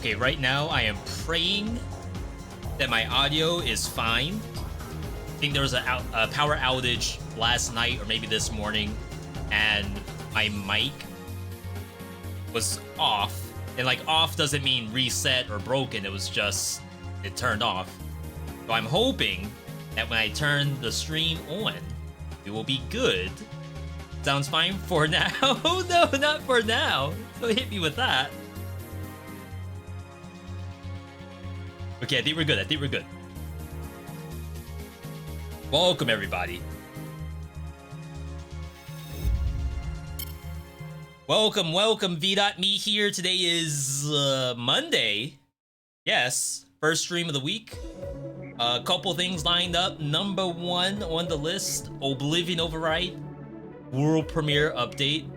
Okay, right now I am praying that my audio is fine. I think there was a power outage last night or maybe this morning. and my mic was off. And like off doesn't mean reset or broken, it was just, it turned off. So I'm hoping that when I turn the stream on, it will be good. Sounds fine for now. No, not for now. Don't hit me with that. Okay, I think we're good. I think we're good. Welcome, everybody. Welcome, welcome. VeeDotMe here. Today is Monday. Yes, first stream of the week. A couple things lined up. Number one on the list, Oblivion Override World Premiere Update.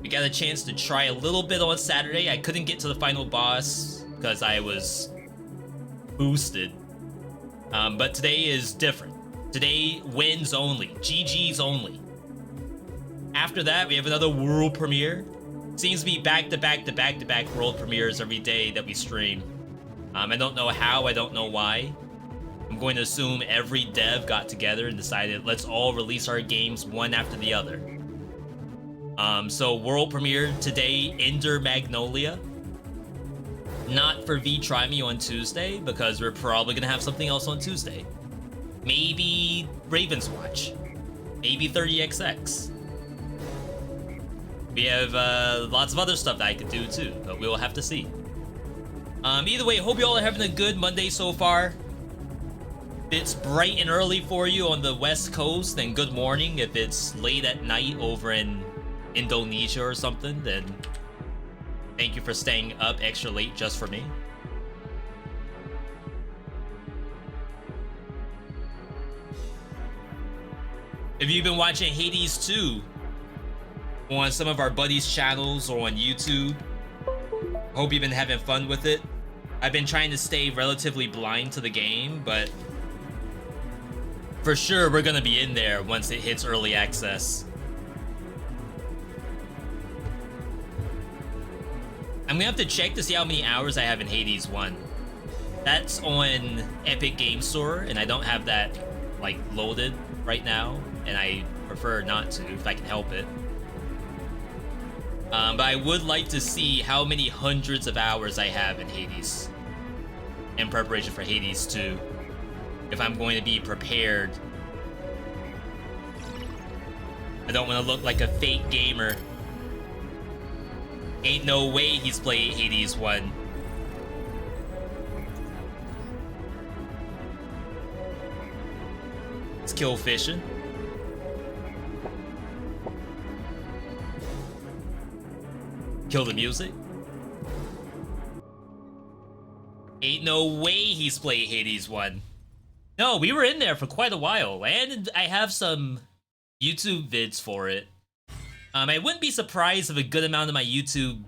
We got a chance to try a little bit on Saturday. I couldn't get to the final boss because I was boosted. But today is different. Today, wins only. GG's only. After that, we have another world premiere. Seems to be back-to-back world premieres every day that we stream. I don't know how, I don't know why. I'm going to assume every dev got together and decided, let's all release our games one after the other. So world premiere today, Ender Magnolia. Not for VeeTryMe on Tuesday, because we're probably gonna have something else on Tuesday. Maybe Raven's Watch. Maybe 30XX. We have lots of other stuff that I could do too, but we'll have to see. Either way, hope you all are having a good Monday so far. If it's bright and early for you on the West Coast, then good morning. If it's late at night over in Indonesia or something, then thank you for staying up extra late just for me. If you've been watching Hades 2 on some of our buddies' channels or on YouTube, hope you've been having fun with it. I've been trying to stay relatively blind to the game, but for sure we're gonna be in there once it hits early access. I'm gonna have to check to see how many hours I have in Hades 1. That's on Epic Game Store, and I don't have that like loaded right now, and I prefer not to if I can help it. But I would like to see how many hundreds of hours I have in Hades in preparation for Hades 2, if I'm going to be prepared. I don't want to look like a fake gamer. Ain't no way he's played Hades 1. Let's kill fishing. Kill the music. Ain't no way he's played Hades 1. No, we were in there for quite a while, and I have some YouTube vids for it. I wouldn't be surprised if a good amount of my YouTube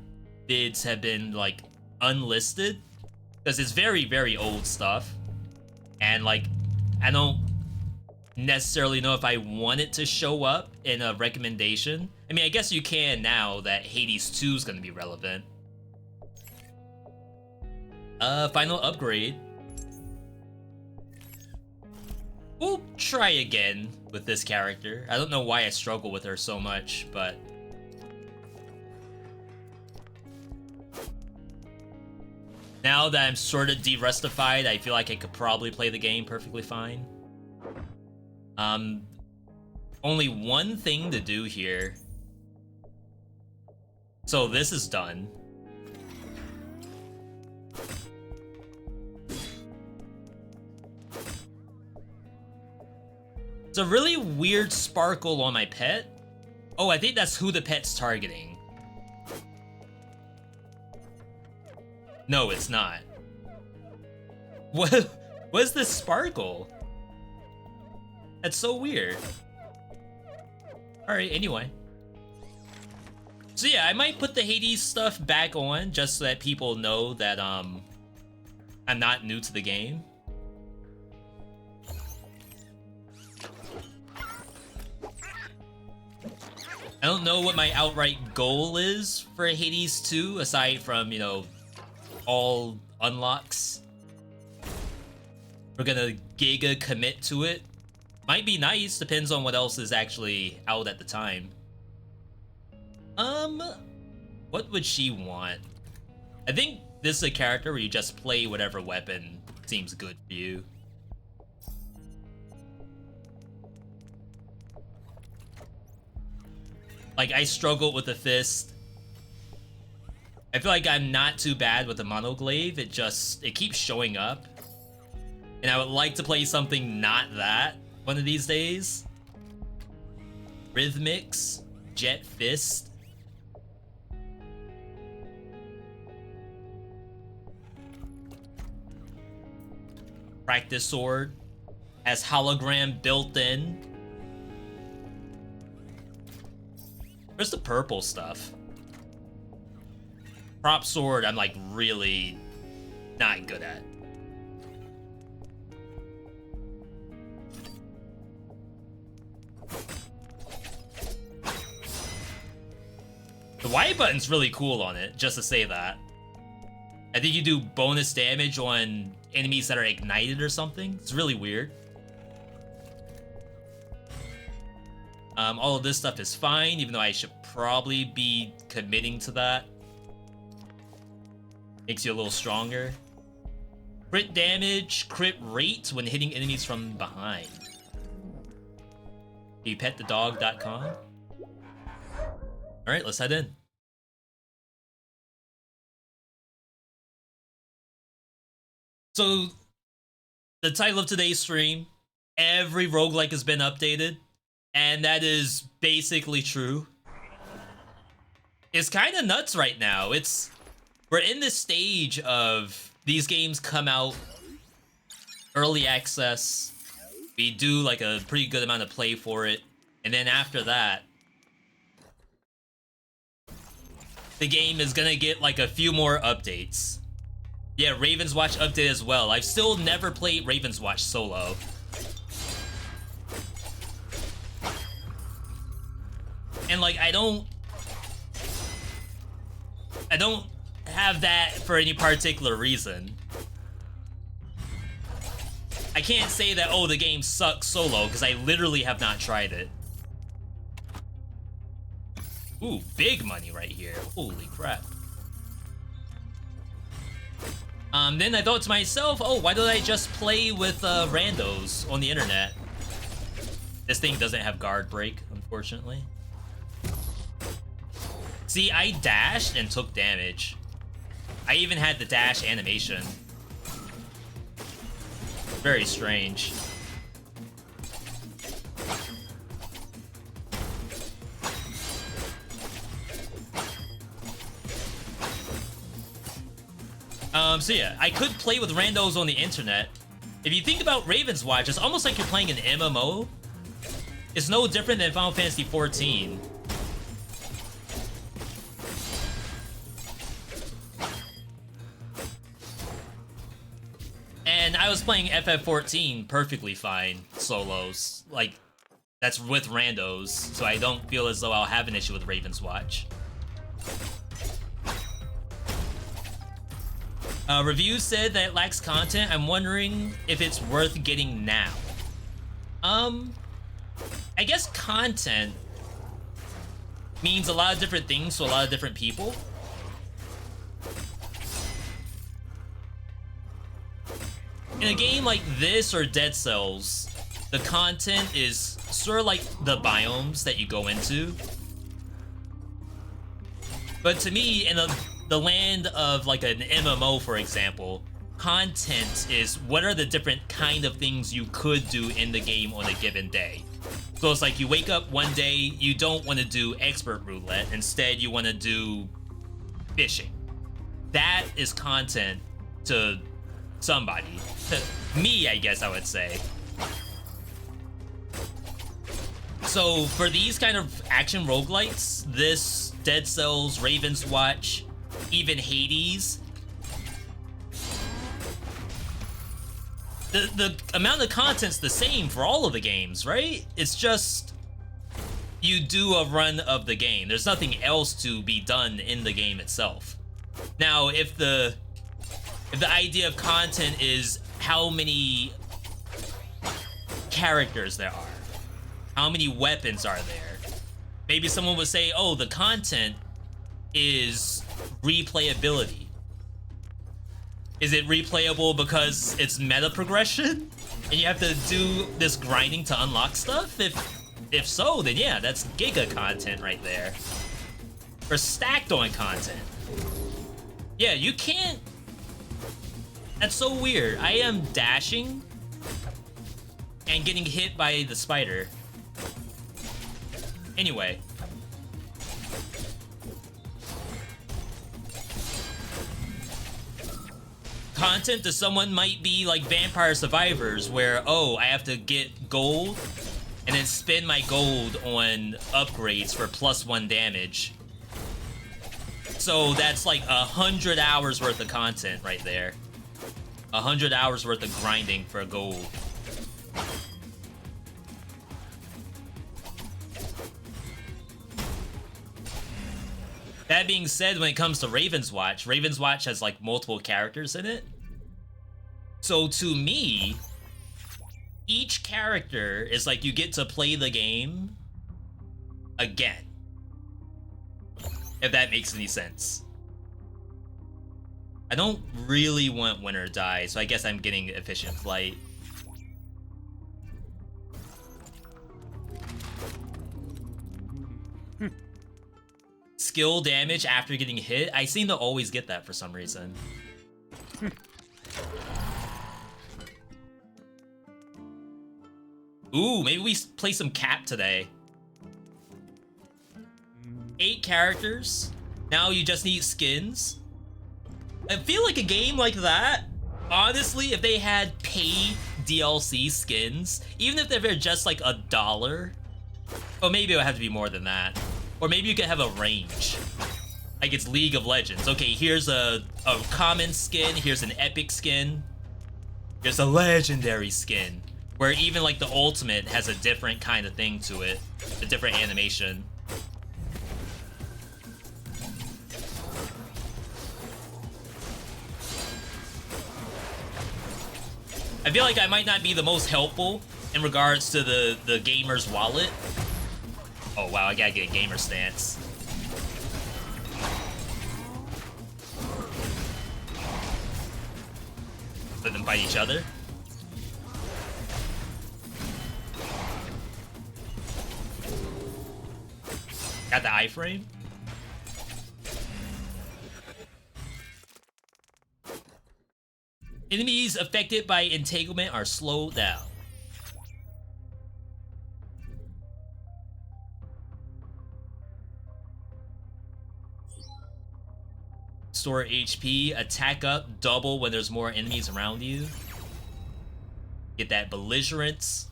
vids have been, like, unlisted, because it's very, very old stuff, and, like, I don't necessarily know if I want it to show up in a recommendation. I mean, I guess you can now that Hades 2 is going to be relevant. Final upgrade. We'll try again with this character. I don't know why I struggle with her so much, but now that I'm sort of de-rustified, I feel like I could probably play the game perfectly fine. Only one thing to do here. So this is done. It's a really weird sparkle on my pet. Oh, I think that's who the pet's targeting. No, it's not. What's this sparkle? That's so weird. Alright, anyway. So yeah, I might put the Hades stuff back on just so that people know that I'm not new to the game. I don't know what my outright goal is for Hades 2, aside from, you know, all unlocks. We're gonna commit to it. Might be nice, depends on what else is actually out at the time. What would she want? I think this is a character where you just play whatever weapon seems good for you. Like, I struggle with the fist. I feel like I'm not too bad with the monoglaive. It keeps showing up. And I would like to play something not that one of these days. Rhythmics, Jet Fist. Practice Sword has hologram built in. Where's the purple stuff? Prop Sword, I'm like really not good at. The Y button's really cool on it, just to say that. I think you do bonus damage on enemies that are ignited or something. It's really weird. All of this stuff is fine, even though I should probably be committing to that. Makes you a little stronger. Crit damage, crit rate when hitting enemies from behind. YouPetTheDog.com. Alright, let's head in. So, the title of today's stream, every roguelike has been updated, and that is basically true. It's kind of nuts right now. We're in this stage of these games come out early access. We do like a pretty good amount of play for it, and then after that, the game is gonna get like a few more updates. Yeah, Raven's Watch update as well. I've still never played Raven's Watch solo. And like, I don't have that for any particular reason. I can't say that, oh, the game sucks solo, because I literally have not tried it. Ooh, big money right here. Holy crap. Then I thought to myself, oh, why don't I just play with randos on the internet? This thing doesn't have guard break, unfortunately. See, I dashed and took damage. I even had the dash animation. Very strange. So yeah, I could play with randos on the internet. If you think about Raven's Watch, it's almost like you're playing an MMO. It's no different than Final Fantasy XIV. And I was playing FF14 perfectly fine solos. Like, that's with randos, so I don't feel as though I'll have an issue with Raven's Watch. Review said that it lacks content. I'm wondering if it's worth getting now. I guess content means a lot of different things to a lot of different people. In a game like this or Dead Cells, the content is sort of like the biomes that you go into. But to me, in the land of like an MMO, for example, content is what are the different kind of things you could do in the game on a given day. So it's like you wake up one day, you don't want to do expert roulette, instead you want to do fishing. That is content to somebody. Me, I guess I would say. So for these kind of action roguelites, this, Dead Cells, Raven's Watch, even Hades, the amount of content's the same for all of the games, right? It's just you do a run of the game. There's nothing else to be done in the game itself. Now, if the idea of content is how many characters there are, how many weapons are there, Maybe someone would say, oh, the content is replayability. Is it replayable because it's meta progression? And you have to do this grinding to unlock stuff? If so, then yeah, that's giga content right there. For stacked on content. Yeah, you can't... That's so weird. I am dashing and getting hit by the spider. Anyway. Content to someone might be like Vampire Survivors, where, oh, I have to get gold and then spend my gold on upgrades for +1 damage. So that's like 100 hours worth of content right there. 100 hours worth of grinding for gold. That being said, when it comes to Raven's Watch has like multiple characters in it. So to me, each character is like you get to play the game again. If that makes any sense. I don't really want Win or Die, so I guess I'm getting Efficient Flight. Skill damage after getting hit. I seem to always get that for some reason. Ooh, maybe we play some Cap today. 8 characters. Now you just need skins. I feel like a game like that, honestly, if they had paid DLC skins, even if they're just like $1, or maybe it would have to be more than that. Or maybe you could have a range. Like it's League of Legends. Okay, here's a common skin, here's an epic skin, here's a legendary skin, where even like the ultimate has a different kind of thing to it, a different animation. I feel like I might not be the most helpful in regards to the gamer's wallet. Oh wow, I gotta get a gamer stance. Let them fight each other. Got the iframe. Enemies affected by entanglement are slowed down. Store HP, attack up, double when there's more enemies around you. Get that belligerence.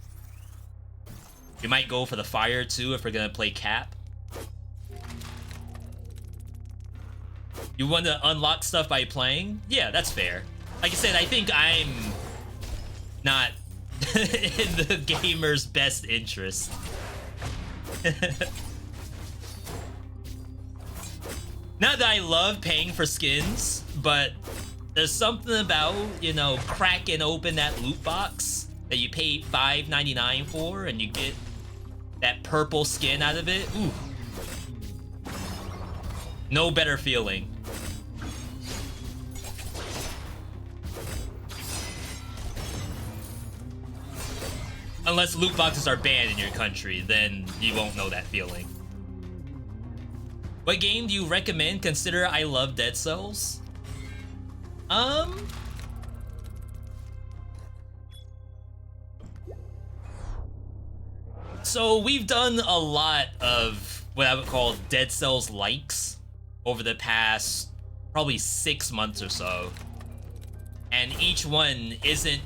We might go for the fire too if we're gonna play Cap. You want to unlock stuff by playing? Yeah, that's fair. Like I said, I think I'm not in the gamer's best interest. Not that I love paying for skins, but there's something about, you know, cracking open that loot box that you pay $5.99 for and you get that purple skin out of it. Ooh. No better feeling. Unless loot boxes are banned in your country, then you won't know that feeling. What game do you recommend? Consider I love Dead Cells. So we've done a lot of what I would call Dead Cells likes over the past probably 6 months or so. And each one isn't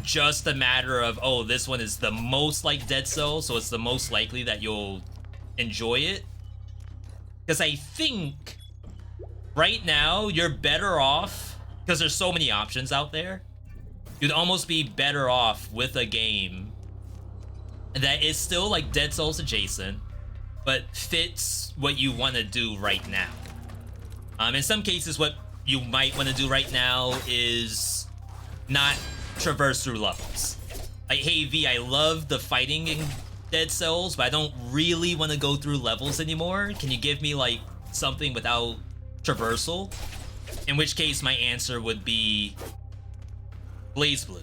just a matter of, oh, this one is the most like Dead Cells, so it's the most likely that you'll enjoy it. Because I think right now you're better off, because there's so many options out there, you'd almost be better off with a game that is still like Dead Cells adjacent, but fits what you want to do right now. In some cases, what you might want to do right now is not traverse through levels. Like, hey V, I love the fighting Dead Cells, but I don't really want to go through levels anymore. Can you give me like something without traversal? In which case my answer would be Blaze Blue.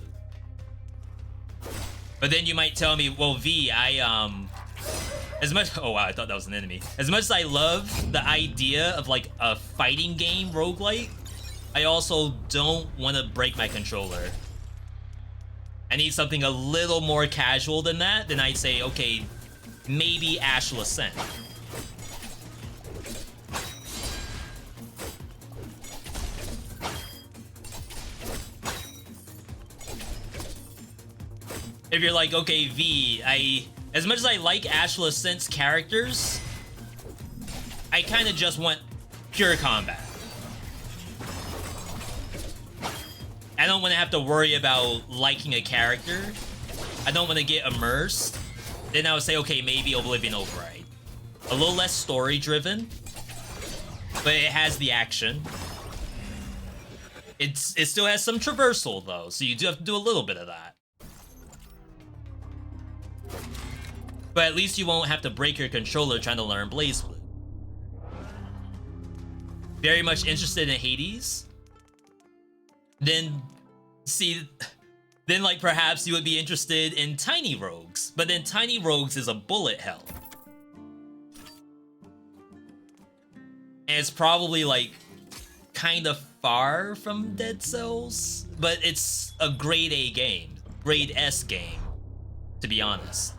But then you might tell me, well, V, as much, oh wow, I thought that was an enemy. As much as I love the idea of like a fighting game roguelite, I also don't want to break my controller. I need something a little more casual than that. Then I'd say, okay, maybe Astral Ascent. If you're like, okay, V, as much as I like Astral Ascent's characters, I kind of just want pure combat. I don't want to have to worry about liking a character. I don't want to get immersed. Then I would say, okay, maybe Oblivion Override. A little less story-driven, but it has the action. It still has some traversal, though, so you do have to do a little bit of that. But at least you won't have to break your controller trying to learn Blaze Blue. Very much interested in Hades? Then, see, then like perhaps you would be interested in Tiny Rogues, but then Tiny Rogues is a bullet hell. And it's probably like kind of far from Dead Cells, but it's a grade A game, grade S game, to be honest.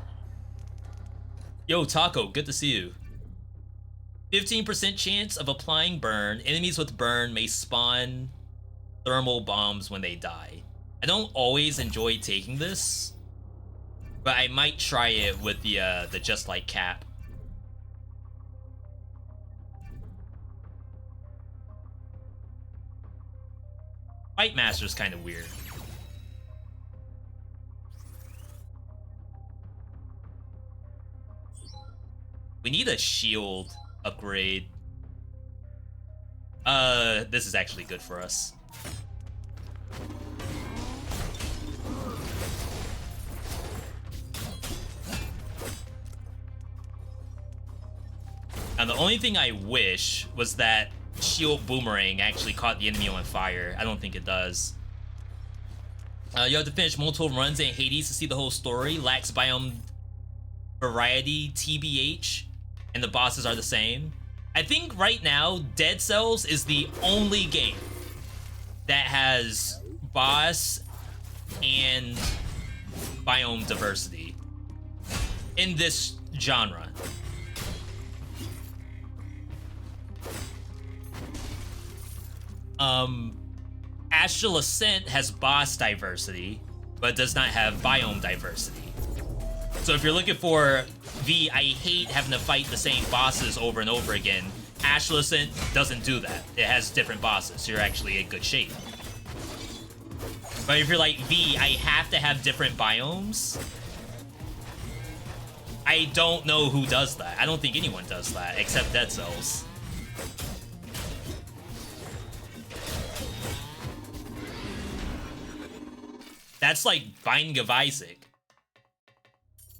Yo, Taco, good to see you. 15% chance of applying burn. Enemies with burn may spawn thermal bombs when they die. I don't always enjoy taking this, but I might try it with the Just Like cap. Fight Master's kind of weird. We need a shield upgrade. This is actually good for us. And the only thing I wish was that shield boomerang actually caught the enemy on fire. I don't think it does. You have to finish multiple runs in Hades to see the whole story. Lacks biome variety, TBH, and the bosses are the same. I think right now, Dead Cells is the only game that has boss and biome diversity in this genre. Astral Ascent has boss diversity, but does not have biome diversity. So if you're looking for V, I hate having to fight the same bosses over and over again, Astral Ascent doesn't do that. It has different bosses, so you're actually in good shape. But if you're like, V, I have to have different biomes, I don't know who does that. I don't think anyone does that, except Dead Cells. That's like Binding of Isaac.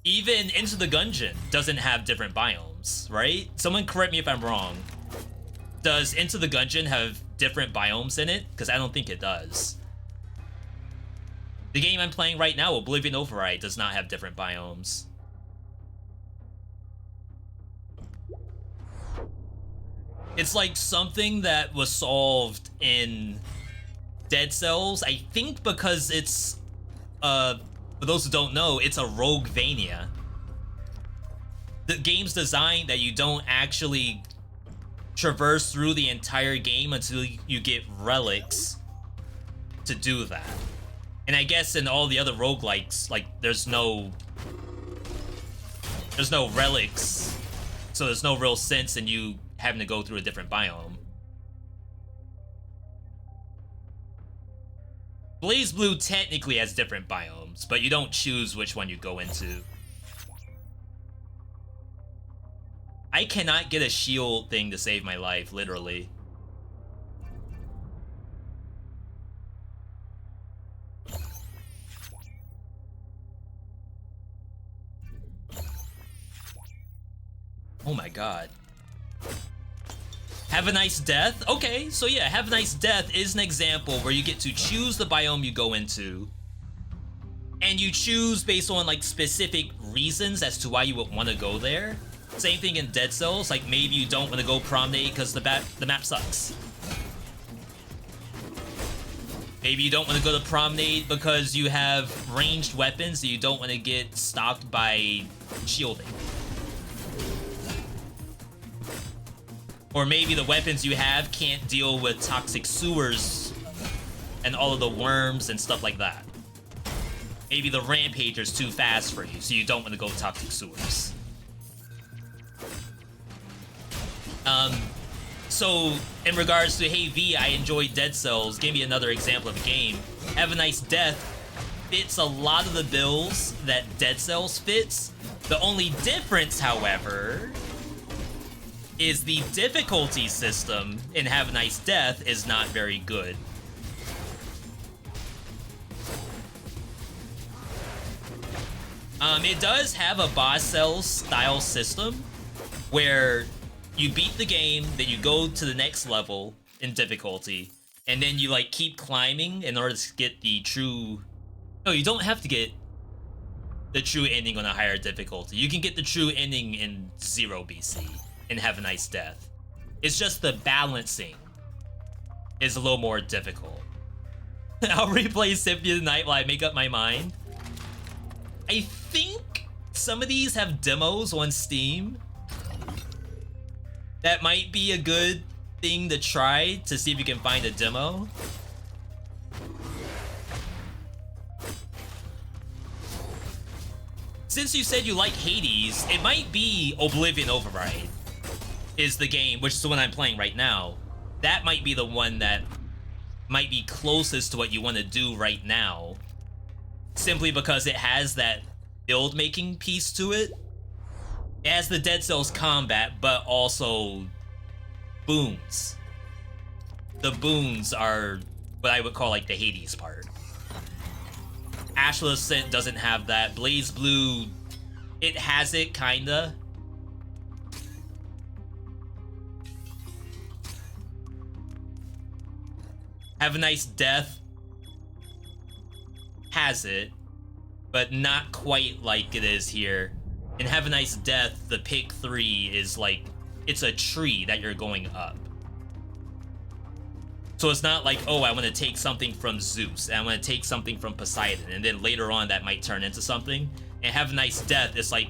Even Into the Gungeon doesn't have different biomes, right? Someone correct me if I'm wrong. Does Into the Gungeon have different biomes in it? Because I don't think it does. The game I'm playing right now, Oblivion Override, does not have different biomes. It's like something that was solved in Dead Cells, I think because it's, for those who don't know, it's a Roguevania. The game's designed that you don't actually traverse through the entire game until you get relics to do that. And I guess in all the other roguelikes, like, there's no relics, so there's no real sense in you having to go through a different biome. Blaze Blue technically has different biomes, but you don't choose which one you go into. I cannot get a shield thing to save my life, literally. Oh my god. Have a Nice Death? Okay, so yeah, Have a Nice Death is an example where you get to choose the biome you go into, and you choose based on like specific reasons as to why you would want to go there. Same thing in Dead Cells, like maybe you don't want to go Promenade because the map sucks. Maybe you don't want to go to Promenade because you have ranged weapons that you don't want to get stopped by shielding. Or maybe the weapons you have can't deal with toxic sewers and all of the worms and stuff like that. Maybe the Rampager's too fast for you, so you don't want to go toxic sewers. So in regards to, hey V, I enjoyed Dead Cells, give me another example of a game. Have a Nice Death fits a lot of the bills that Dead Cells fits. The only difference, however, is the difficulty system in Have a Nice Death is not very good. It does have a boss cells style system where you beat the game, then you go to the next level in difficulty, and then you like keep climbing in order to get the true... No, you don't have to get the true ending on a higher difficulty. You can get the true ending in 0 BC and Have a Nice Death. It's just the balancing is a little more difficult. I'll replay Symphony of the Night while I make up my mind. I think some of these have demos on Steam. That might be a good thing to try to see if you can find a demo. Since you said you like Hades, it might be Oblivion Override is the game, which is the one I'm playing right now. That might be the one that might be closest to what you want to do right now, simply because it has that build making piece to it. It has the Dead Cells combat, but also boons. The boons are what I would call like the Hades part. Astral Ascent doesn't have that. Blaze Blue, it has it, kinda. Have a Nice Death has it, but not quite like it is here. In Have a Nice Death, the pick 3 is like, it's a tree that you're going up. So it's not like, oh, I want to take something from Zeus, and I want to take something from Poseidon, and then later on that might turn into something. And Have a Nice Death, it's like,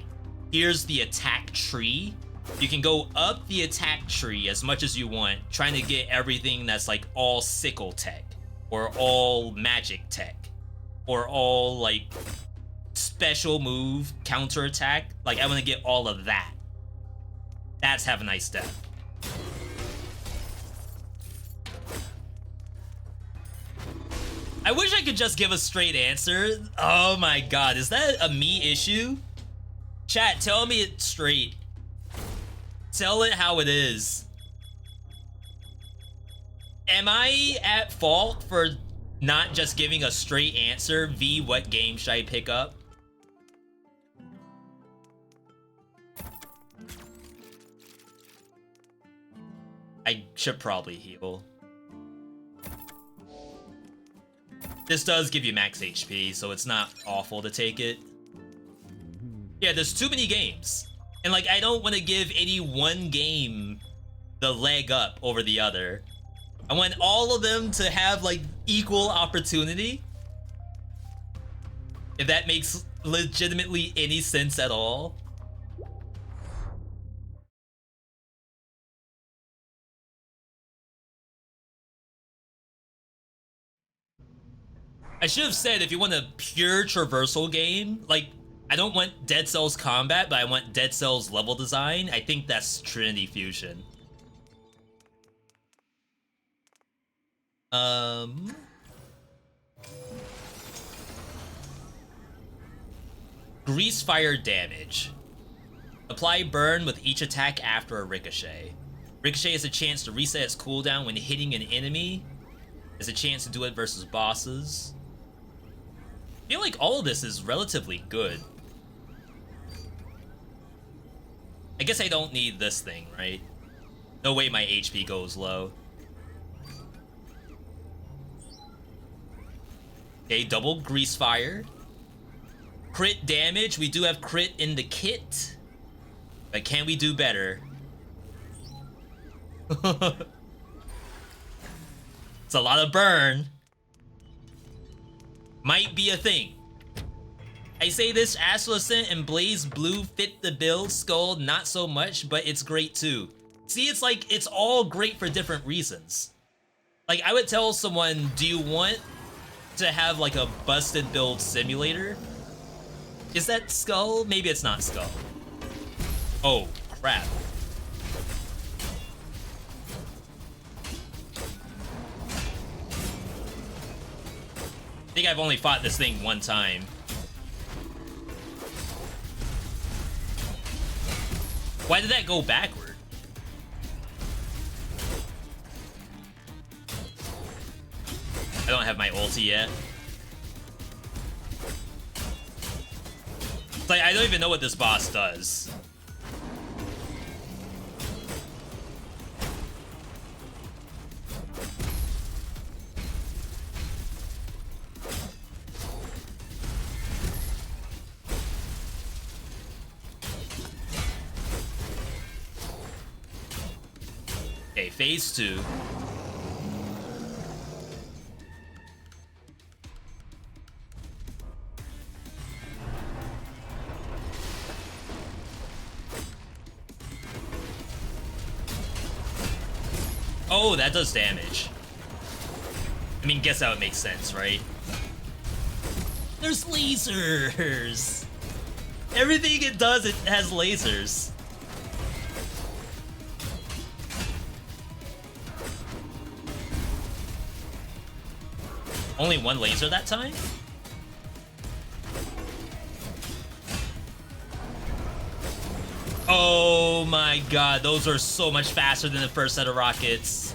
here's the attack tree. You can go up the attack tree as much as you want, trying to get everything that's like all sickle tech, or all magic tech, or all like special move, counterattack. Like, I want to get all of that. That's Have a Nice Death. I wish I could just give a straight answer. Oh my god, is that a me issue? Chat, tell me it straight. Tell it how it is. Am I at fault for not just giving a straight answer? V, what game should I pick up? I should probably heal. This does give you max HP, so it's not awful to take it. Yeah, there's too many games. And like, I don't want to give any one game the leg up over the other. I want all of them to have like equal opportunity. If that makes legitimately any sense at all. I should have said, if you want a pure traversal game, like, I don't want Dead Cells combat, but I want Dead Cells level design. I think that's Trinity Fusion. Grease fire damage. Apply burn with each attack after a ricochet. Ricochet has a chance to reset its cooldown when hitting an enemy. Has a chance to do it versus bosses. I feel like all of this is relatively good. I guess I don't need this thing, right? No way my HP goes low. Okay, double grease fire. Crit damage. We do have crit in the kit. But can we do better? It's a lot of burn. Might be a thing. I say this, Astral Ascent and Blaze Blue fit the bill. Skull, not so much, but it's great too. See, it's like, it's all great for different reasons. Like, I would tell someone, do you want to have like a busted build simulator? Is that Skull? Maybe it's not Skull. Oh, crap. I think I've only fought this thing one time. Why did that go backward? I don't have my ulti yet. It's like, I don't even know what this boss does. Okay, phase 2. Oh, that does damage. I mean, guess that would make sense, right? There's lasers! Everything it does, it has lasers. Only one laser that time? Oh my god, those are so much faster than the first set of rockets.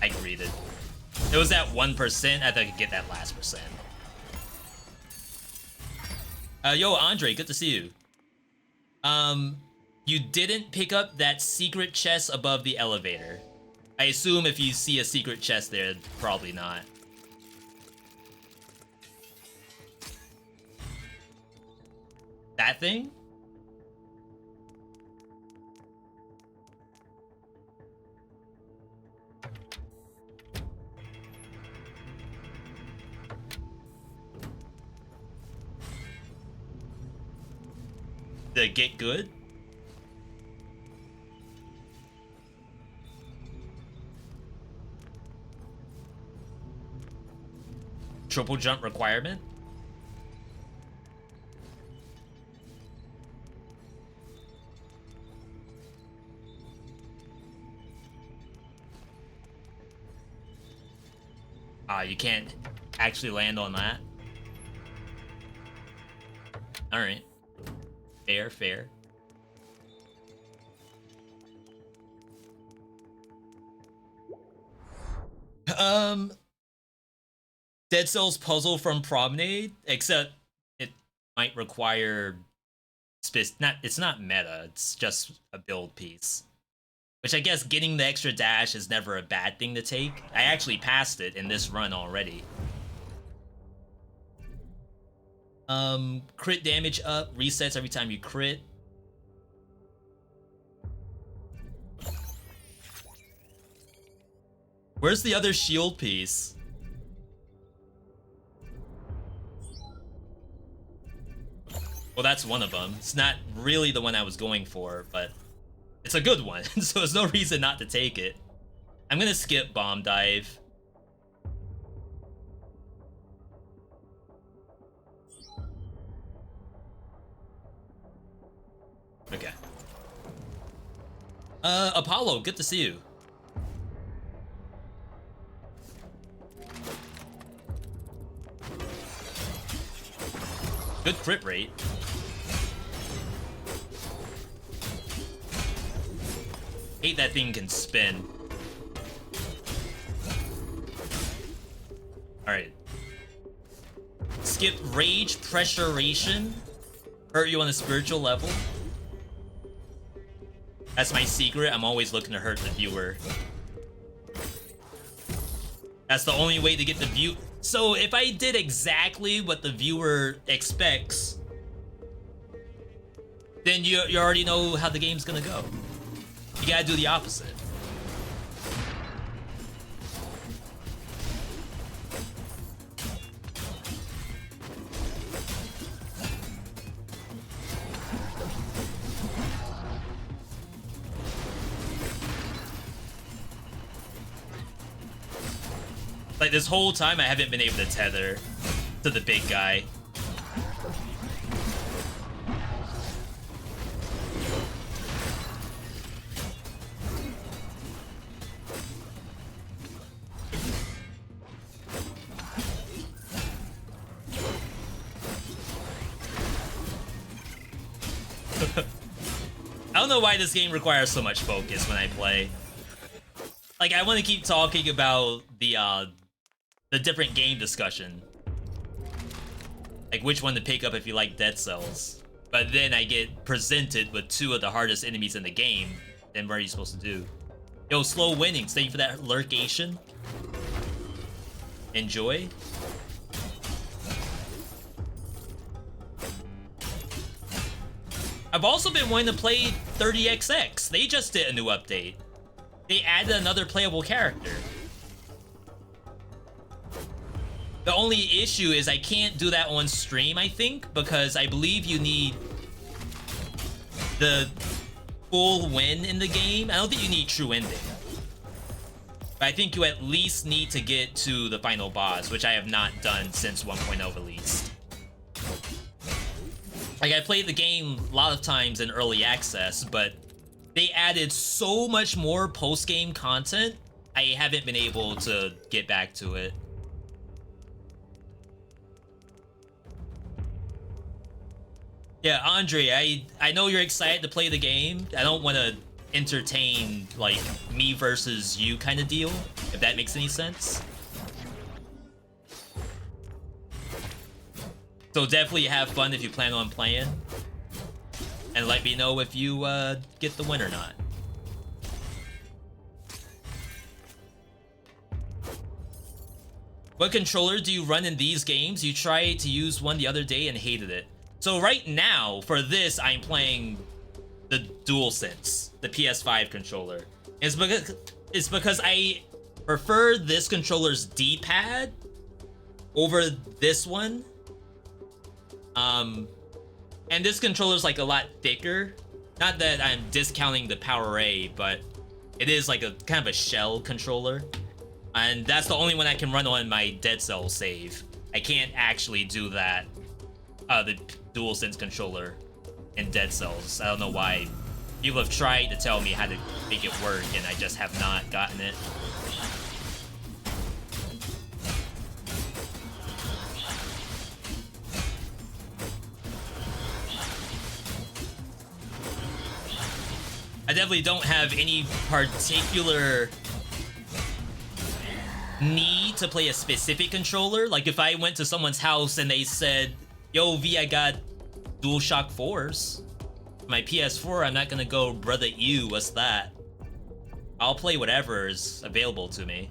I greeted. It was at 1%, I thought I could get that last percent. Yo, Andre, good to see you. You didn't pick up that secret chest above the elevator. I assume if you see a secret chest there, probably not. That thing? The get good? Triple jump requirement? You can't actually land on that. Alright. Fair, fair. Dead Cells puzzle from Promenade, except it might require it's not meta, it's just a build piece. Which I guess getting the extra dash is never a bad thing to take. I actually passed it in this run already. Crit damage up, resets every time you crit. Where's the other shield piece? Well, that's one of them. It's not really the one I was going for, but it's a good one, so there's no reason not to take it. I'm gonna skip Bomb Dive. Okay. Apollo, good to see you. Good crit rate. Hate that thing can spin. Alright. Skip Rage Pressuration. Hurt you on a spiritual level. That's my secret. I'm always looking to hurt the viewer. That's the only way to get the view. So if I did exactly what the viewer expects, then you already know how the game's gonna go. You gotta do the opposite. Like this whole time I haven't been able to tether to the big guy. I don't know why this game requires so much focus when I play. Like, I want to keep talking about the different game discussion. Like, which one to pick up if you like Dead Cells. But then I get presented with two of the hardest enemies in the game. Then what are you supposed to do? Yo, slow winnings. Thank you for that lurkation. Enjoy. I've also been wanting to play Pádhraic H. They just did a new update. They added another playable character. The only issue is I can't do that on stream, I think, because I believe you need the full win in the game. I don't think you need true ending. But I think you at least need to get to the final boss, which I have not done since 1.0 released. Like, I played the game a lot of times in early access, but they added so much more post-game content, I haven't been able to get back to it. Yeah, Andre, I know you're excited to play the game. I don't want to entertain, like, me versus you kind of deal, if that makes any sense. So definitely have fun if you plan on playing. And let me know if you get the win or not. What controller do you run in these games? You tried to use one the other day and hated it. So right now, for this, I'm playing the DualSense, the PS5 controller. It's because I prefer this controller's D-pad over this one. And this controller's like a lot thicker. Not that I'm discounting the Pádhraic, but it is like a kind of a shell controller. And that's the only one I can run on my Dead Cells save. I can't actually do that, the DualSense controller in Dead Cells. I don't know why. People have tried to tell me how to make it work, and I just have not gotten it. I definitely don't have any particular need to play a specific controller. Like, if I went to someone's house and they said, yo, V, I got DualShock 4s. My PS4, I'm not gonna go, brother, ew, what's that? I'll play whatever is available to me.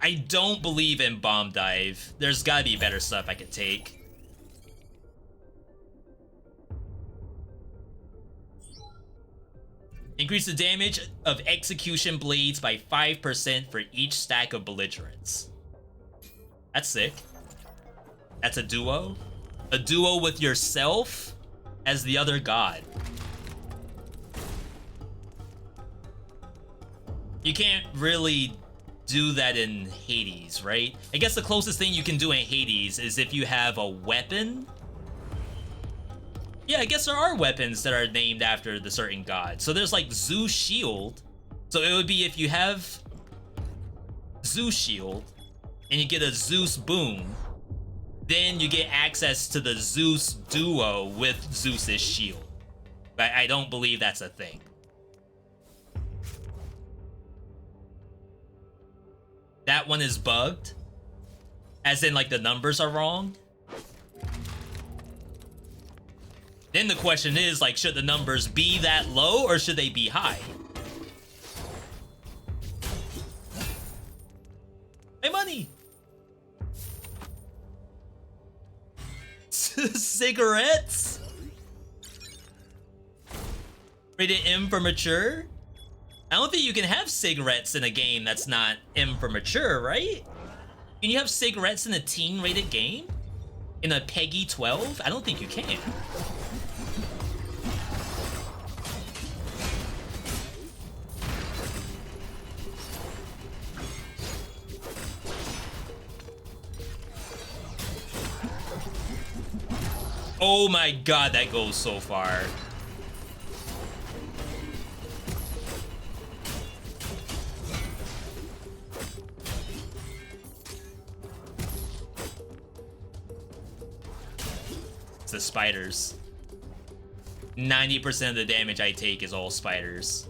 I don't believe in Bomb Dive. There's gotta be better stuff I could take. Increase the damage of execution blades by 5% for each stack of belligerents. That's sick. That's a duo? A duo with yourself as the other god. You can't really do that in Hades, right? I guess the closest thing you can do in Hades is if you have a weapon. Yeah, I guess there are weapons that are named after the certain god. So there's like Zeus Shield. So it would be if you have Zeus Shield and you get a Zeus Boom, then you get access to the Zeus Duo with Zeus's Shield. But I don't believe that's a thing. That one is bugged. As in, like, the numbers are wrong. Then the question is, like, should the numbers be that low or should they be high? My money! Cigarettes? Rated M for mature? I don't think you can have cigarettes in a game that's not M for mature, right? Can you have cigarettes in a teen-rated game? In a PEGI 12? I don't think you can. Oh my god, that goes so far. It's the spiders. 90% of the damage I take is all spiders.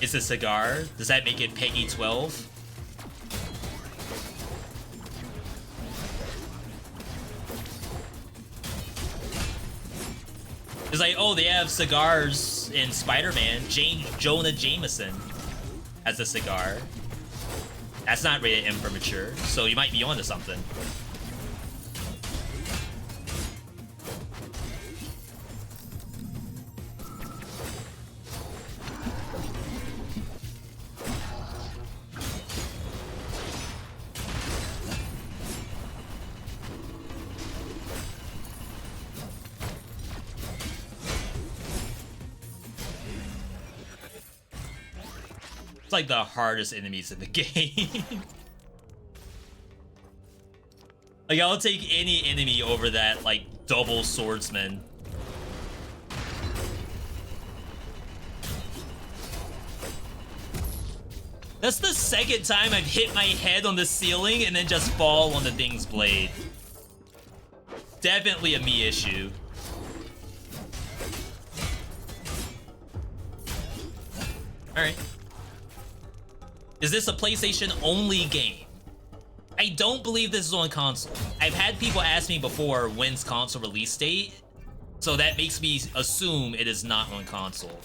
It's a cigar. Does that make it PEGI 12? It's like, oh, they have cigars in Spider-Man. Jonah Jameson has a cigar. That's not rated M for mature, so you might be onto something. It's like the hardest enemies in the game. Like, I'll take any enemy over that, like, double swordsman. That's the second time I've hit my head on the ceiling and then just fall on the thing's blade. Definitely a me issue. Alright. Is this a PlayStation only game? I don't believe this is on console. I've had people ask me before when's console release date, so that makes me assume it is not on console.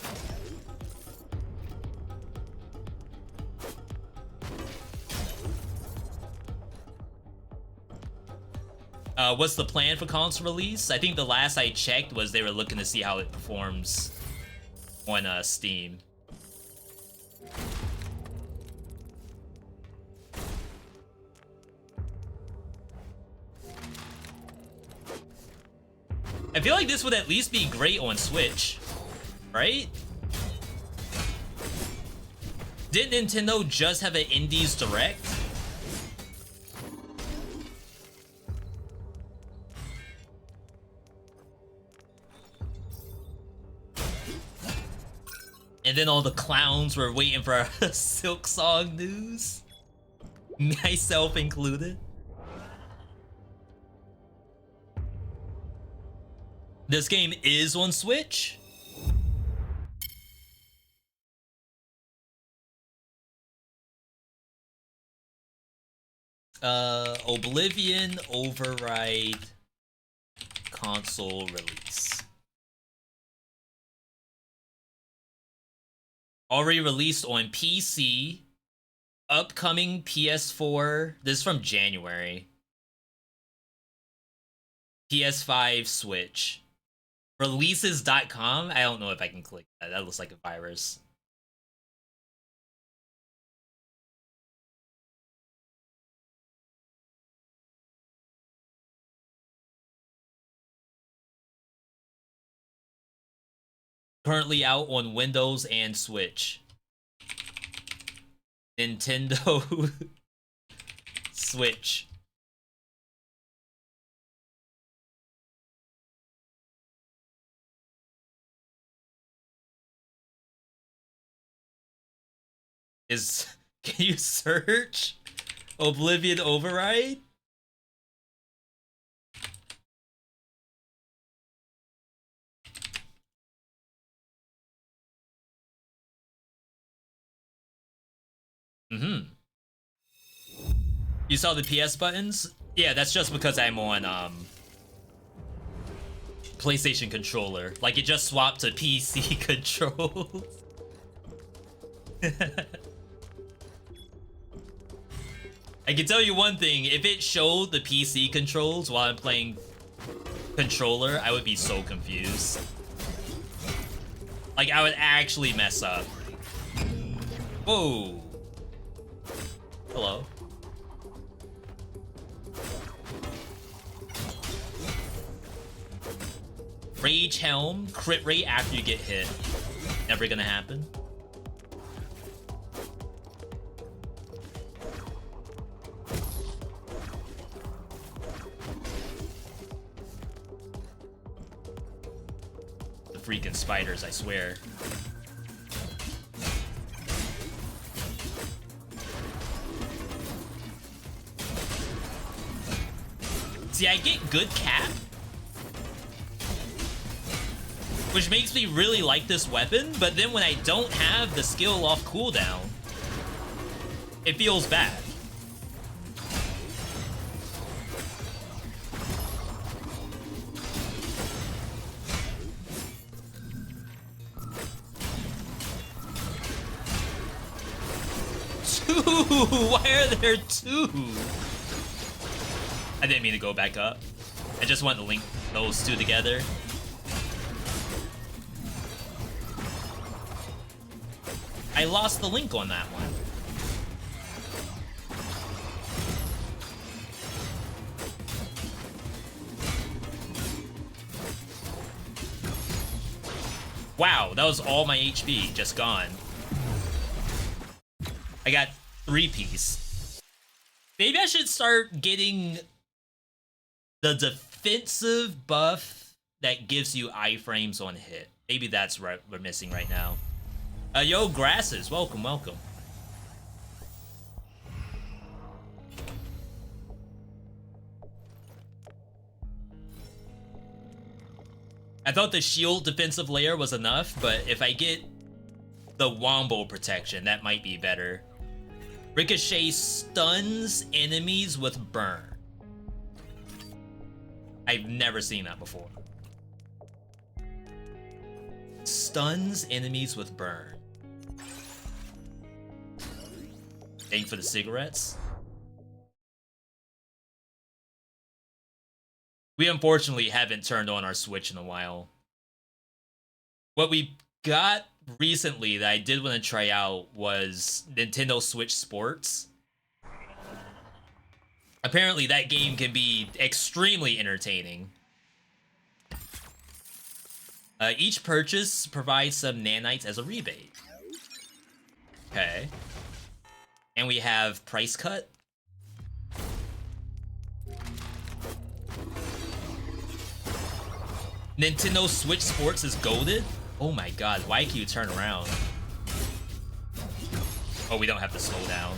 What's the plan for console release? I think the last I checked was they were looking to see how it performs on Steam. I feel like this would at least be great on Switch, right? Didn't Nintendo just have an Indies Direct? And then all the clowns were waiting for Silk Song news, myself included. This game is on Switch? Oblivion Override console release. Already released on PC. Upcoming PS4. This is from January. PS5, Switch. Releases.com? I don't know if I can click that. That looks like a virus. Currently out on Windows and Switch. Nintendo Switch. Can you search Oblivion Override? Mm-hmm. You saw the PS buttons? Yeah, that's just because I'm on PlayStation controller. Like, it just swapped to PC controls. I can tell you one thing, if it showed the PC controls while I'm playing controller, I would be so confused. Like, I would actually mess up. Whoa. Hello. Rage Helm, crit rate after you get hit. Never gonna happen. The freaking spiders, I swear. See, I get good cap, which makes me really like this weapon, but then when I don't have the skill off cooldown, it feels bad. Two? Why are there two? I didn't mean to go back up. I just wanted to link those two together. I lost the link on that one. Wow, that was all my HP, just gone. I got 3-piece. Maybe I should start getting the defensive buff that gives you iframes on hit. Maybe that's what we're missing right now. Yo, Grasses, welcome, welcome. I thought the shield defensive layer was enough, but if I get the Wombo protection, that might be better. Ricochet stuns enemies with burn. I've never seen that before. Stuns enemies with burn. Thank for the cigarettes. We unfortunately haven't turned on our Switch in a while. What we got recently that I did want to try out was Nintendo Switch Sports. Apparently that game can be extremely entertaining. Each purchase provides some nanites as a rebate. Okay. And we have price cut. Nintendo Switch Sports is goated? Oh my god, why can you turn around? Oh, we don't have to slow down.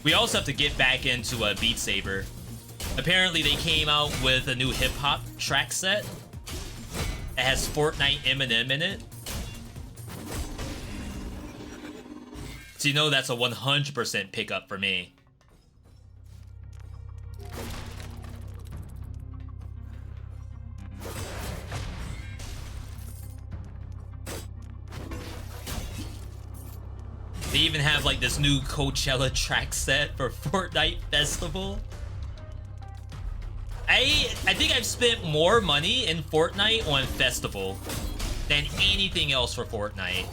We also have to get back into Beat Saber. Apparently they came out with a new hip-hop track set that has Fortnite Eminem in it. So you know that's a 100% pickup for me. They even have like this new Coachella track set for Fortnite Festival. I think I've spent more money in Fortnite on Festival than anything else for Fortnite.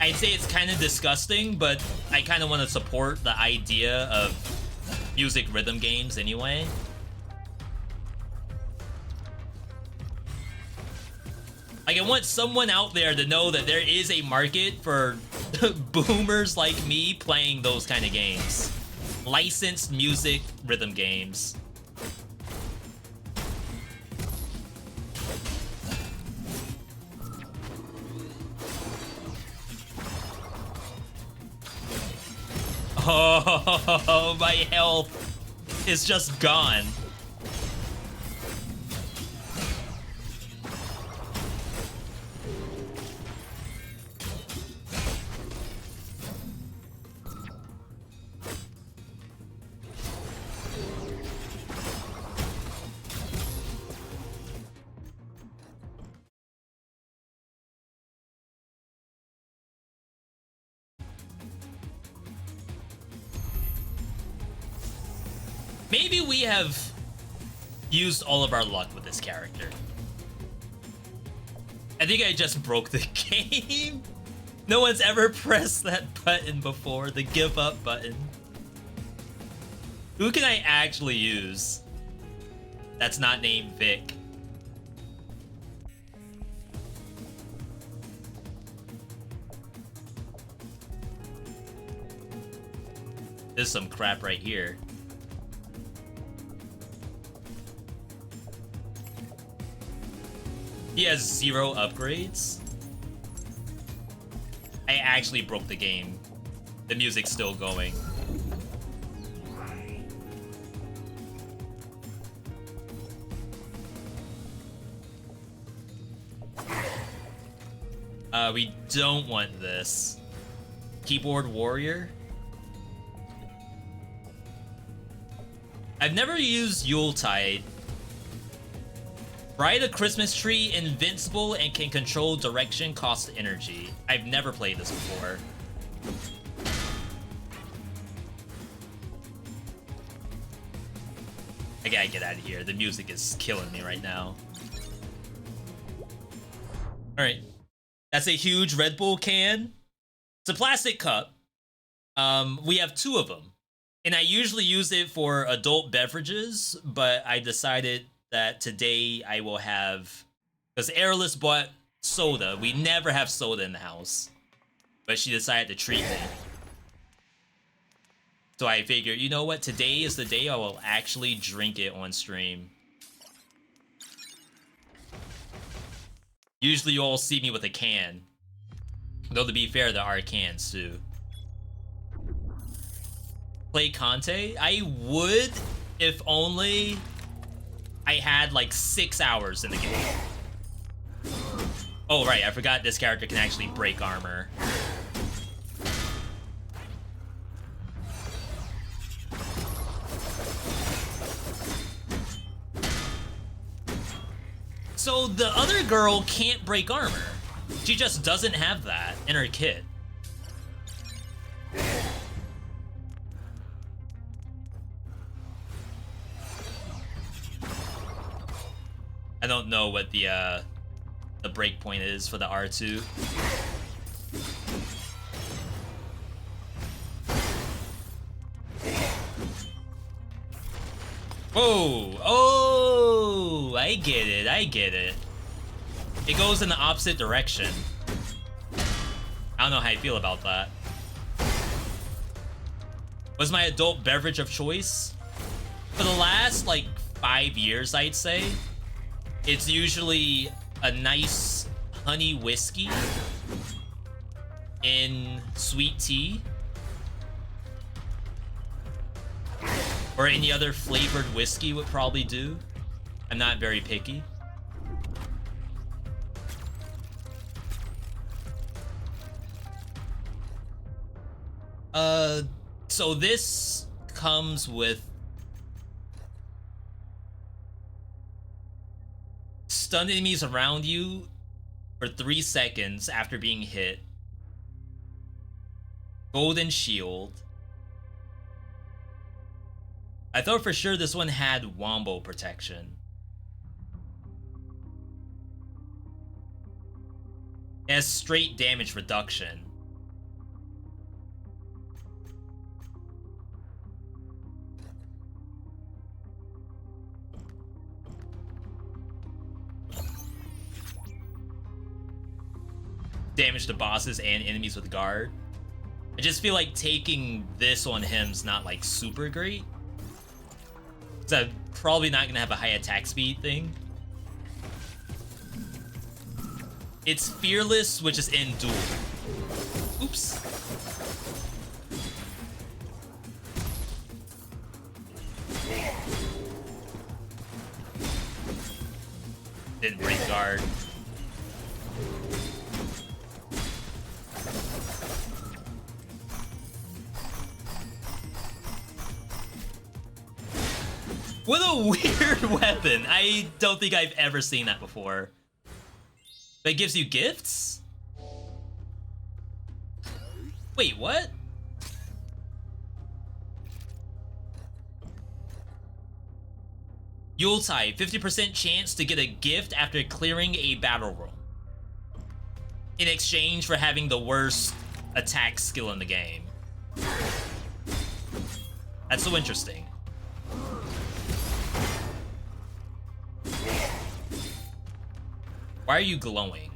I'd say it's kind of disgusting, but I kind of want to support the idea of music rhythm games anyway. Like, I want someone out there to know that there is a market for boomers like me playing those kind of games. Licensed music rhythm games. Oh, my health is just gone. Maybe we have used all of our luck with this character. I think I just broke the game. No one's ever pressed that button before, the give up button. Who can I actually use that's not named Vic? There's some crap right here. He has 0 upgrades. I actually broke the game. The music's still going. We don't want this. Keyboard warrior. I've never used Yuletide. Ride a Christmas tree, invincible, and can control direction, cost energy. I've never played this before. I gotta get out of here. The music is killing me right now. Alright. That's a huge Red Bull can. It's a plastic cup. We have 2 of them. And I usually use it for adult beverages, but I decided that today I will have, because Airless bought soda. We never have soda in the house, but she decided to treat me. So I figured, you know what? Today is the day I will actually drink it on stream. Usually you all see me with a can. Though to be fair, there are cans too. Play Conte? I would, if only I had like 6 hours in the game. Oh right, I forgot this character can actually break armor. So the other girl can't break armor. She just doesn't have that in her kit. I don't know what the breakpoint is for the R2. Whoa! Oh! I get it, I get it. It goes in the opposite direction. I don't know how I feel about that. Was my adult beverage of choice? For the last, like, 5 years, I'd say, it's usually a nice honey whiskey in sweet tea. Or any other flavored whiskey would probably do. I'm not very picky. So this comes with stun enemies around you for 3 seconds after being hit. Golden shield. I thought for sure this one had wombo protection. It has straight damage reduction. Damage to bosses and enemies with guard. I just feel like taking this on him's not like super great. So I'm probably not gonna have a high attack speed thing. It's fearless, which is in duel. Oops. Didn't break guard. What a weird weapon. I don't think I've ever seen that before. That gives you gifts? Wait, what? Yuletide, 50% chance to get a gift after clearing a battle room. In exchange for having the worst attack skill in the game. That's so interesting. Why are you glowing?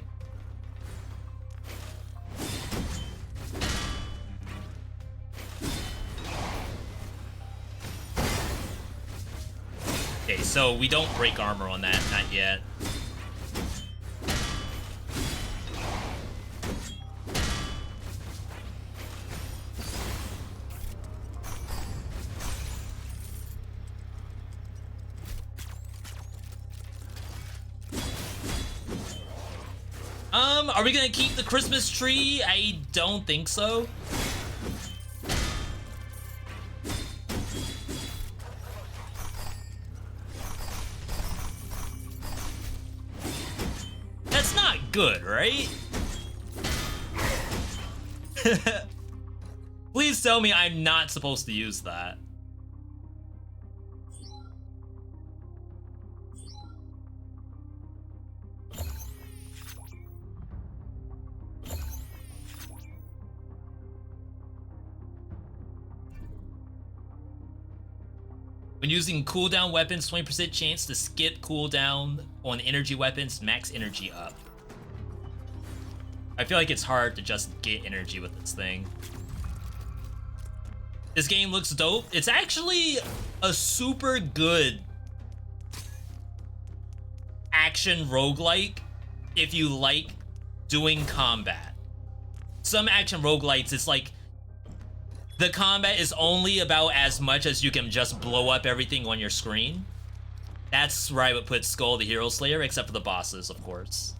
Okay, so we don't break armor on that, not yet. Are we gonna keep the Christmas tree? I don't think so. That's not good, right? Please tell me I'm not supposed to use that. When using cooldown weapons, 20% chance to skip cooldown on energy weapons, max energy up. I feel like it's hard to just get energy with this thing. This game looks dope. It's actually a super good action roguelike if you like doing combat. Some action roguelites, it's like the combat is only about as much as you can just blow up everything on your screen. That's where I would put Skull the Hero Slayer, except for the bosses, of course.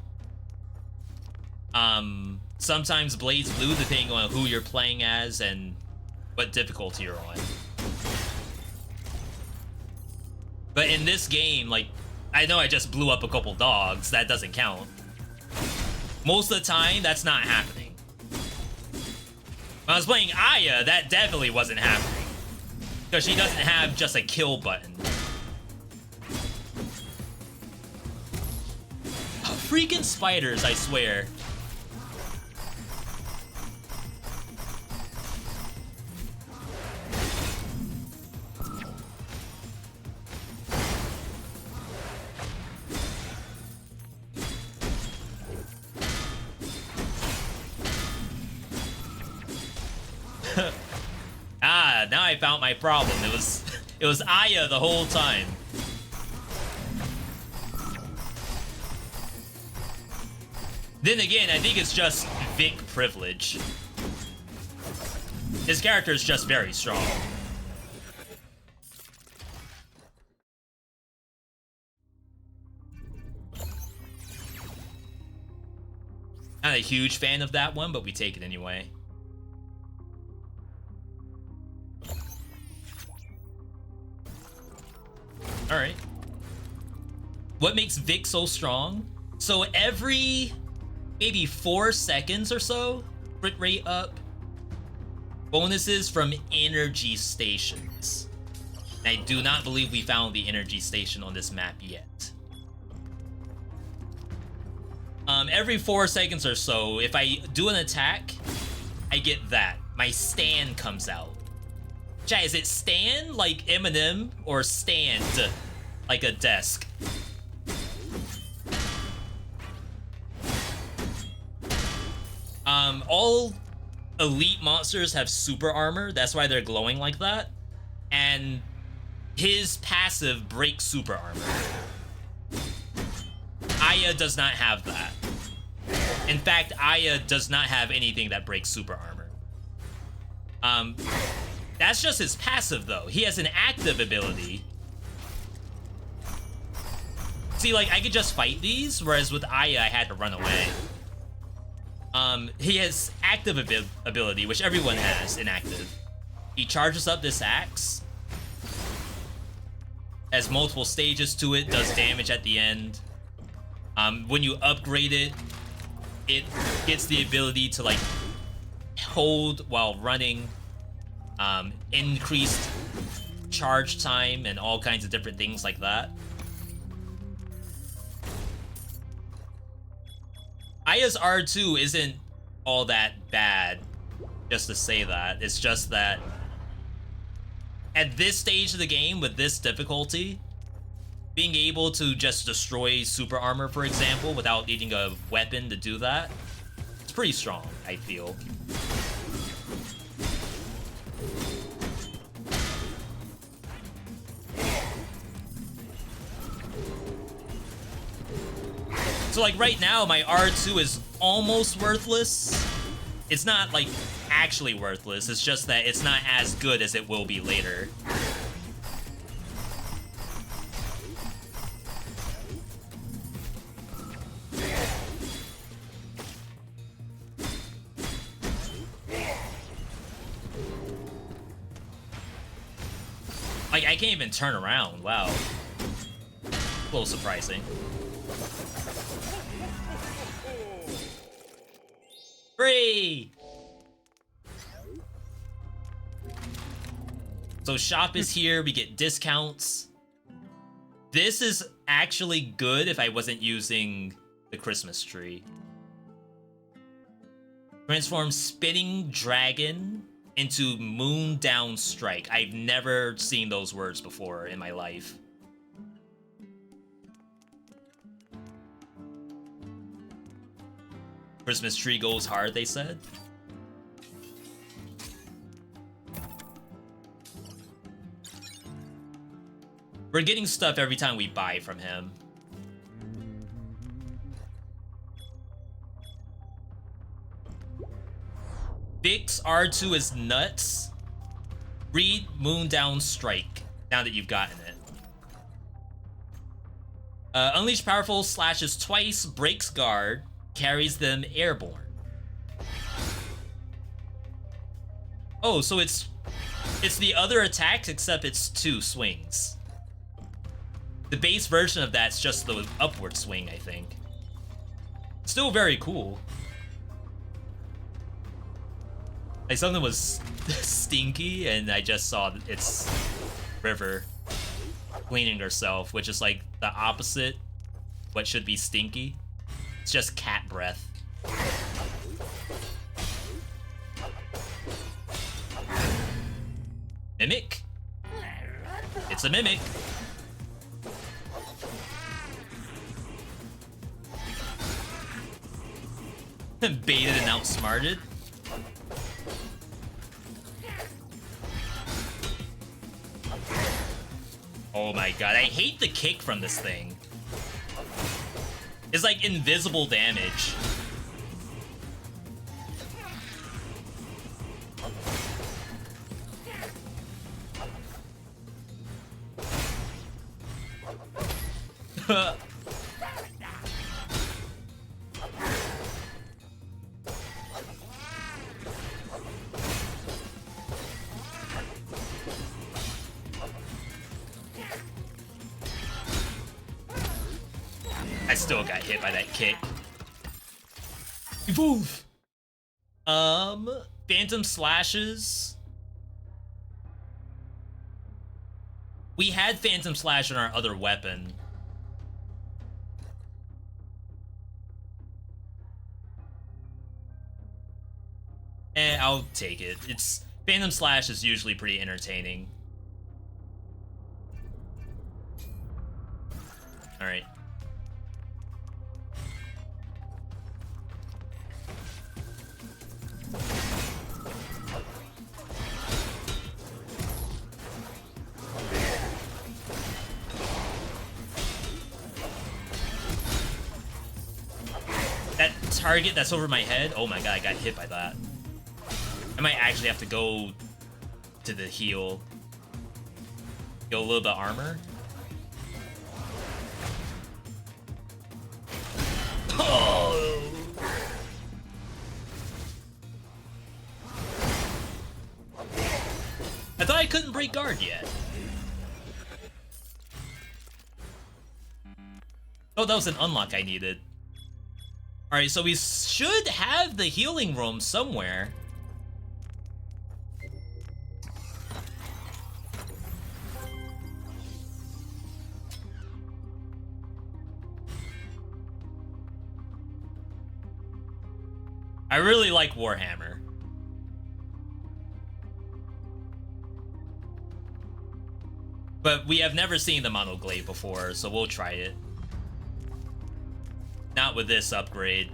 Sometimes Blaze Blue, depending on who you're playing as and what difficulty you're on. But in this game, like, I know I just blew up a couple dogs, that doesn't count. Most of the time, that's not happening. When I was playing Aya, that definitely wasn't happening. Because she doesn't have just a kill button. Oh, freaking spiders, I swear. Ah, now I found my problem. It was Aya the whole time. Then again, I think it's just Vic privilege. His character is just very strong. Not a huge fan of that one, but we take it anyway. All right. What makes Vic so strong? So every maybe 4 seconds or so, crit rate up. Bonuses from energy stations. And I do not believe we found the energy station on this map yet. Every 4 seconds or so, if I do an attack, I get that. My stand comes out. Chat, is it stand like Eminem or stand like a desk? All elite monsters have super armor. That's why they're glowing like that. And his passive breaks super armor. Aya does not have that. In fact, Aya does not have anything that breaks super armor. That's just his passive, though. He has an active ability. See, like, I could just fight these, whereas with Aya, I had to run away. He has active ability, which everyone has in active. He charges up this axe. Has multiple stages to it, does damage at the end. When you upgrade it, it gets the ability to, like, hold while running, increased charge time, and all kinds of different things like that. Aya's R2 isn't all that bad, just to say that. It's just that at this stage of the game, with this difficulty, being able to just destroy super armor, for example, without needing a weapon to do that, it's pretty strong, I feel. So, like, right now, my R2 is almost worthless. It's not, like, actually worthless. It's just that it's not as good as it will be later. Like, I can't even turn around. Wow. A little surprising. Free! So shop is here, we get discounts. This is actually good if I wasn't using the Christmas tree. Transform Spinning Dragon into Moon Down Strike. I've never seen those words before in my life. Christmas tree goes hard, they said. We're getting stuff every time we buy from him. Vix R2 is nuts. Read Moon Down Strike now that you've gotten it. Unleash Powerful slashes twice, breaks guard, carries them airborne. Oh, so it's the other attacks, except it's 2 swings. The base version of that's just the upward swing, I think. Still very cool. Like, something was stinky, and I just saw it's River cleaning herself, which is like the opposite what should be stinky. It's just cat breath. Mimic? It's a mimic. Baited and outsmarted. Oh my god, I hate the kick from this thing. It's like invisible damage. I still got hit by that kick. Evolve! Phantom Slashes. We had Phantom Slash on our other weapon. I'll take it. Phantom Slash is usually pretty entertaining. Alright. That target that's over my head, oh my god, I got hit by that. I might actually have to go to the heal. Go a little bit of armor. But I couldn't break guard yet. Oh, that was an unlock I needed. Alright, so we should have the healing room somewhere. I really like Warhammer. But we have never seen the Monoglade before, so we'll try it. Not with this upgrade.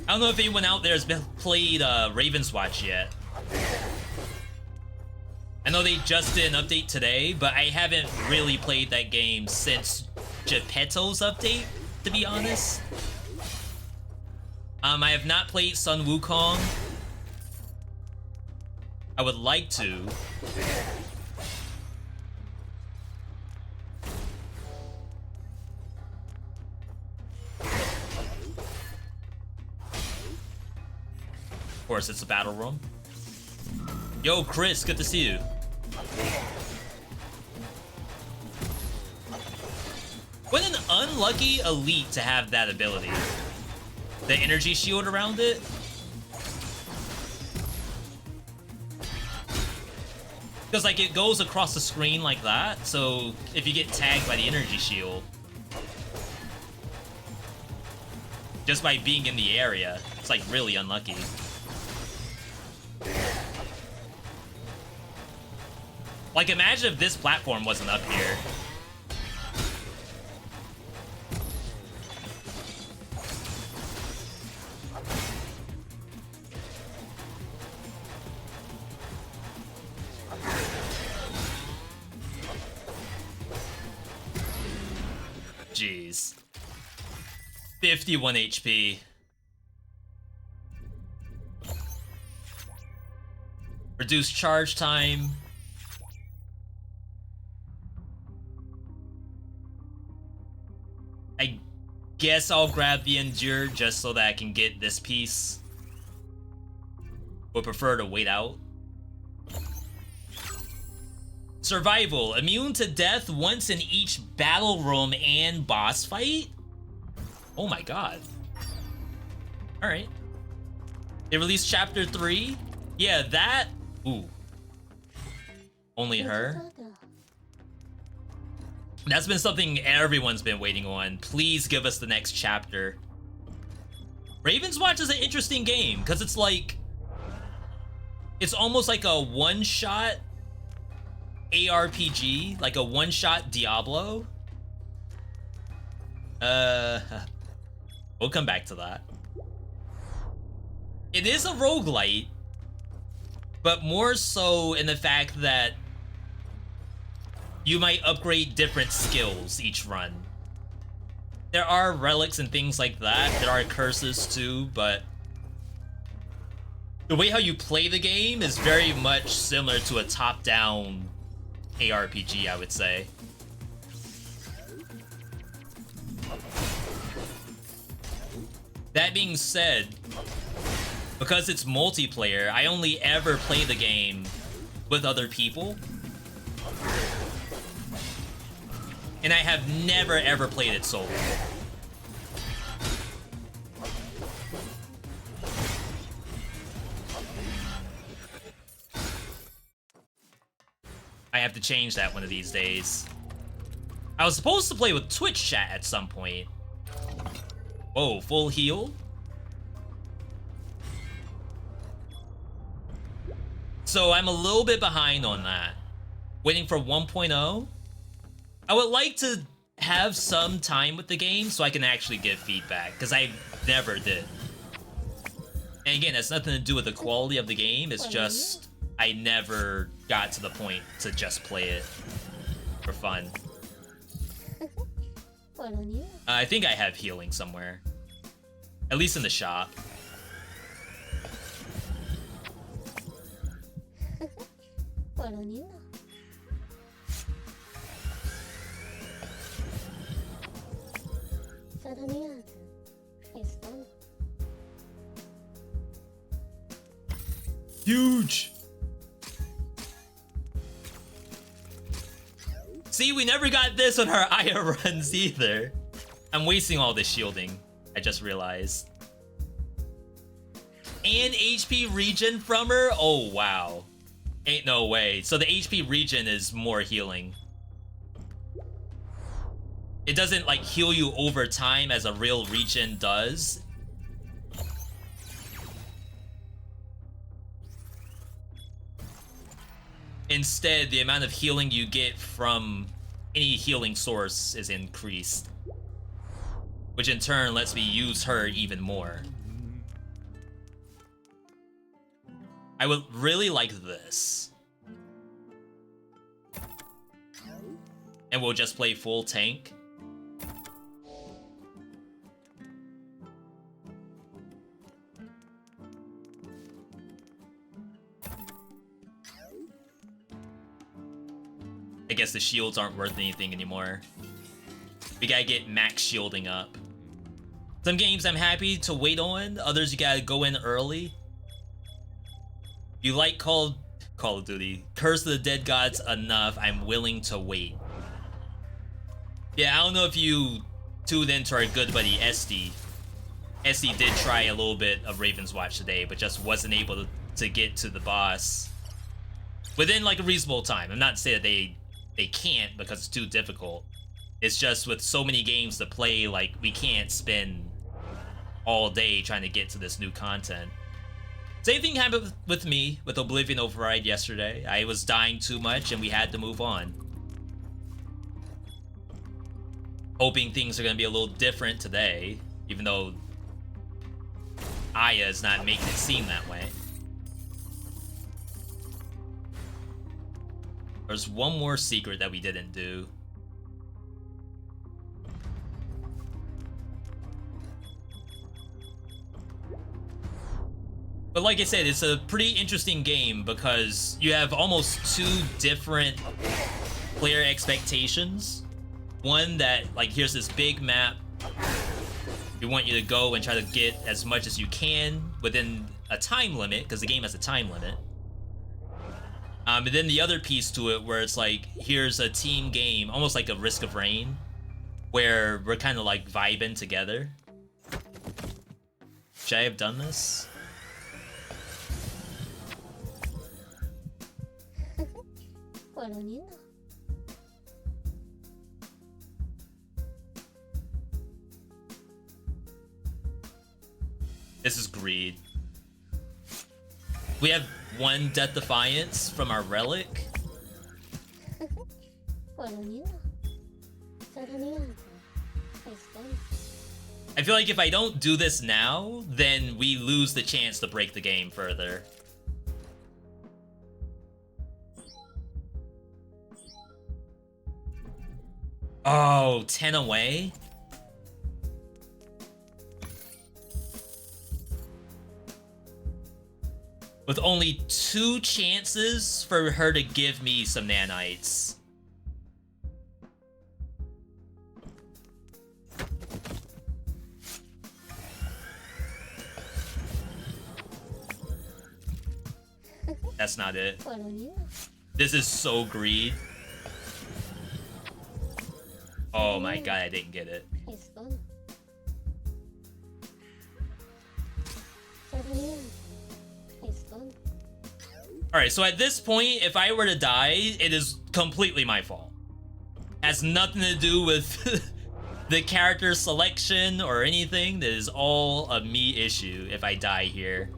I don't know if anyone out there has played Raven's Watch yet. I know they just did an update today, but I haven't really played that game since Geppetto's update, to be honest. I have not played Sun Wukong. I would like to. Of course, it's a battle room. Yo, Chris, good to see you. What an unlucky elite to have that ability. The energy shield around it. Because, like, it goes across the screen like that, so if you get tagged by the energy shield, just by being in the area, it's, like, really unlucky. Like, imagine if this platform wasn't up here. Jeez. 51 HP. Reduced charge time. I guess I'll grab the Endure just so that I can get this piece. Would prefer to wait out. Survival. Immune to death once in each battle room and boss fight? Oh my god. Alright. They released chapter 3? Yeah, that... Ooh. Only her? That's been something everyone's been waiting on. Please give us the next chapter. Raven's Watch is an interesting game, because it's like... It's almost like a one-shot ARPG, like a one-shot Diablo. We'll come back to that. It is a roguelite, but more so in the fact that you might upgrade different skills each run. There are relics and things like that. There are curses too, but the way how you play the game is very much similar to a top-down ARPG, I would say. That being said, because it's multiplayer, I only ever play the game with other people. And I have never ever played it solo. I have to change that one of these days. I was supposed to play with Twitch chat at some point. Whoa, full heal? So I'm a little bit behind on that. Waiting for 1.0. I would like to have some time with the game so I can actually give feedback, because I never did. And again, it's nothing to do with the quality of the game, it's just I never got to the point to just play it for fun. I think I have healing somewhere. At least in the shop. Huge! See, we never got this on our Aya runs either. I'm wasting all this shielding, I just realized. And HP regen from her? Oh, wow. Ain't no way. So the HP regen is more healing. It doesn't, like, heal you over time as a real regen does. Instead, the amount of healing you get from any healing source is increased, which in turn lets me use her even more. I would really like this. And we'll just play full tank. I guess the shields aren't worth anything anymore. We gotta get max shielding up. Some games I'm happy to wait on, others you gotta go in early. You like Call of Duty, Curse of the Dead Gods enough, I'm willing to wait. Yeah, I don't know if you tuned into our good buddy SD. SD did try a little bit of Raven's Watch today, but just wasn't able to get to the boss within like a reasonable time. I'm not saying that they can't because it's too difficult. It's just with so many games to play, like, we can't spend all day trying to get to this new content. Same thing happened with me with Oblivion Override yesterday. I was dying too much and we had to move on. Hoping things are gonna be a little different today, even though Aya is not making it seem that way. There's one more secret that we didn't do. But like I said, it's a pretty interesting game because you have almost two different player expectations. One that, like, here's this big map. We want you to go and try to get as much as you can within a time limit, because the game has a time limit. And then the other piece to it where it's like, here's a team game, almost like a Risk of Rain, where we're kind of like vibing together. Should I have done this? This is greed. We have one Death Defiance from our relic. I feel like if I don't do this now, then we lose the chance to break the game further. Oh, 10 away? With only 2 chances for her to give me some nanites. That's not it. This is so greed. Oh my god, I didn't get it. Alright, so at this point, if I were to die, it is completely my fault. Has nothing to do with the character selection or anything. That is all a me issue if I die here.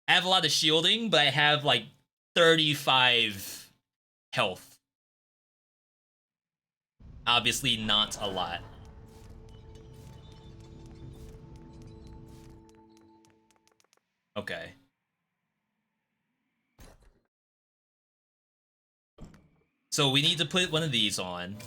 I have a lot of shielding, but I have like 35 health. Obviously not a lot. Okay. So we need to put one of these on.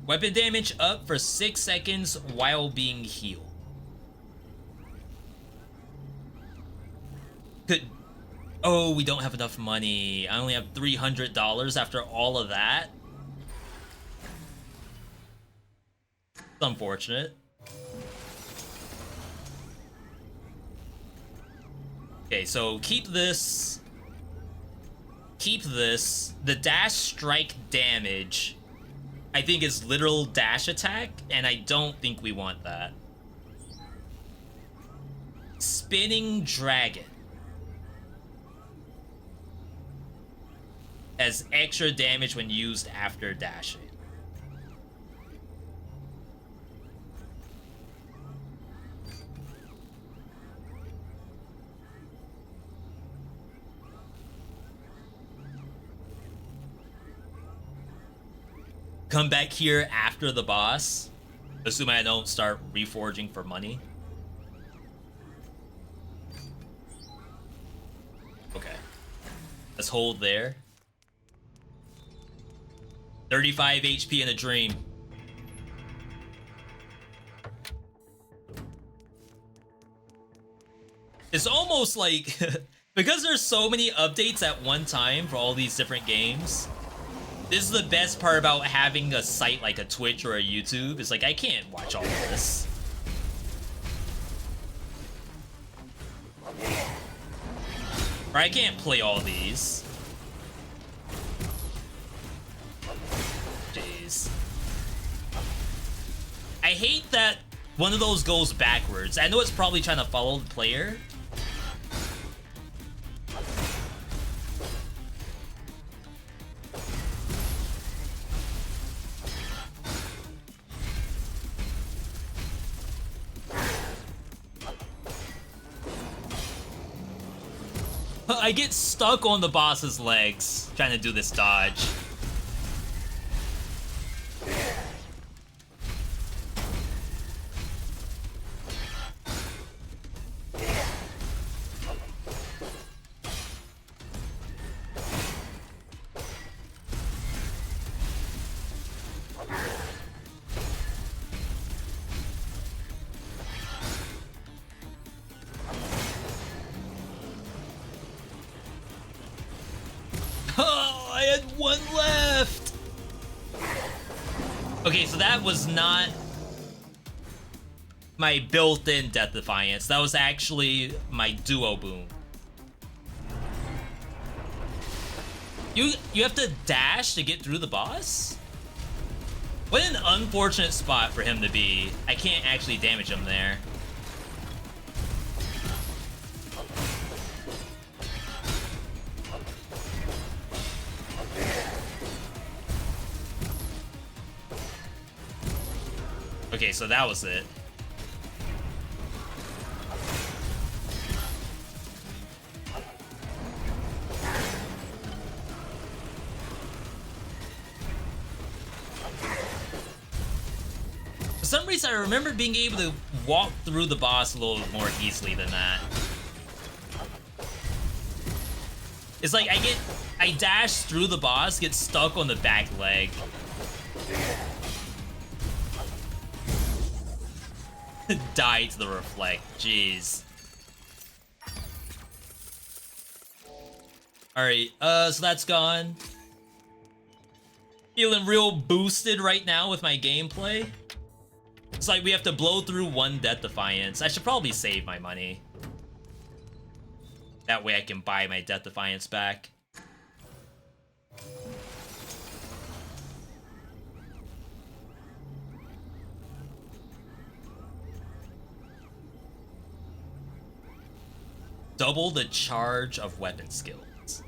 Weapon damage up for 6 seconds while being healed. Could... Oh, we don't have enough money. I only have $300 after all of that. It's unfortunate. Okay, so keep this. Keep this. The dash strike damage, I think, is literal dash attack, and I don't think we want that. Spinning Dragon has extra damage when used after dashing. Come back here after the boss, assuming I don't start reforging for money. Okay. Let's hold there. 35 HP in a dream. It's almost like, because there's so many updates at one time for all these different games, this is the best part about having a site like a Twitch or a YouTube. It's like, I can't watch all of this. Or I can't play all these. Jeez. I hate that one of those goes backwards. I know it's probably trying to follow the player. I get stuck on the boss's legs trying to do this dodge. Okay, so that was not my built-in Death Defiance. That was actually my duo boom. You have to dash to get through the boss? What an unfortunate spot for him to be. I can't actually damage him there. Okay, so that was it. For some reason, I remember being able to walk through the boss a little more easily than that. It's like I dash through the boss, get stuck on the back leg. Die to the reflect. Jeez. Alright, so that's gone. Feeling real boosted right now with my gameplay. It's like we have to blow through one Death Defiance. I should probably save my money. That way I can buy my Death Defiance back. Double the charge of weapon skills.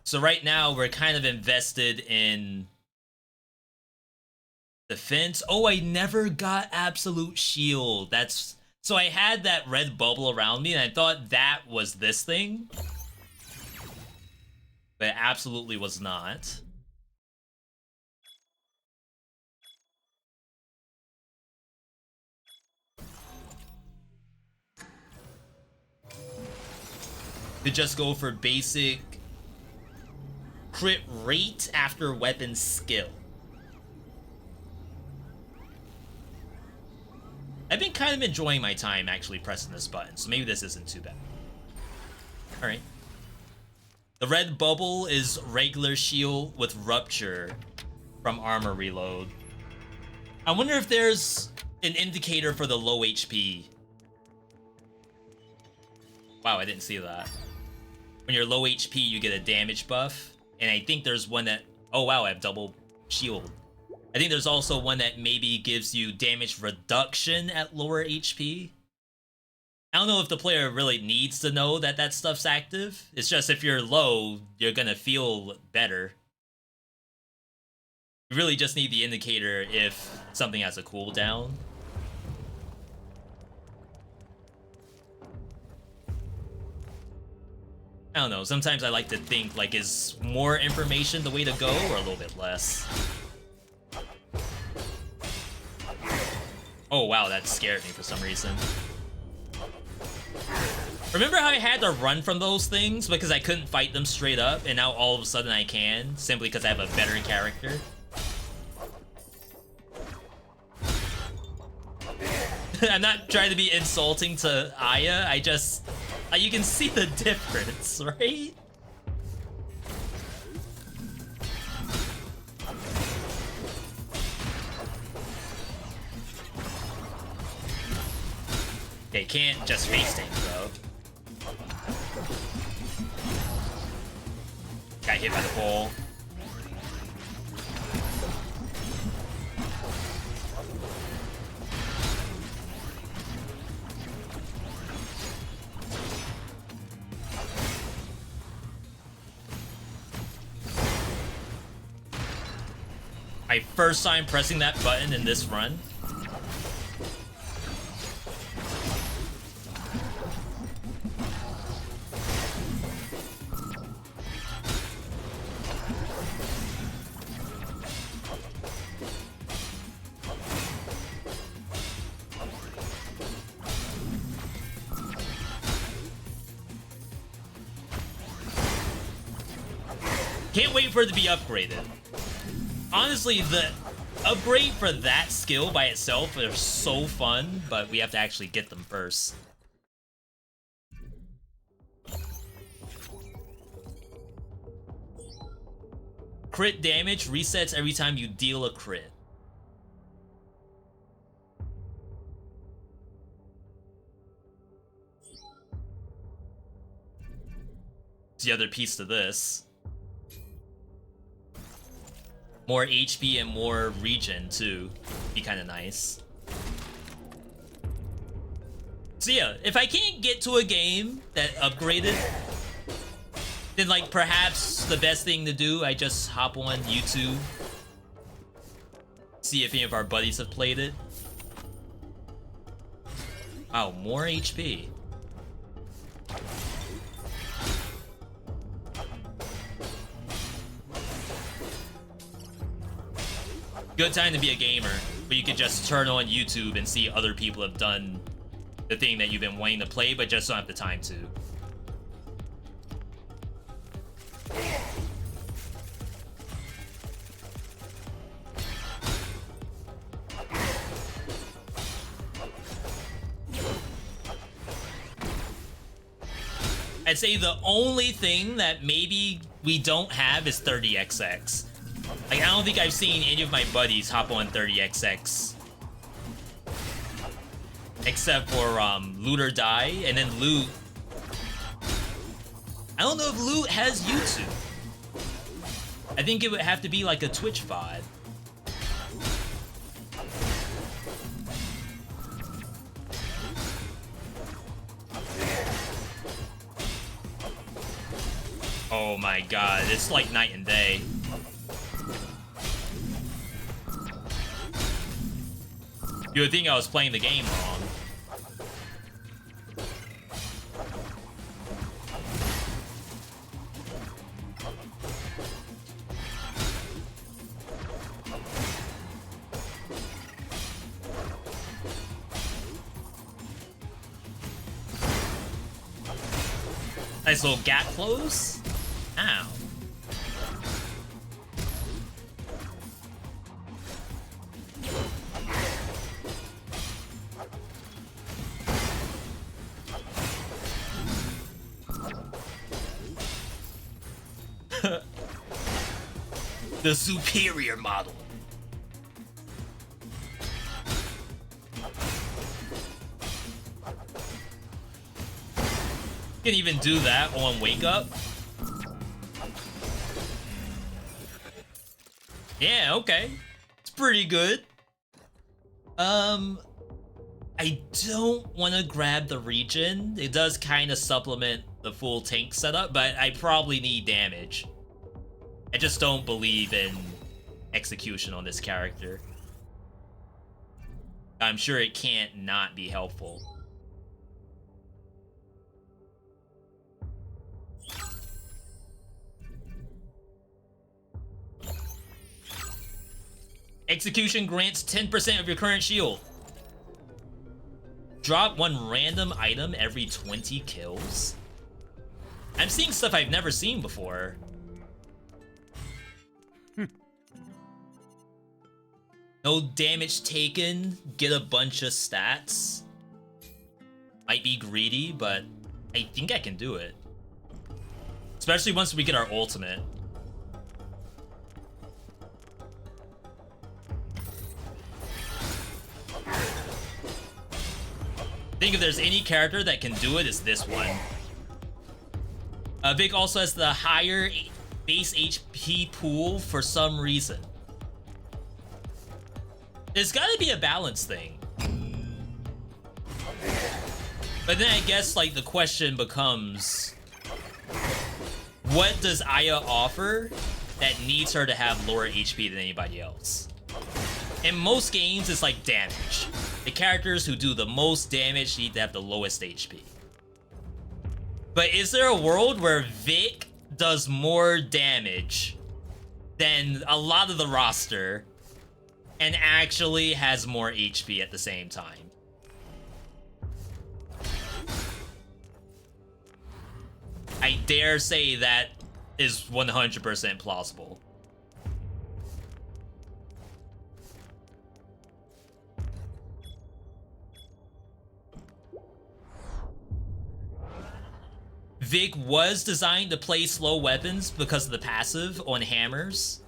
So right now we're kind of invested in defense. Oh, I never got absolute shield. That's so I had that red bubble around me and I thought that was this thing. But it absolutely was not. To just go for basic crit rate after weapon skill. I've been kind of enjoying my time actually pressing this button, so maybe this isn't too bad. Alright. The red bubble is regular shield with rupture from armor reload. I wonder if there's an indicator for the low HP. Wow, I didn't see that. When you're low HP, you get a damage buff. And I think there's one that... Oh wow, I have double shield. I think there's also one that maybe gives you damage reduction at lower HP. I don't know if the player really needs to know that that stuff's active. It's just if you're low, you're gonna feel better. You really just need the indicator if something has a cooldown. I don't know, sometimes I like to think, like, is more information the way to go, or a little bit less? Oh wow, that scared me for some reason. Remember how I had to run from those things because I couldn't fight them straight up, and now all of a sudden I can, simply because I have a better character? I'm not trying to be insulting to Aya, I just... you can see the difference, right? They can't just face things, though. Got hit by the pole. My first time pressing that button in this run. Can't wait for it to be upgraded. Honestly, the upgrade for that skill by itself are so fun, but we have to actually get them first. Crit damage resets every time you deal a crit. It's the other piece to this. More HP and more regen, too. Be kind of nice. So yeah, if I can't get to a game that upgraded, then like perhaps the best thing to do, I just hop on YouTube. See if any of our buddies have played it. Wow, more HP. Good time to be a gamer, but you could just turn on YouTube and see other people have done the thing that you've been wanting to play, but just don't have the time to. I'd say the only thing that maybe we don't have is 30XX. Like, I don't think I've seen any of my buddies hop on 30XX. Except for Loot or Die, and then Loot. I don't know if Loot has YouTube. I think it would have to be like a Twitch VOD. Oh my god, it's like night and day. You would think I was playing the game wrong. Nice little gap close. Ow. The superior model. Can even do that on Wake Up. Yeah, okay. It's pretty good. I don't want to grab the regen. It does kind of supplement the full tank setup, but I probably need damage. I just don't believe in execution on this character. I'm sure it can't not be helpful. Execution grants 10% of your current shield. Drop one random item every 20 kills. I'm seeing stuff I've never seen before. No damage taken, get a bunch of stats. Might be greedy, but I think I can do it. Especially once we get our ultimate. I think if there's any character that can do it, it's this one. Vic also has the higher base HP pool for some reason. There's gotta be a balance thing. But then I guess like the question becomes, what does Aya offer that needs her to have lower HP than anybody else? In most games, it's like damage. The characters who do the most damage need to have the lowest HP. But is there a world where Vic does more damage than a lot of the roster and actually has more HP at the same time? I dare say that is 100% plausible. Vic was designed to play slow weapons because of the passive on hammers.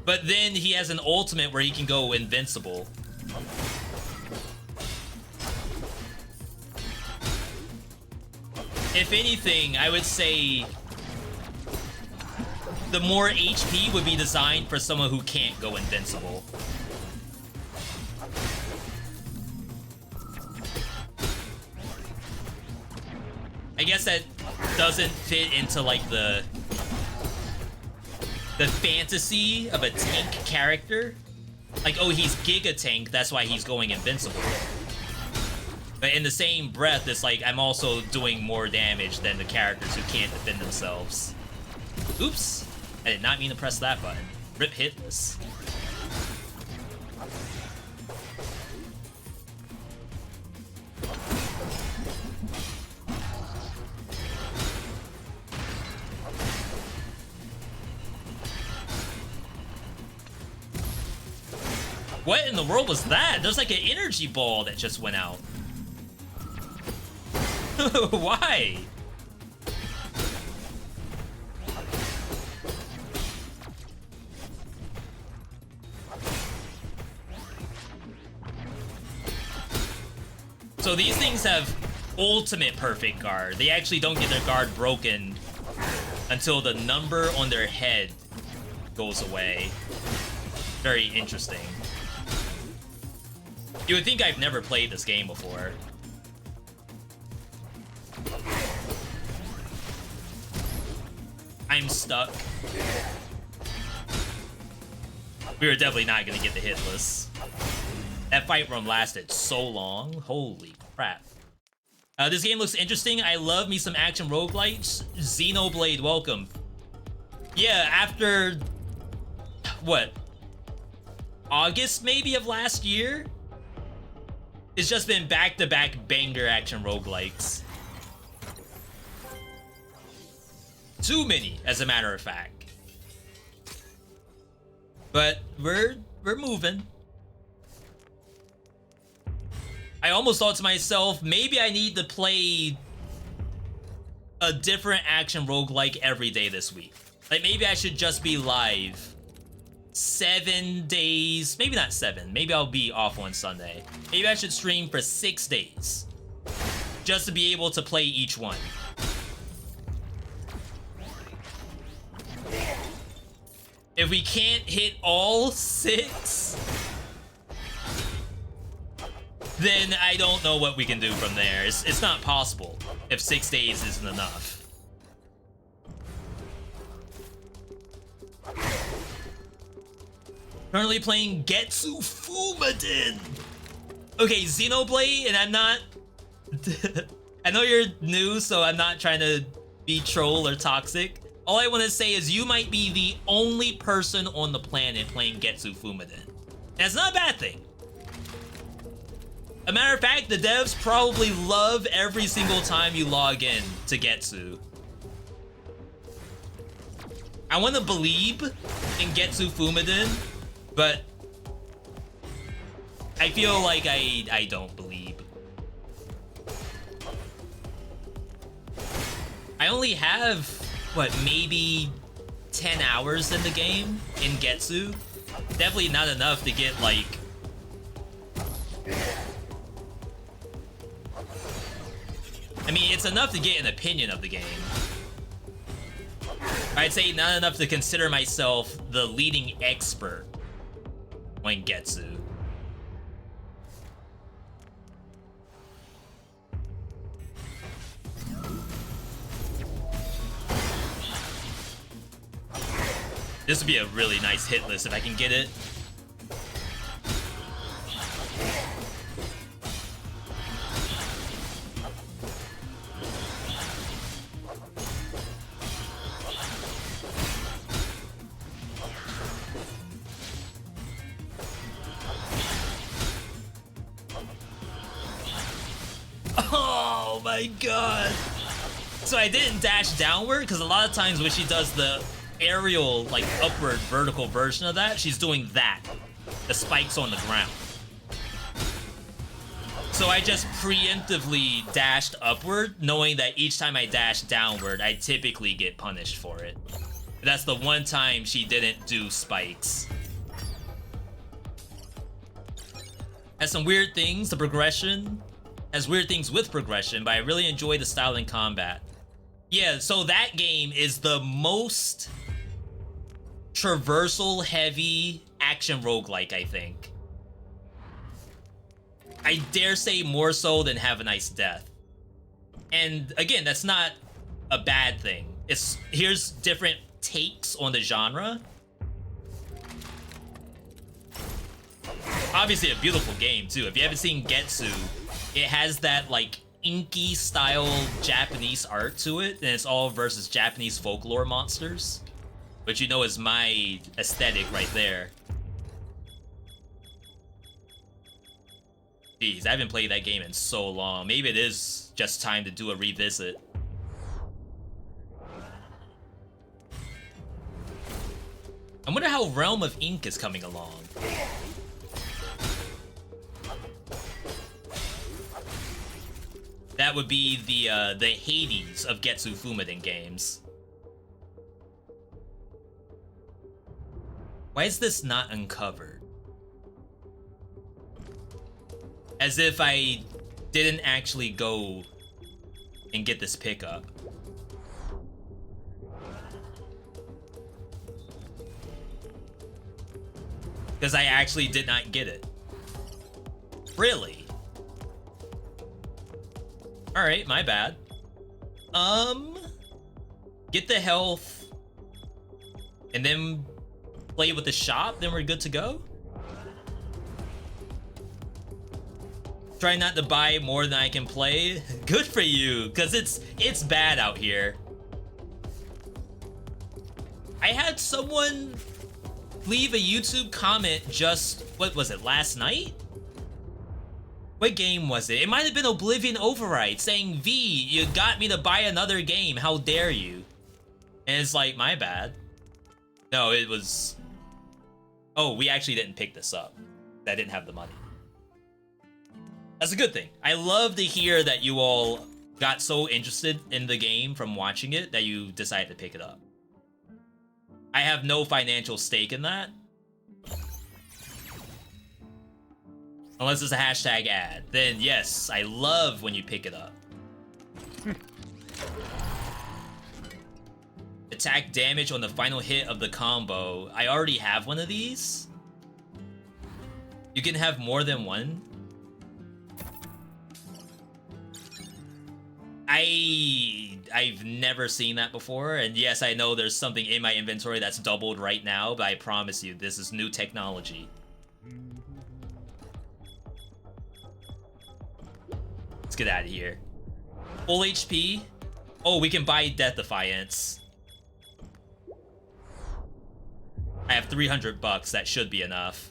But then he has an ultimate where he can go invincible. If anything, I would say the more HP would be designed for someone who can't go invincible. I guess that doesn't fit into like the fantasy of a tank character. Like, oh, he's Giga Tank, that's why he's going invincible. But in the same breath, it's like I'm also doing more damage than the characters who can't defend themselves. Oops, I did not mean to press that button. Rip hitless. What in the world was that? There's like an energy ball that just went out. Why? So these things have ultimate perfect guard. They actually don't get their guard broken until the number on their head goes away. Very interesting. You would think I've never played this game before. I'm stuck. We were definitely not gonna get the hitless. That fight run lasted so long. Holy crap. This game looks interesting. I love me some action roguelites. Xenoblade, welcome. Yeah, after... what? August, maybe, of last year? It's just been back-to-back banger action roguelikes. Too many, as a matter of fact. But we're moving. I almost thought to myself, maybe I need to play a different action roguelike every day this week. Like, maybe I should just be live 7 days. Maybe not 7. Maybe I'll be off on Sunday. Maybe I should stream for 6 days. Just to be able to play each one. If we can't hit all 6, then I don't know what we can do from there. It's not possible if 6 days isn't enough. Currently playing Getsu Fumaden. Okay, Xenoblade, and I'm not... I know you're new, so I'm not trying to be troll or toxic. All I want to say is you might be the only person on the planet playing Getsu Fumaden. That's not a bad thing. A matter of fact, the devs probably love every single time you log in to Getsu. I want to believe in Getsu Fumaden, but I feel like I don't believe. I only have, what, maybe 10 hours in the game in Getsu. Definitely not enough to get, like... I mean, it's enough to get an opinion of the game. I'd say not enough to consider myself the leading expert on Getsu. This would be a really nice hit list if I can get it. Oh my god. So I didn't dash downward because a lot of times when she does the aerial, like, upward vertical version of that, she's doing that. The spikes on the ground. So I just preemptively dashed upward, knowing that each time I dash downward, I typically get punished for it. That's the one time she didn't do spikes. Has some weird things, the progression. Has weird things with progression, but I really enjoy the style in combat. Yeah, so that game is the most traversal heavy action roguelike, I think. I dare say more so than Have a Nice Death. And again, that's not a bad thing. Here's different takes on the genre. Obviously a beautiful game too. If you haven't seen Getsu, it has that like inky style Japanese art to it, and it's all versus Japanese folklore monsters, which you know is my aesthetic right there. Jeez, I haven't played that game in so long. Maybe it is just time to do a revisit. I wonder how Realm of Ink is coming along. That would be the Hades of Getsu Fumaden games. Why is this not uncovered? As if I didn't actually go and get this pickup. Because I actually did not get it. Really? Alright, my bad. Get the health. And then play with the shop, then we're good to go? Try not to buy more than I can play. Good for you, because it's bad out here. I had someone leave a YouTube comment just, what was it, last night? What game was it? It might have been Oblivion Override saying, V, you got me to buy another game, how dare you? And it's like, my bad. No, it was... Oh, we actually didn't pick this up. I didn't have the money. That's a good thing. I love to hear that you all got so interested in the game from watching it that you decided to pick it up. I have no financial stake in that. Unless it's a hashtag ad. Then yes, I love when you pick it up. Attack damage on the final hit of the combo. I already have one of these. You can have more than one. I've never seen that before, and yes, I know there's something in my inventory that's doubled right now, but I promise you, this is new technology. Let's get out of here. Full HP. Oh, we can buy Death Defiance. I have 300 bucks. That should be enough.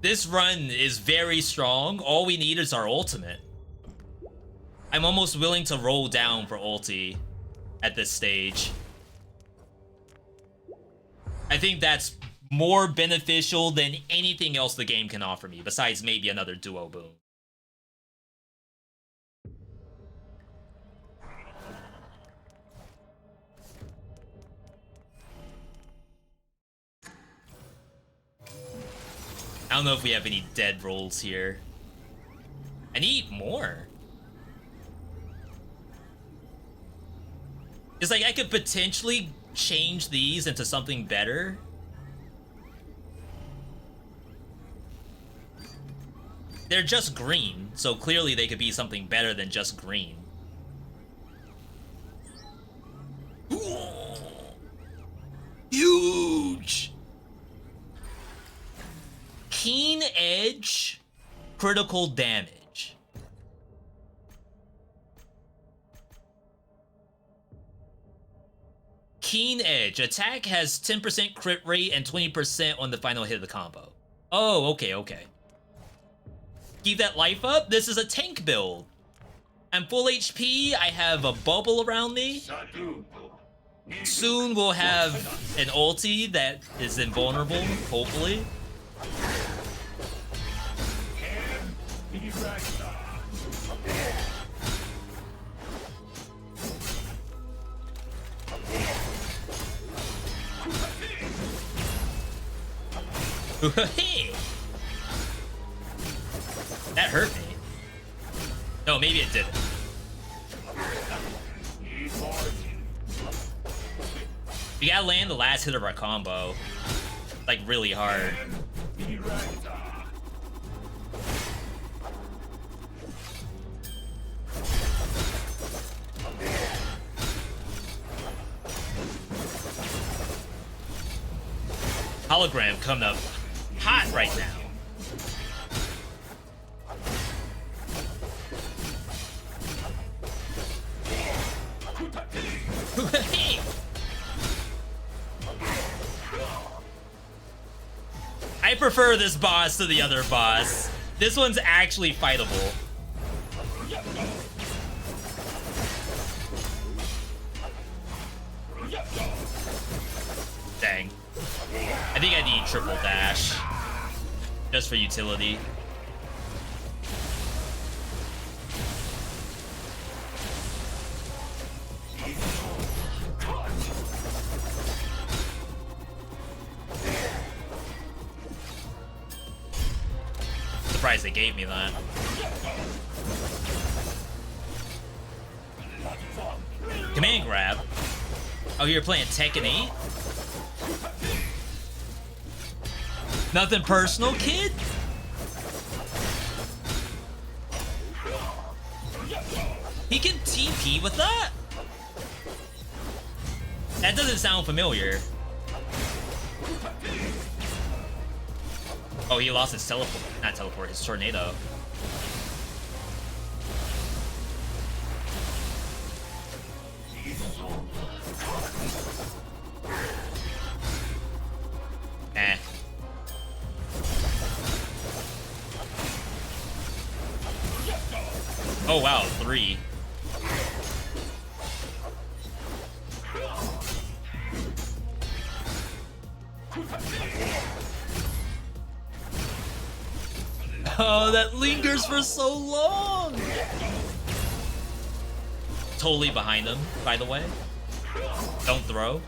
This run is very strong. All we need is our ultimate. I'm almost willing to roll down for ulti at this stage. I think that's more beneficial than anything else the game can offer me, besides maybe another duo boom. I don't know if we have any dead rolls here. I need more. It's like I could potentially change these into something better. They're just green, so clearly they could be something better than just green. Huge! Keen Edge, critical damage. Keen Edge, attack has 10% crit rate and 20% on the final hit of the combo. Oh, okay, okay. Keep that life up. This is a tank build. I'm full HP. I have a bubble around me. Soon we'll have an ulti that is invulnerable, hopefully. That hurt me. No, maybe it didn't. We gotta land the last hit of our combo. Like, really hard. Hologram coming up hot right now. I prefer this boss to the other boss. This one's actually fightable. Dang. I think I need triple dash. Just for utility. Surprised they gave me that. Command grab. Oh, you're playing Tekken 8? Nothing personal, kid? He can TP with that? That doesn't sound familiar. Oh, he lost his teleport. Not teleport, his tornado. Eh. Oh wow, 3. Oh, that lingers for so long! Totally behind him, by the way. Don't throw.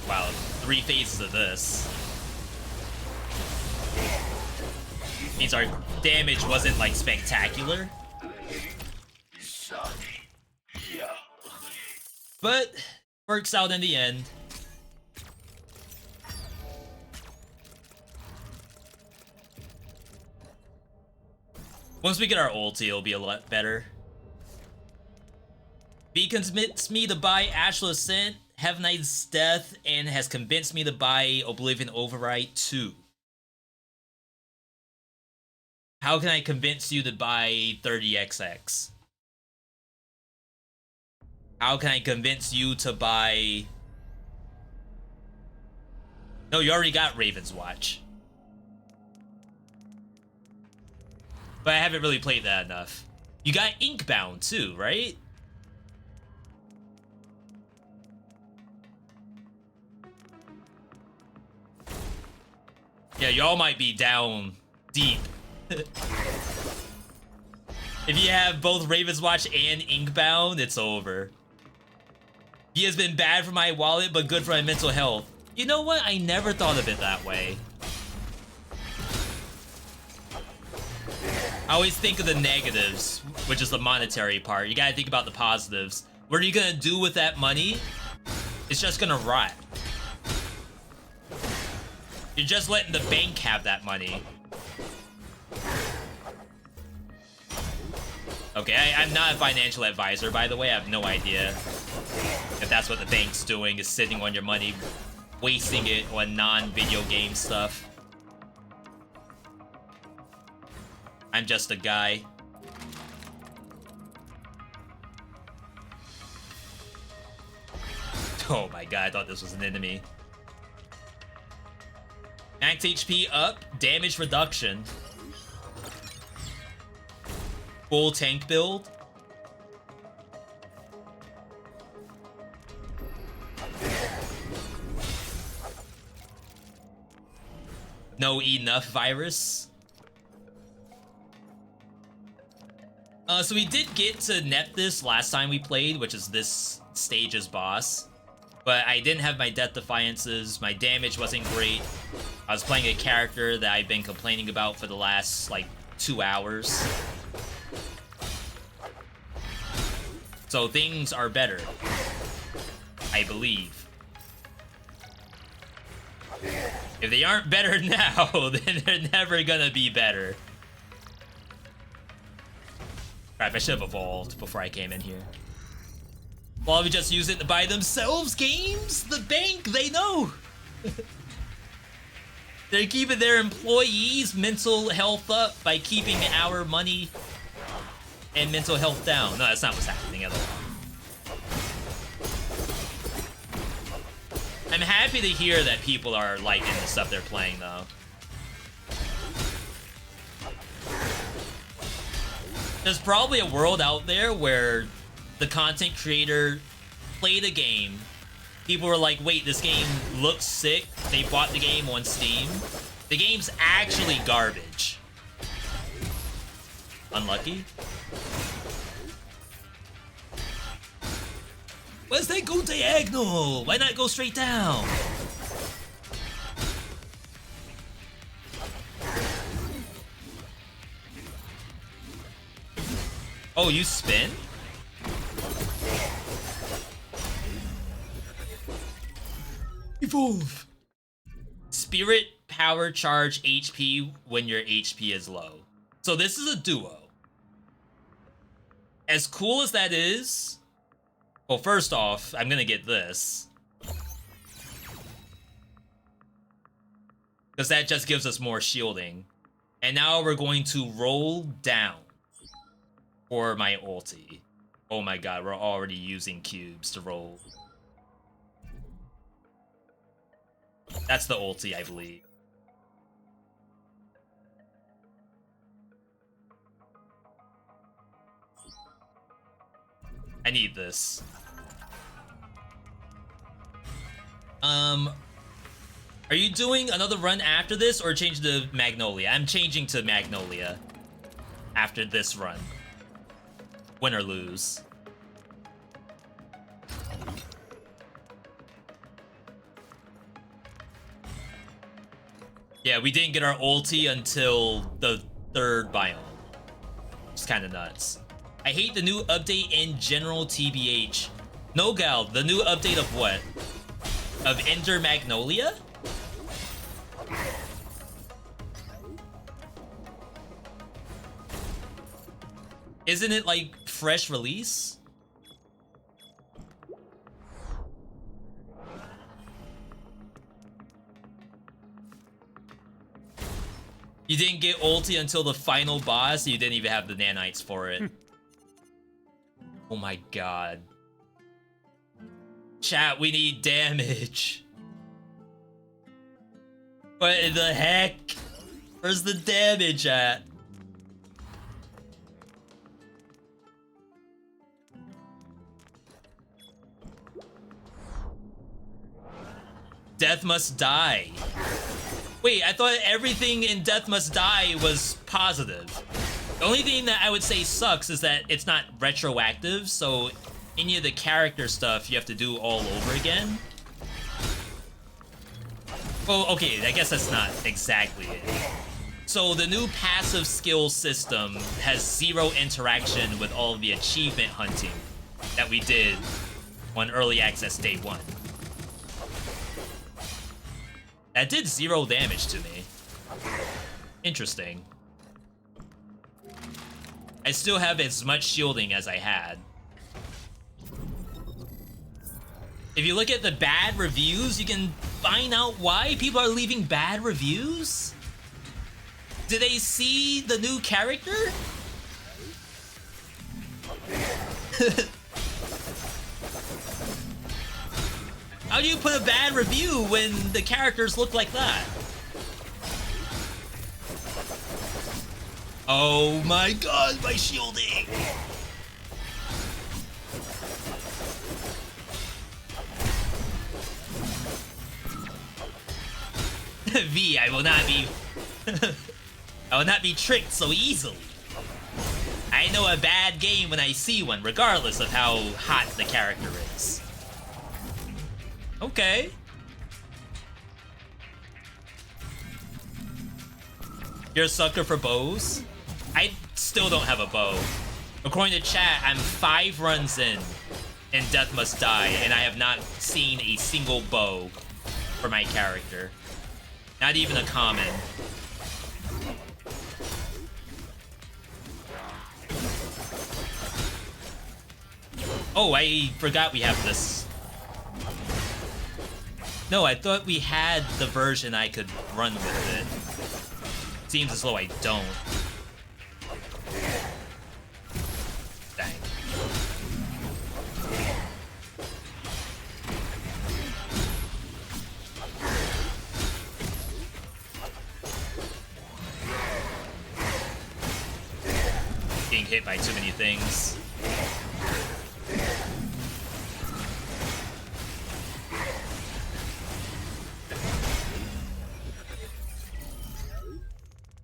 Wow, 3 phases of this. Means our damage wasn't like spectacular. But works out in the end. Once we get our ulti, it'll be a lot better. V convinced me to buy Astral Ascent, Heaven Knight's Death, and has convinced me to buy Oblivion Override 2. How can I convince you to buy 30XX? How can I convince you to buy... No, you already got Raven's Watch. But I haven't really played that enough. You got Inkbound too, right? Yeah, y'all might be down deep. If you have both Raven's Watch and Inkbound, it's over. He has been bad for my wallet, but good for my mental health. You know what? I never thought of it that way. I always think of the negatives, which is the monetary part. You gotta think about the positives. What are you gonna do with that money? It's just gonna rot. You're just letting the bank have that money. Okay, I'm not a financial advisor, by the way. I have no idea if that's what the bank's doing, is sitting on your money, wasting it on non-video game stuff. I'm just a guy. Oh my god, I thought this was an enemy. Max HP up, damage reduction. Full tank build. No enough virus. So we did get to net this last time we played, which is this stage's boss. But I didn't have my Death Defiances, my damage wasn't great. I was playing a character that I've been complaining about for the last, like, 2 hours. So things are better, I believe. If they aren't better now, then they're never gonna be better. Crap, I should have evolved before I came in here. Why don't we just use it to buy themselves games? The bank, they know. They're keeping their employees' mental health up by keeping our money and mental health down. No, that's not what's happening at all. I'm happy to hear that people are liking the stuff they're playing, though. There's probably a world out there where the content creator played a game. People were like, wait, this game looks sick. They bought the game on Steam. The game's actually garbage. Unlucky. Why's they go diagonal? Why not go straight down? Oh, you spin? Evolve. Spirit power charge HP when your HP is low. So this is a duo. As cool as that is, well, first off, I'm gonna get this. Because that just gives us more shielding. And now we're going to roll down for my ulti. Oh my god, we're already using cubes to roll. That's the ulti, I believe. I need this. Are you doing another run after this or change to Magnolia? I'm changing to Magnolia after this run. Win or lose. Yeah, we didn't get our ulti until the 3rd biome. It's kind of nuts. I hate the new update in general, TBH. No, Gal, the new update of what? Of Ender Magnolia? Isn't it like fresh release? You didn't get ulti until the final boss, you didn't even have the nanites for it. Oh my god. Chat, we need damage. What in the heck? Where's the damage at? Death must die. Wait, I thought everything in Death Must Die was positive. The only thing that I would say sucks is that it's not retroactive, so any of the character stuff you have to do all over again. Well, okay, I guess that's not exactly it. So the new passive skill system has 0 interaction with all of the achievement hunting that we did on Early Access Day 1. That did 0 damage to me. Interesting. I still have as much shielding as I had. If you look at the bad reviews, you can find out why people are leaving bad reviews. Do they see the new character? How do you put a bad review when the characters look like that? Oh my god, my shielding! V, I will not be... I will not be tricked so easily. I know a bad game when I see one, regardless of how hot the character is. Okay. You're a sucker for bows? I still don't have a bow. According to chat, I'm 5 runs in Death Must Die, and I have not seen a single bow for my character. Not even a common. Oh, I forgot we have this. No, I thought we had the version I could run with it. Seems as though I don't. Dang. Getting hit by too many things.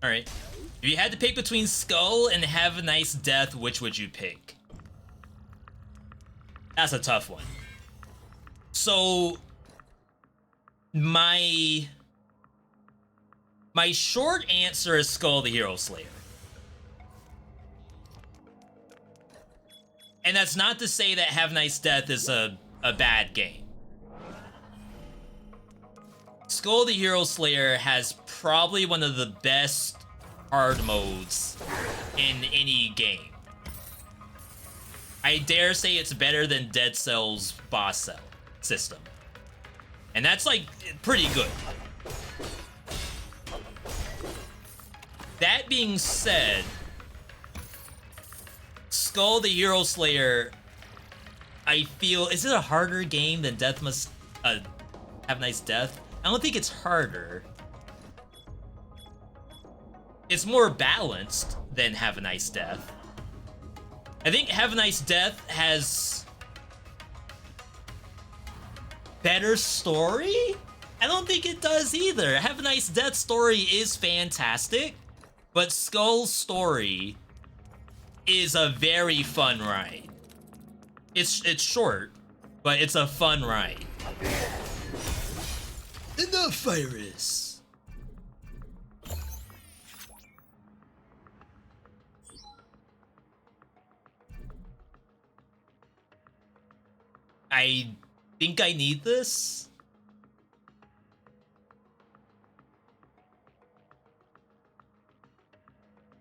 Alright. If you had to pick between Skull and Have a Nice Death, which would you pick? That's a tough one. So... My short answer is Skull the Hero Slayer. And that's not to say that Have a Nice Death is a bad game. Skull the Hero Slayer has probably one of the best hard modes in any game. I dare say it's better than Dead Cell's boss cell system. And that's like pretty good. That being said, Skull the Hero Slayer, I feel, is it a harder game than Death Must Have a Nice Death? I don't think it's harder. It's more balanced than Have a Nice Death. I think Have a Nice Death has better story? I don't think it does either. Have a Nice Death story is fantastic, but Skull's story is a very fun ride. It's short, but it's a fun ride. Enough virus. I think I need this.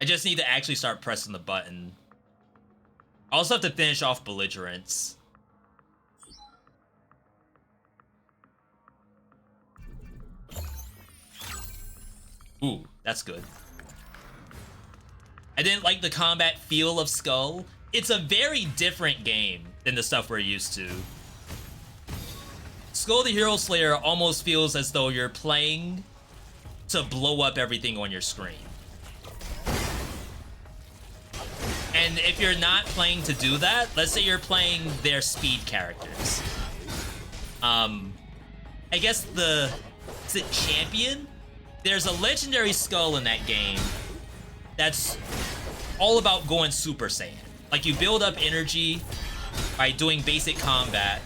I just need to actually start pressing the button. I also have to finish off Belligerence. Ooh, that's good. I didn't like the combat feel of Skull. It's a very different game than the stuff we're used to. Skull the Hero Slayer almost feels as though you're playing to blow up everything on your screen. And if you're not playing to do that, let's say you're playing their speed characters. I guess is it Champion? There's a legendary Skull in that game that's all about going Super Saiyan. Like, you build up energy by doing basic combat.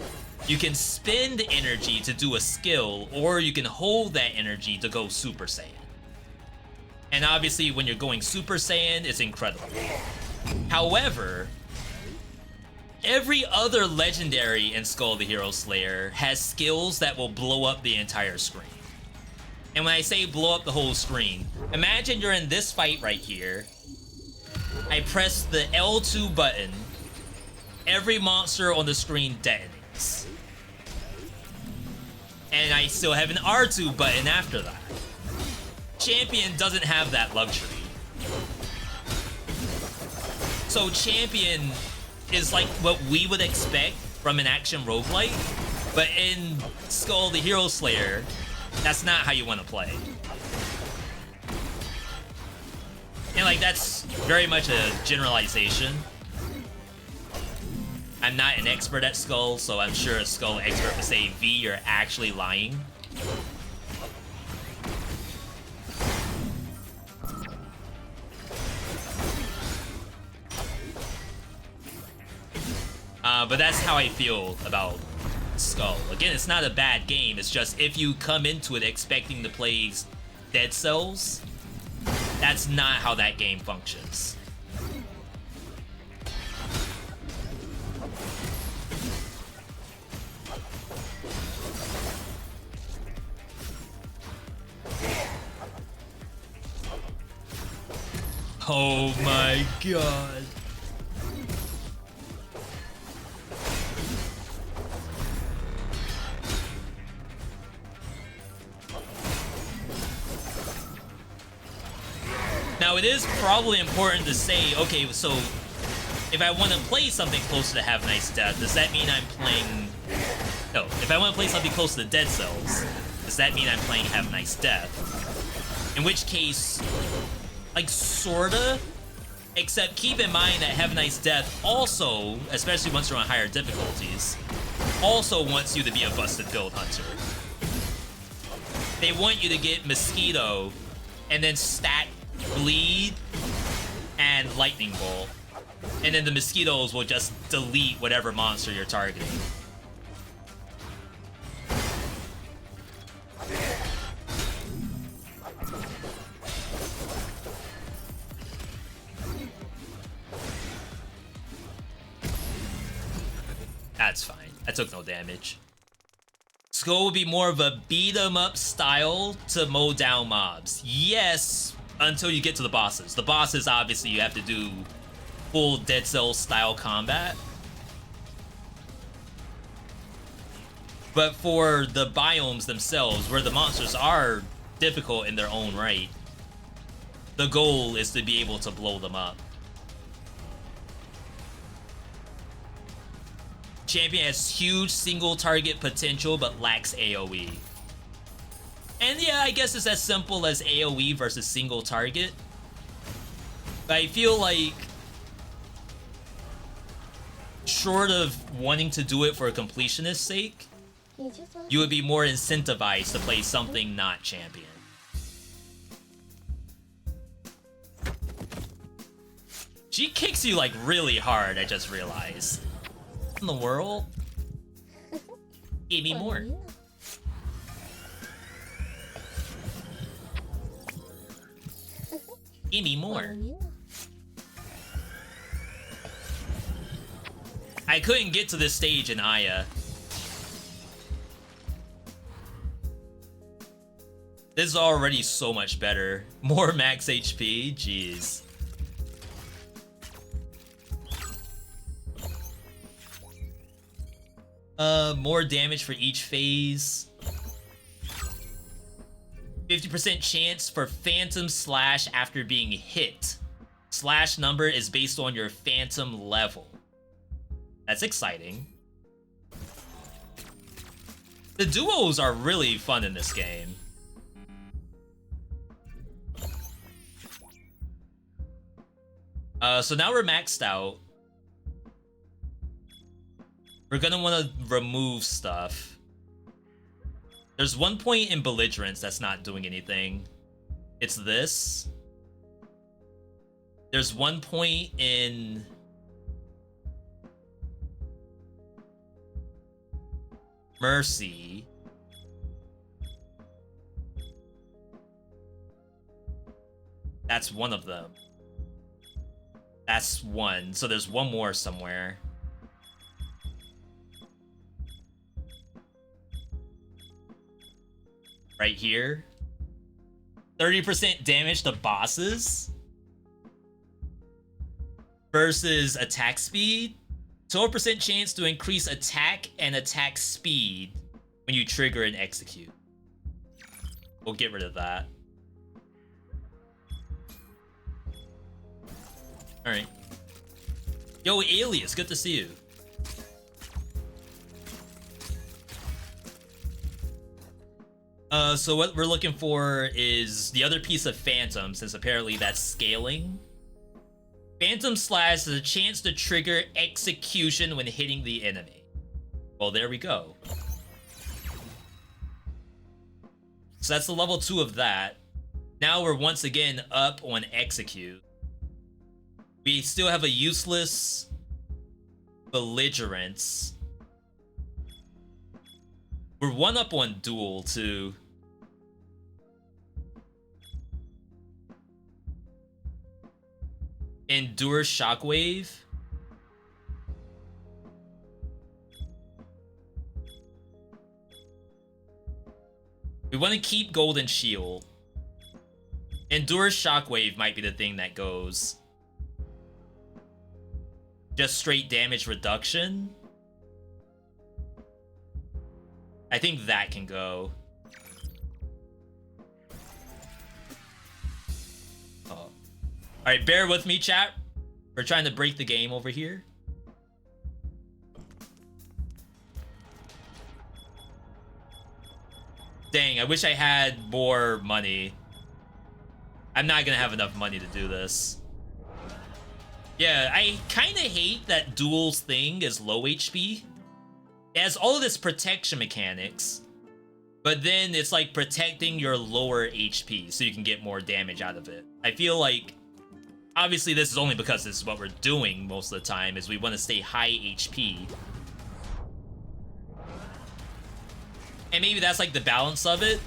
You can spend energy to do a skill, or you can hold that energy to go Super Saiyan. And obviously, when you're going Super Saiyan, it's incredible. However, every other legendary in Skull the Hero Slayer has skills that will blow up the entire screen. And when I say blow up the whole screen, imagine you're in this fight right here. I press the L2 button. Every monster on the screen detonates. And I still have an R2 button after that. Champion doesn't have that luxury. So Champion is like what we would expect from an action roguelike, but in Skull the Hero Slayer, that's not how you want to play. And like, that's very much a generalization. I'm not an expert at Skull, so I'm sure a Skull expert would say, V, you're actually lying. But that's how I feel about Skull. Again, it's not a bad game, it's just if you come into it expecting to play Dead Cells, that's not how that game functions. Oh my god. Now, it is probably important to say, okay, so if I want to play something closer to Have Nice Death, does that mean I'm playing... No, if I want to play something close to Dead Cells, does that mean I'm playing Have Nice Death? In which case, like, sorta, except keep in mind that Have Nice Death also, especially once you're on higher difficulties, also wants you to be a busted build hunter. They want you to get Mosquito and then stack Bleed and Lightning Bolt, and then the Mosquitoes will just delete whatever monster you're targeting. That's fine. I took no damage. Skull will be more of a beat 'em up style to mow down mobs. Yes, until you get to the bosses. The bosses, obviously, you have to do full Dead Cells style combat. But for the biomes themselves, where the monsters are difficult in their own right, the goal is to be able to blow them up. Champion has huge single target potential, but lacks AoE. And yeah, I guess it's as simple as AoE versus single target. But I feel like, short of wanting to do it for a completionist's sake, you would be more incentivized to play something not champion. She kicks you like really hard, I just realized. What in the world? Give me more. Give me more. I couldn't get to this stage in Aya. This is already so much better. More max HP? Jeez. More damage for each phase. 50% chance for Phantom Slash after being hit. Slash number is based on your Phantom level. That's exciting. The duos are really fun in this game. So now we're maxed out. We're gonna want to remove stuff. There's one point in Belligerence that's not doing anything. It's this. There's one point in... Mercy. That's one of them. That's one. So there's one more somewhere. Right here. 30% damage to bosses. Versus attack speed. 12% chance to increase attack and attack speed when you trigger and execute. We'll get rid of that. Alright. Yo, Alias, good to see you. So what we're looking for is the other piece of Phantom, since apparently that's scaling. Phantom Slash is a chance to trigger execution when hitting the enemy. Well, there we go. So that's the level 2 of that. Now we're once again up on execute. We still have a useless Belligerence. We're one up on duel too. Endure Shockwave. We want to keep Golden Shield. Endure Shockwave might be the thing that goes. Just straight damage reduction. I think that can go. Oh. Alright, bear with me, chat. We're trying to break the game over here. Dang, I wish I had more money. I'm not gonna have enough money to do this. Yeah, I kind of hate that Duel's thing is low HP. It has all of this protection mechanics, but then it's like protecting your lower HP so you can get more damage out of it. I feel like, obviously this is only because this is what we're doing most of the time, is we want to stay high HP. And maybe that's like the balance of it.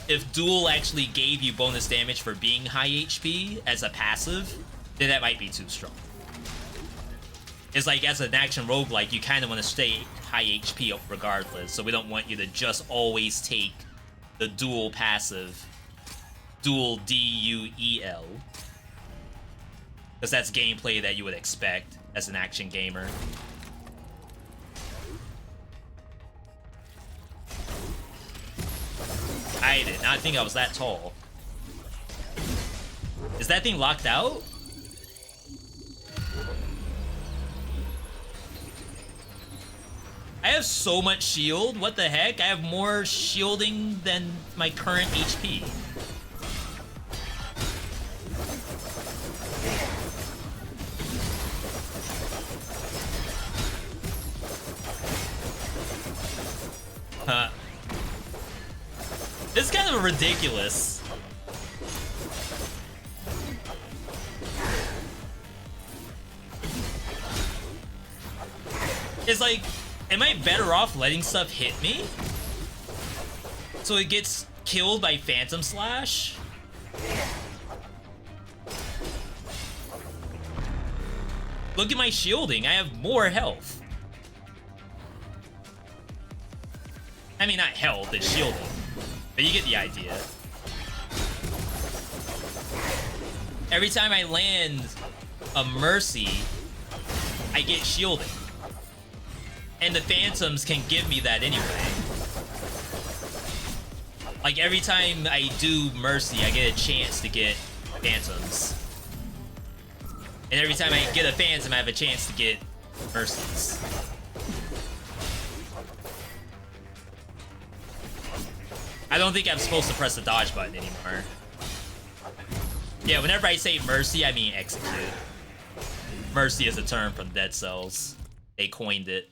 If Duel actually gave you bonus damage for being high HP as a passive, then that might be too strong. It's like, as an action roguelike, you kind of want to stay high HP regardless, so we don't want you to just always take the Duel passive, Duel D-U-E-L, because that's gameplay that you would expect as an action gamer. I did not think I was that tall. Is that thing locked out? I have so much shield. What the heck? I have more shielding than my current HP. kind of ridiculous. It's like, am I better off letting stuff hit me so it gets killed by Phantom Slash? Look at my shielding. I have more health. I mean, not health, it's shielding. But you get the idea. Every time I land a Mercy, I get shielding. And the Phantoms can give me that anyway. Like, every time I do Mercy, I get a chance to get Phantoms. And every time I get a Phantom, I have a chance to get Mercies. I don't think I'm supposed to press the dodge button anymore. Yeah, whenever I say Mercy, I mean execute. Mercy is a term from Dead Cells. They coined it.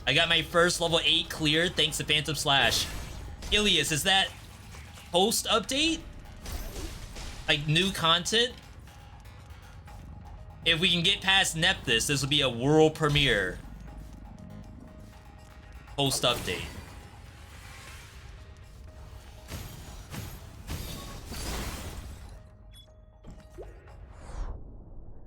I got my first level 8 cleared thanks to Phantom Slash. Ilias, is that post-update? Like, new content? If we can get past Nephthys, this will be a world premiere. Post-update.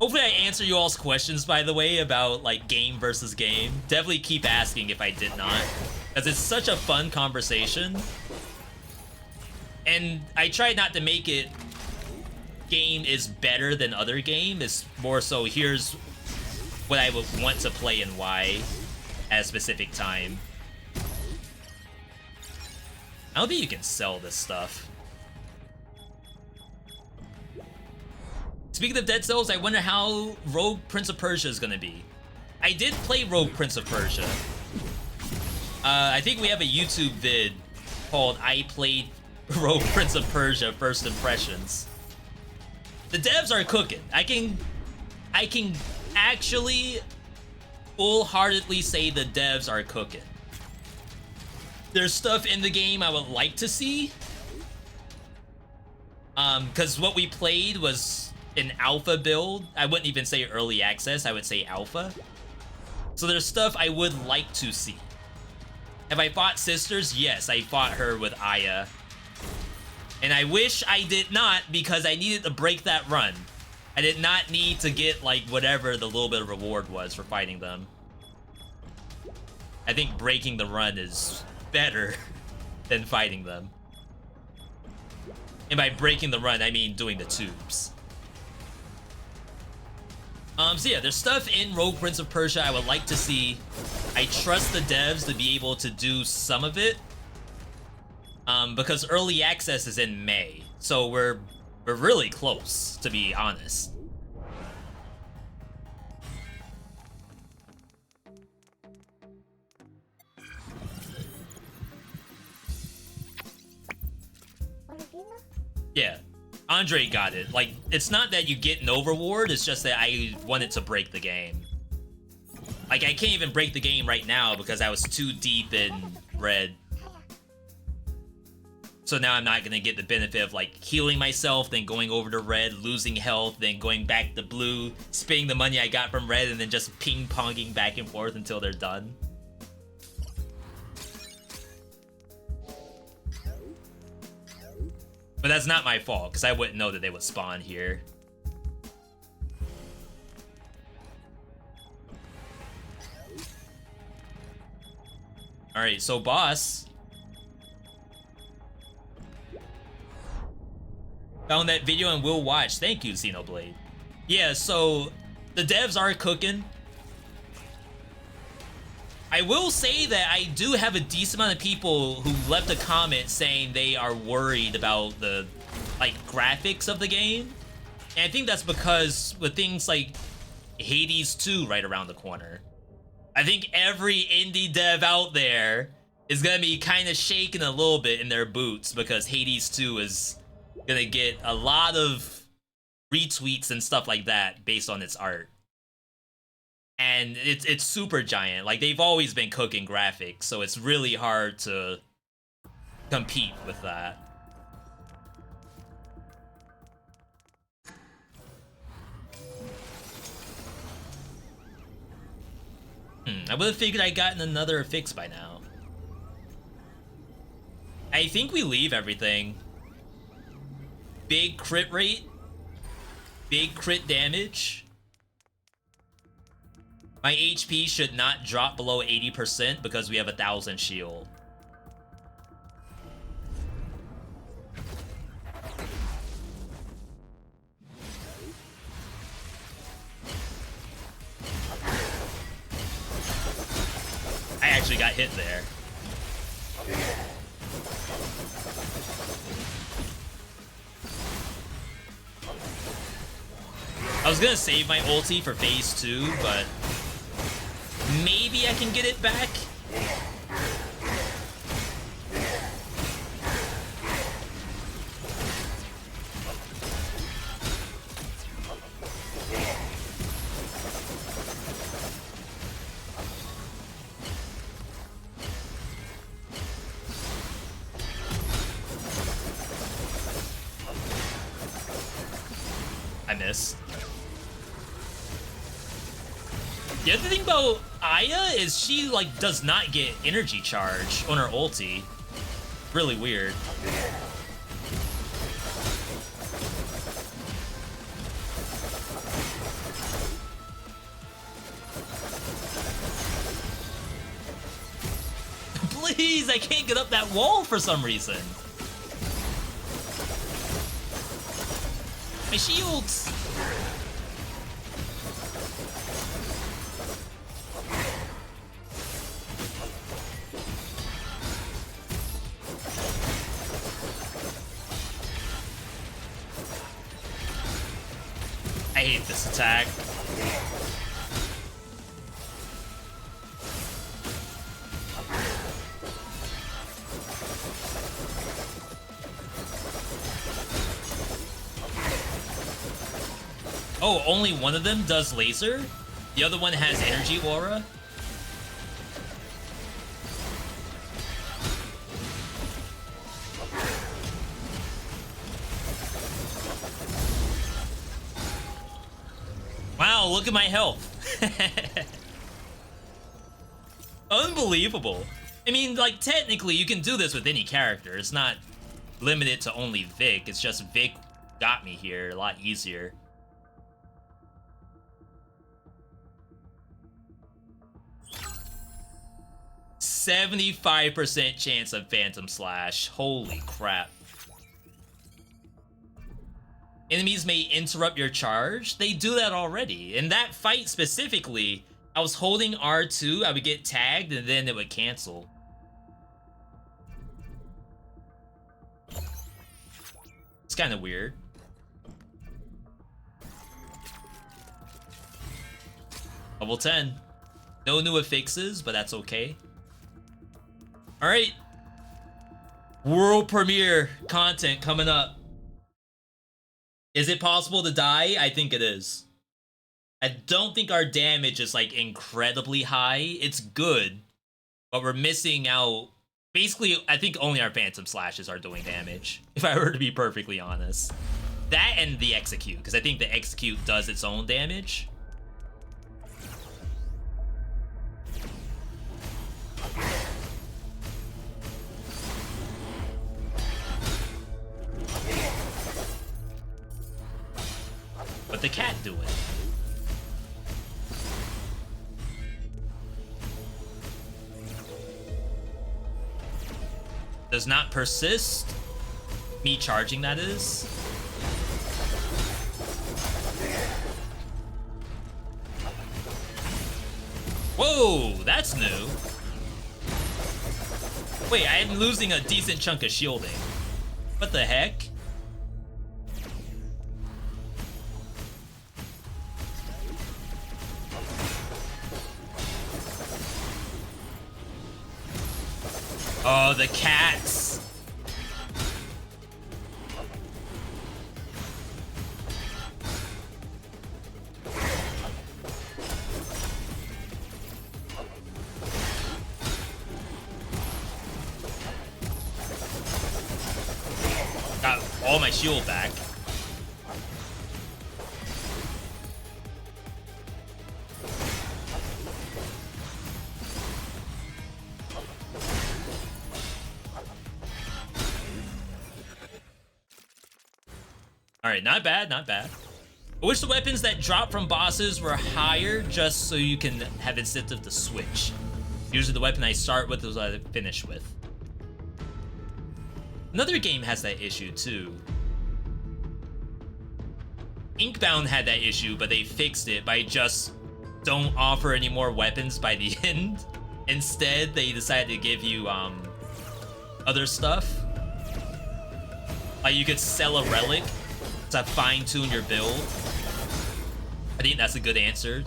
Hopefully I answer you all's questions, by the way, about, like, game versus game. Definitely keep asking if I did not, because it's such a fun conversation. And I try not to make it game is better than other game. It's more so, here's what I would want to play and why at a specific time. I don't think you can sell this stuff. Speaking of Dead Cells, I wonder how Rogue Prince of Persia is gonna be. I did play Rogue Prince of Persia. I think we have a YouTube vid called I Played Rogue Prince of Persia First Impressions. The devs are cooking. I can actually full-heartedly say the devs are cooking. There's stuff in the game I would like to see. Because what we played was an alpha build. I wouldn't even say early access, I would say alpha. So there's stuff I would like to see. Have I fought Sisters? Yes, I fought her with Aya. And I wish I did not, because I needed to break that run. I did not need to get, like, whatever the little bit of reward was for fighting them. I think breaking the run is better than fighting them. And by breaking the run, I mean doing the tubes. So yeah, there's stuff in Rogue Prince of Persia I would like to see. I trust the devs to be able to do some of it. Because early access is in May. So we're really close, to be honest. Yeah. Andre got it. Like, it's not that you get no reward, it's just that I wanted to break the game. Like, I can't even break the game right now because I was too deep in red. So now I'm not gonna get the benefit of, like, healing myself, then going over to red, losing health, then going back to blue, spending the money I got from red, and then just ping-ponging back and forth until they're done. But that's not my fault, because I wouldn't know that they would spawn here. Alright, so boss. Found that video and will watch. Thank you, Xenoblade. Yeah, so the devs are cooking. I will say that I do have a decent amount of people who left a comment saying they are worried about the, like, graphics of the game. And I think that's because with things like Hades 2 right around the corner, I think every indie dev out there is gonna be kind of shaking a little bit in their boots because Hades 2 is gonna get a lot of retweets and stuff like that based on its art. And it's super giant. Like, they've always been cooking graphics, so it's really hard to compete with that. I would have figured I'd gotten another fix by now. I think we leave everything. Big crit rate. Big crit damage. My HP should not drop below 80% because we have 1,000 shield. I actually got hit there. I was gonna save my ulti for phase 2, but maybe I can get it back. I missed. The other thing about Aya is she, like, does not get energy charge on her ulti. Really weird. Please, I can't get up that wall for some reason. My shields. I hate this attack. Oh, only one of them does laser? The other one has energy aura? Wow, look at my health. Unbelievable. I mean, like, technically, you can do this with any character. It's not limited to only Vic. It's just Vic got me here a lot easier. %75% chance of Phantom Slash. Holy crap. Enemies may interrupt your charge. They do that already. In that fight specifically, I was holding R2, I would get tagged, and then it would cancel. It's kind of weird. Level 10. No new affixes, but that's okay. Alright. World premiere content coming up. Is it possible to die? I think it is. I don't think our damage is, like, incredibly high. It's good, but we're missing out. Basically, I think only our Phantom Slashes are doing damage, if I were to be perfectly honest. That and the Execute, because I think the Execute does its own damage. But the cat do it. Does not persist. Me charging, that is. Whoa, that's new. Wait, I am losing a decent chunk of shielding. What the heck? Oh, the cats. all my shield back. Alright, not bad, not bad. I wish the weapons that drop from bosses were higher just so you can have incentive to switch. Usually the weapon I start with is what I finish with. Another game has that issue too. Inkbound had that issue, but they fixed it by just don't offer any more weapons by the end. Instead, they decided to give you other stuff. Like you could sell a relic to fine-tune your build. I think that's a good answer.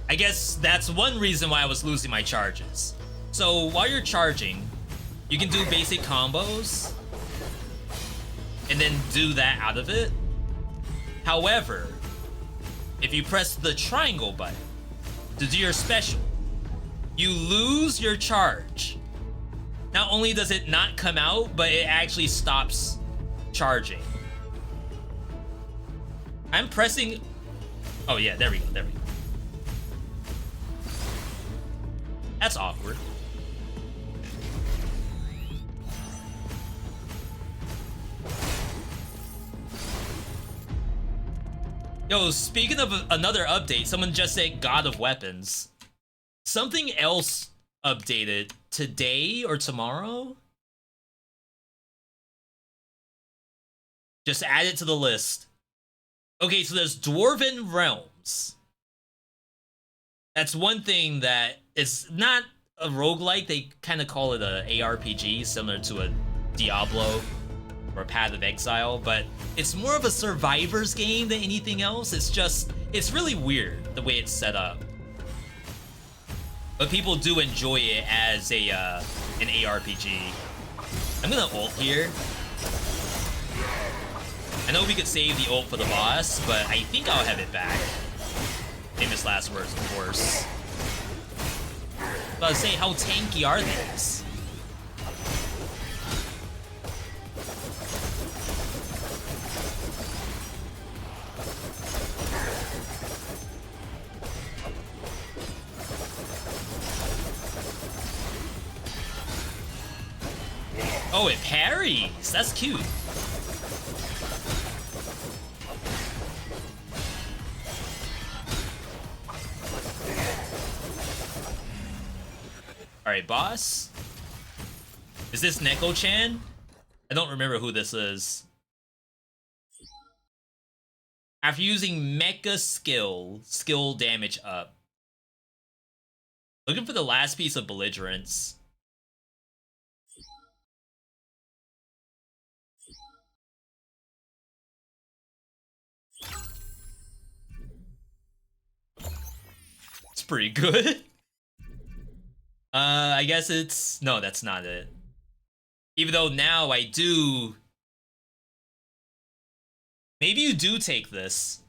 I guess that's one reason why I was losing my charges. So while you're charging, you can do basic combos and then do that out of it. However, if you press the triangle button to do your special, you lose your charge. Not only does it not come out, but it actually stops charging. I'm pressing... Oh yeah, there we go, there we go. That's awkward. Yo, speaking of another update, someone just said God of Weapons. Something else updated today or tomorrow? Just add it to the list. Okay, so there's Dwarven Realms. That's one thing that is not a roguelike. They kind of call it a ARPG, similar to a Diablo or Path of Exile, but it's more of a survivor's game than anything else. It's really weird the way it's set up. But people do enjoy it as a an ARPG. I'm gonna ult here. I know we could save the ult for the boss, but I think I'll have it back. Famous last words, of course. I was saying, how tanky are these? Oh, it parries. That's cute. Alright, boss. Is this Neko-chan? I don't remember who this is. After using mecha skill damage up. Looking for the last piece of belligerence. It's pretty good. I guess it's... No, that's not it. Even though now I do... Maybe you do take this.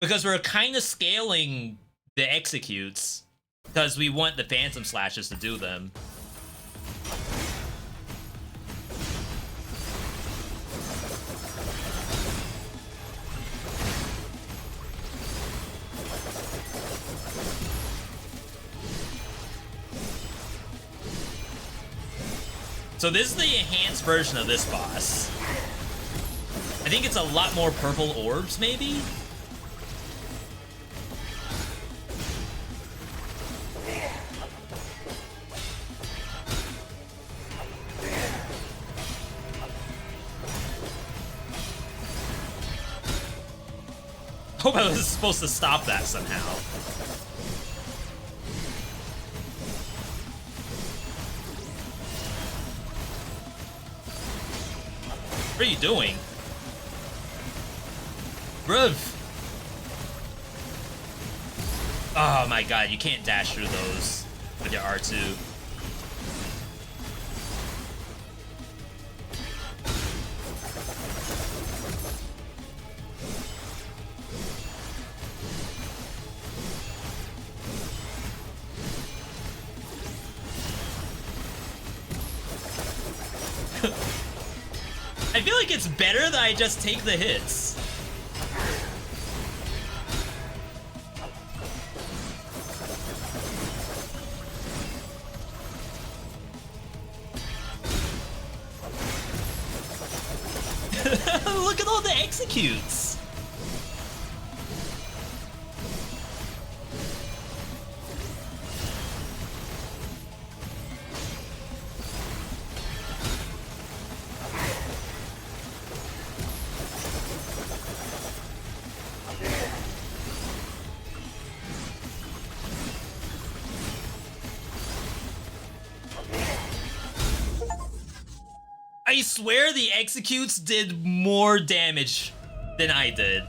Because we're kind of scaling the executes. Because we want the Phantom Slashes to do them. So this is the enhanced version of this boss. I think it's a lot more purple orbs, maybe? Hope I was supposed to stop that somehow. What are you doing? Bruv. Oh my god, you can't dash through those with your R2. I feel like it's better that I just take the hits. Look at all the executes. I swear the executes did more damage than I did.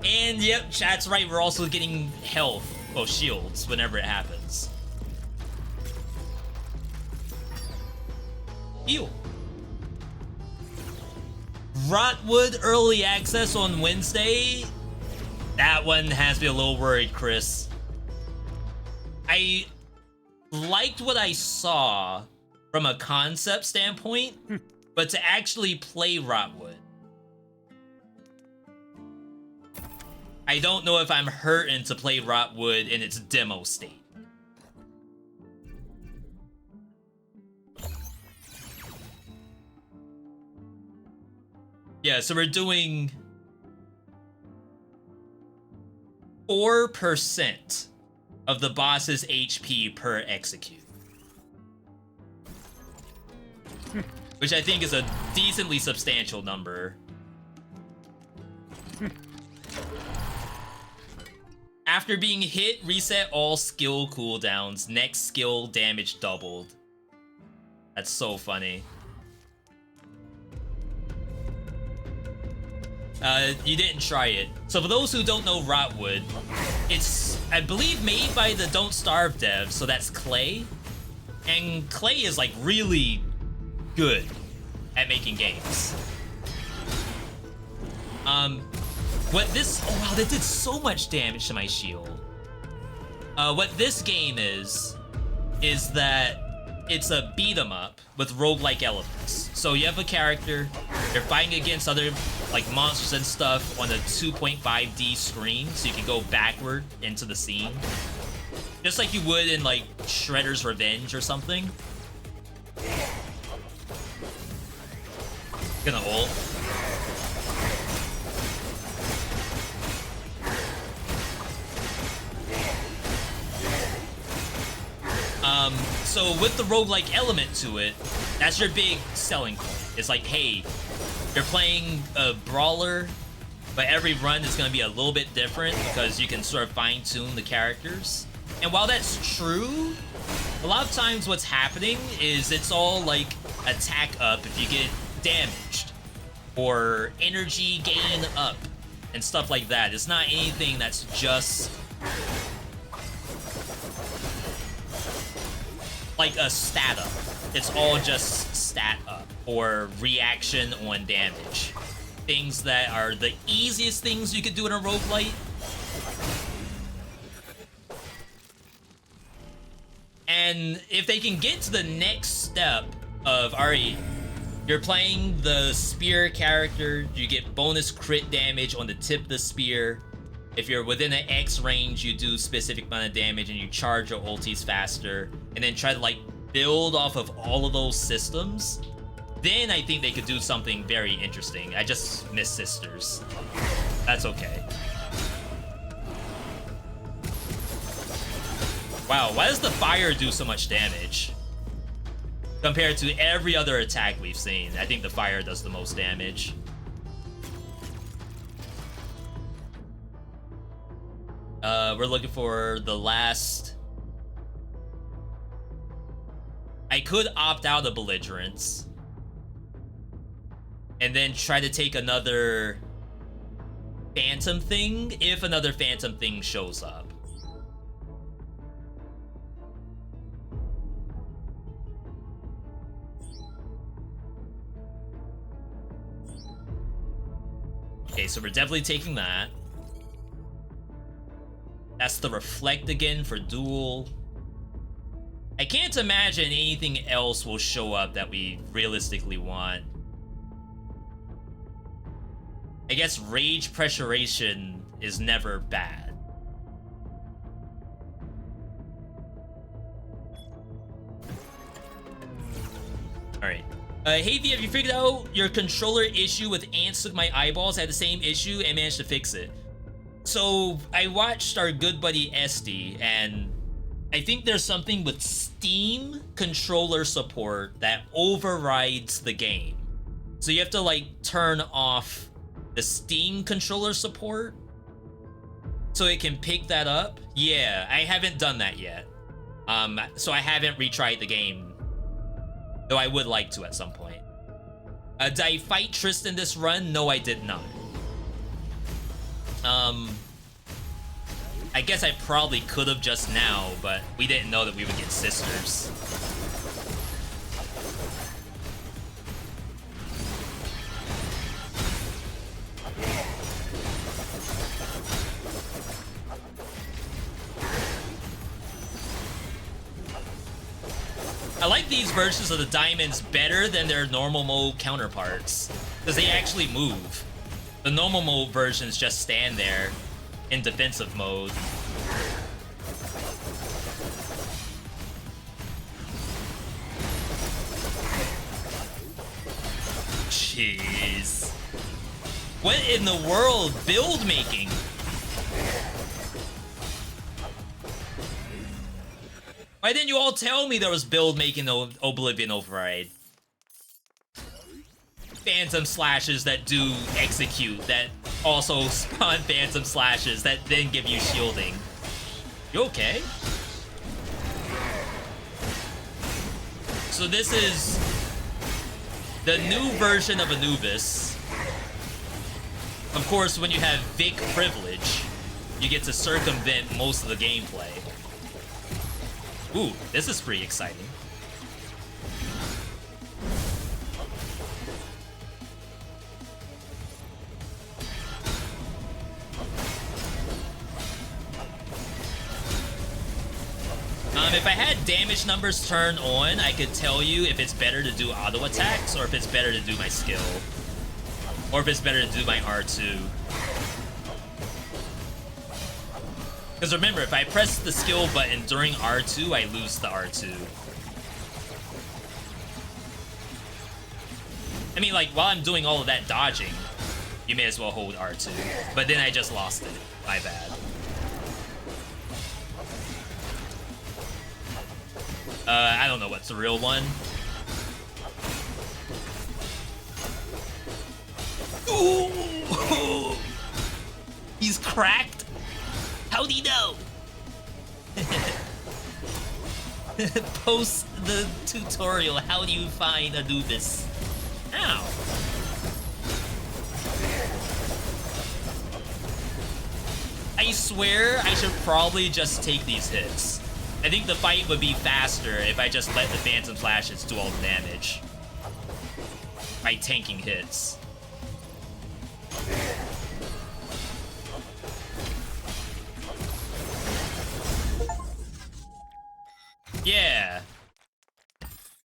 And yep, chat's right, we're also getting health, well, shields, whenever it happens. Heal. Rotwood early access on Wednesday? That one has me a little worried, Chris. I liked what I saw from a concept standpoint, but to actually play Rotwood, I don't know if I'm hurting to play Rotwood in its demo state. Yeah, so we're doing 4% of the boss's HP per execute. Which I think is a decently substantial number. After being hit, reset all skill cooldowns. Next skill damage doubled. That's so funny. You didn't try it. So for those who don't know Rotwood, it's, I believe, made by the Don't Starve devs, so that's Clay. And Clay is like really good at making games. What this, oh wow, that did so much damage to my shield. What this game is that it's a beat 'em up with roguelike elements. So you have a character, you're fighting against other like monsters and stuff on a 2.5D screen, so you can go backward into the scene. Just like you would in like Shredder's Revenge or something. Gonna ult. So with the roguelike element to it, that's your big selling point. It's like, hey, you're playing a brawler, but every run is gonna be a little bit different because you can sort of fine-tune the characters. And while that's true, a lot of times what's happening is it's all like attack up if you get damaged, or energy gain up, and stuff like that. It's not anything that's just like a stat up. It's all just stat up or reaction on damage. Things that are the easiest things you could do in a roguelite. And if they can get to the next step of, alright, you're playing the spear character, you get bonus crit damage on the tip of the spear. If you're within an X range, you do specific amount of damage and you charge your ultis faster, and then try to like build off of all of those systems, then I think they could do something very interesting. I just miss sisters. That's okay. Wow, why does the fire do so much damage? Compared to every other attack we've seen, I think the fire does the most damage. We're looking for the last... I could opt out of Belligerence. And then try to take another Phantom thing if another Phantom thing shows up. Okay, so we're definitely taking that. That's the Reflect again for duel. I can't imagine anything else will show up that we realistically want. I guess Rage Pressuration is never bad. Alright. Hey V, have you figured out your controller issue with ants took my eyeballs? I had the same issue and managed to fix it. So I watched our good buddy Esty, and I think there's something with Steam controller support that overrides the game. So you have to like turn off the Steam controller support so it can pick that up. Yeah, I haven't done that yet. So I haven't retried the game, though I would like to at some point. Did I fight Tristan this run? No, I did not. I guess I probably could have just now, but we didn't know that we would get sisters. I like these versions of the diamonds better than their normal mode counterparts, because they actually move. The normal mode versions just stand there in defensive mode. Jeez. What in the world? Build making? Why didn't you all tell me there was build making Oblivion override? Phantom slashes that do execute, that also spawn phantom slashes that then give you shielding. You okay? So this is the new version of Anubis. Of course, when you have Vic privilege, you get to circumvent most of the gameplay. Ooh, this is pretty exciting. If I had damage numbers turned on, I could tell you if it's better to do auto attacks or if it's better to do my skill. Or if it's better to do my R2. Because remember, if I press the skill button during R2, I lose the R2. I mean, like, while I'm doing all of that dodging, you may as well hold R2. But then I just lost it. My bad. I don't know what's the real one. Ooh! He's cracked? How'd he know? Post the tutorial, how do you find Anubis? Ow. I swear I should probably just take these hits. I think the fight would be faster if I just let the Phantom Slashes do all the damage by tanking hits. Yeah.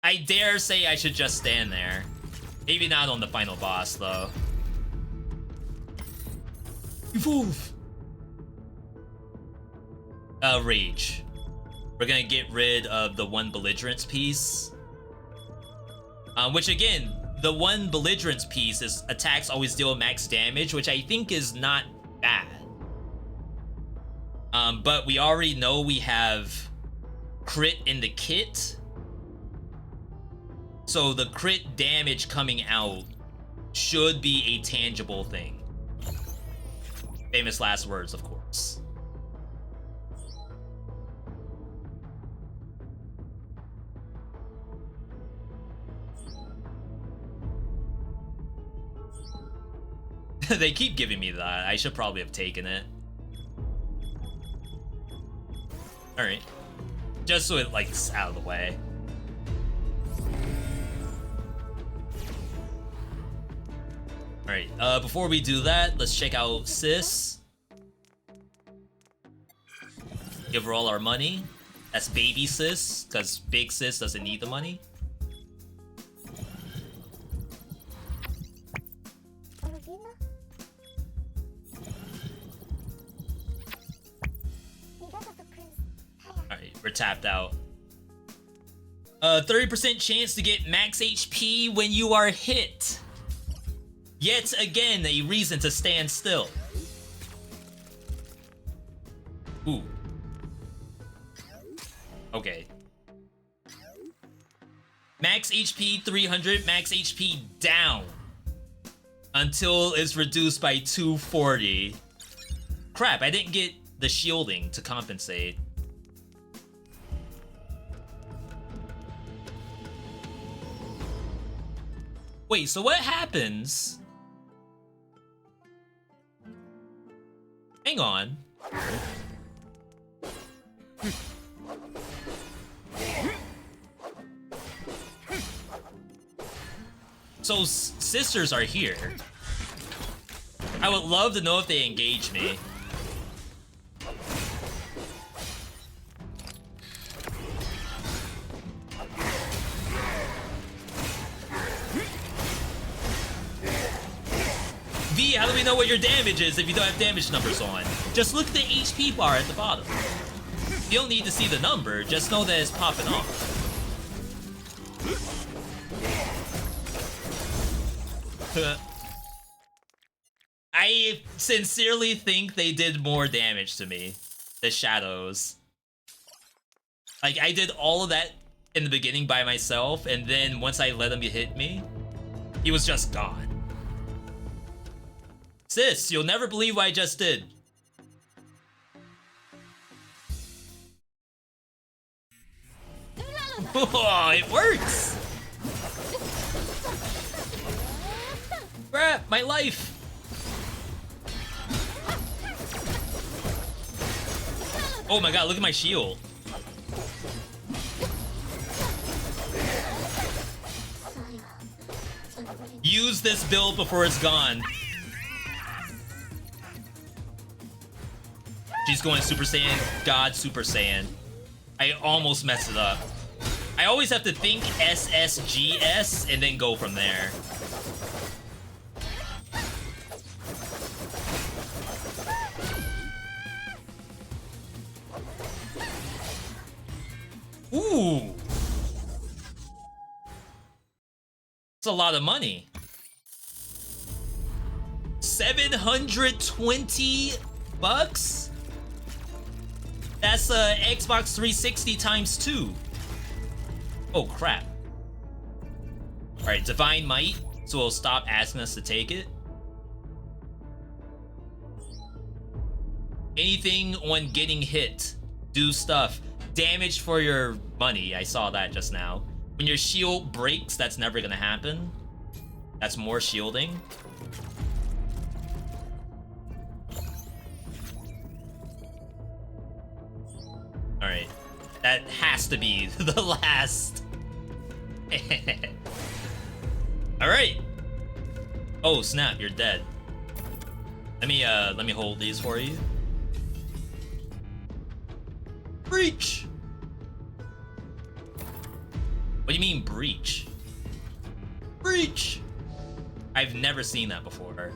I dare say I should just stand there. Maybe not on the final boss, though. Evolve! Rage. We're gonna get rid of the one belligerence piece. Which again, the one belligerence piece is attacks always deal max damage, which I think is not bad. But we already know we have crit in the kit. So the crit damage coming out should be a tangible thing. Famous last words, of course. They keep giving me that. I should probably have taken it. Alright. Just so it, like, is out of the way. Alright, before we do that, let's check out Sis. Give her all our money. That's baby sis, because big sis doesn't need the money. Alright, we're tapped out. 30% chance to get max HP when you are hit. Yet again, a reason to stand still. Ooh. Okay. Max HP 300, max HP down. Until it's reduced by 240. Crap, I didn't get the shielding to compensate. Wait, so what happens? Hang on. So sisters are here. I would love to know if they engage me. V, how do we know what your damage is if you don't have damage numbers on? Just look at the HP bar at the bottom. You don't need to see the number, just know that it's popping off. I sincerely think they did more damage to me. The shadows. Like, I did all of that in the beginning by myself, and then once I let him hit me, he was just gone. Sis, you'll never believe what I just did. Oh, it works! Bruh, my life! Oh my god, look at my shield. Use this build before it's gone. She's going Super Saiyan, God Super Saiyan. I almost messed it up. I always have to think SSGS and then go from there. Ooh. It's a lot of money. 720 bucks? That's Xbox 360 times 2. Oh crap. Alright, Divine Might, so it'll stop asking us to take it. Anything on getting hit. Do stuff. Damage for your money, I saw that just now. When your shield breaks, that's never gonna happen. That's more shielding. Alright. That has to be the last. Alright. Oh snap, you're dead. Let me hold these for you. Breach! What do you mean breach? Breach! I've never seen that before.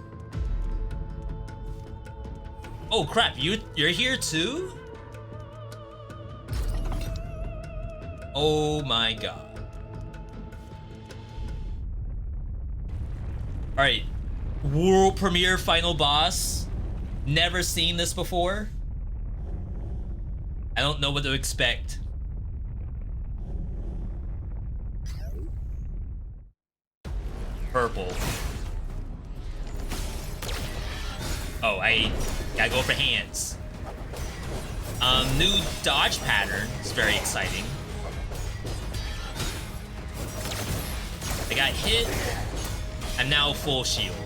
Oh crap, you're here too? Oh my god. Alright. World premiere final boss. Never seen this before. I don't know what to expect. Purple. Oh, I gotta go for hands. New dodge pattern is very exciting. I got hit. I'm now full shield.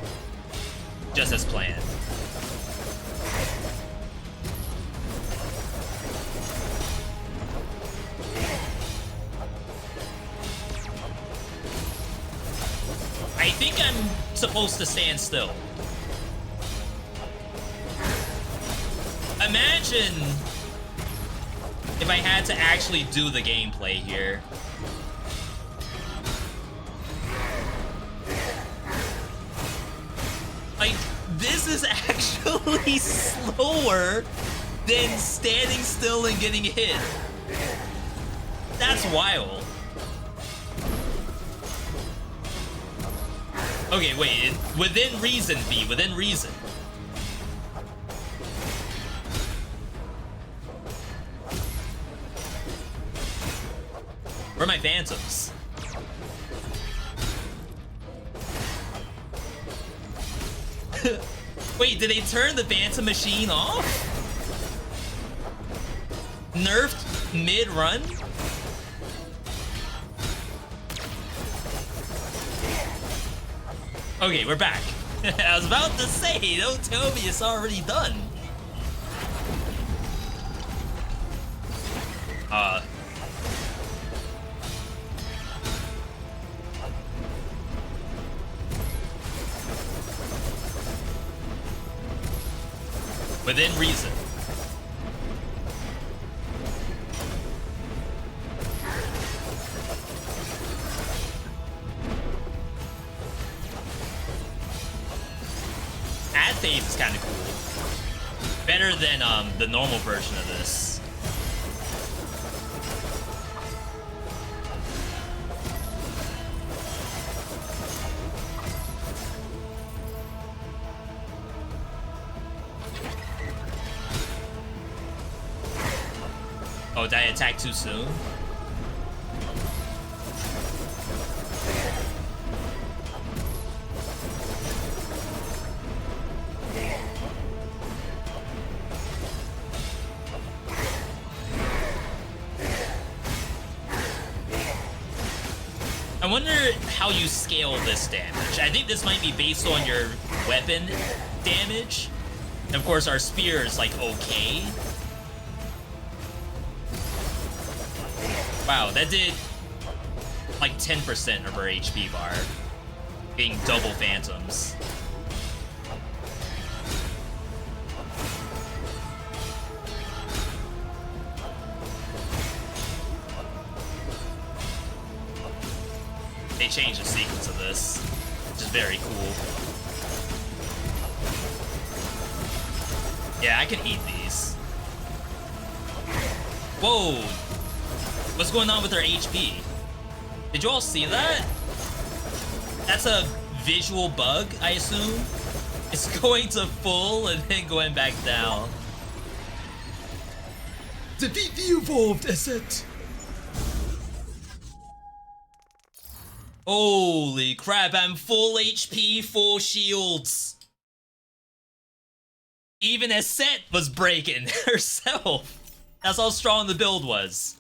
Just as planned. I think I'm supposed to stand still. if I had to actually do the gameplay here. Like, this is actually slower than standing still and getting hit. That's wild. Okay, wait, within reason, V, within reason. Where are my phantoms? Wait, did they turn the phantom machine off? Nerfed mid-run? Okay, we're back. I was about to say, don't tell me it's already done. Within reason. Ad phase is kind of cool. Better than the normal version of this. Oh, did I attack too soon? I wonder how you scale this damage. I think this might be based on your weapon damage. And of course, our spear is like okay. Wow, that did like 10% of our HP bar, being double phantoms. They changed the sequence of this, which is very cool. Yeah, I can eat these. Whoa! What's going on with their HP? Did you all see that? That's a visual bug, I assume. It's going to full and then going back down. Defeat the evolved asset. Holy crap, I'm full HP, full shields. Even Asset was breaking herself. That's how strong the build was.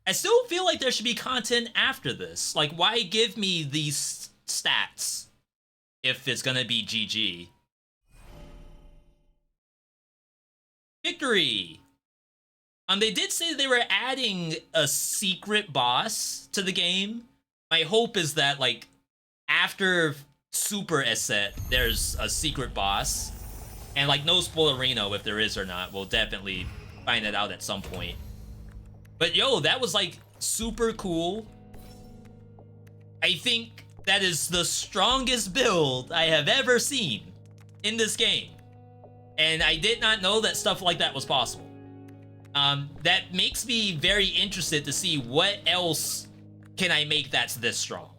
I still feel like there should be content after this. Like, why give me these stats if it's gonna be GG? Victory! They did say they were adding a secret boss to the game. My hope is that, like, after Super Asset, there's a secret boss. And, like, no spoilerino if there is or not. We'll definitely find that out at some point. But yo, that was like super cool. I think that is the strongest build I have ever seen in this game. And I did not know that stuff like that was possible. That makes me very interested to see what else can I make that's this strong.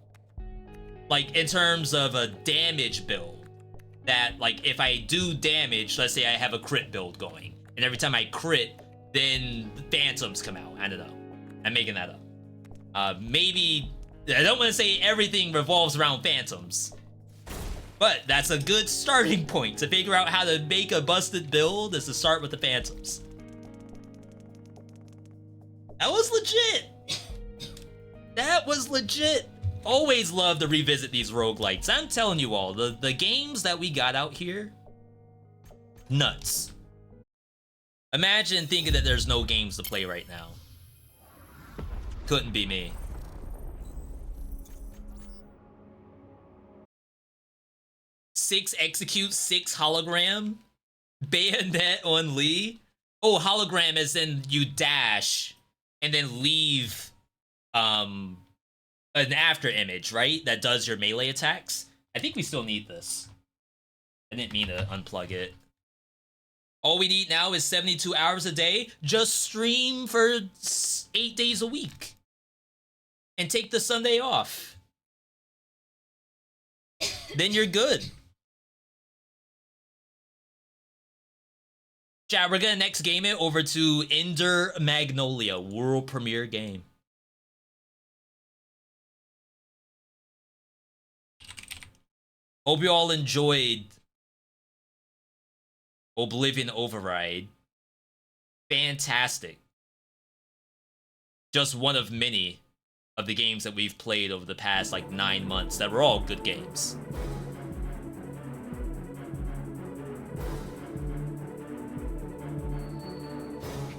Like in terms of a damage build. That like if I do damage, let's say I have a crit build going. And every time I crit, then the phantoms come out. I don't know. I'm making that up. Maybe, I don't want to say everything revolves around phantoms. But that's a good starting point to figure out how to make a busted build is to start with the phantoms. That was legit. That was legit. Always love to revisit these roguelites. I'm telling you all, the games that we got out here, nuts. Imagine thinking that there's no games to play right now. Couldn't be me. Six execute, 6 hologram. Bayonet on Lee. Oh, hologram is in you dash and then leave an after image, right? That does your melee attacks. I think we still need this. I didn't mean to unplug it. All we need now is 72 hours a day. Just stream for 8 days a week. And take the Sunday off. Then you're good. Chat, we're gonna next game it over to Ender Magnolia, world premiere game. Hope you all enjoyed Oblivion Override. Fantastic. Just one of many of the games that we've played over the past like 9 months that were all good games.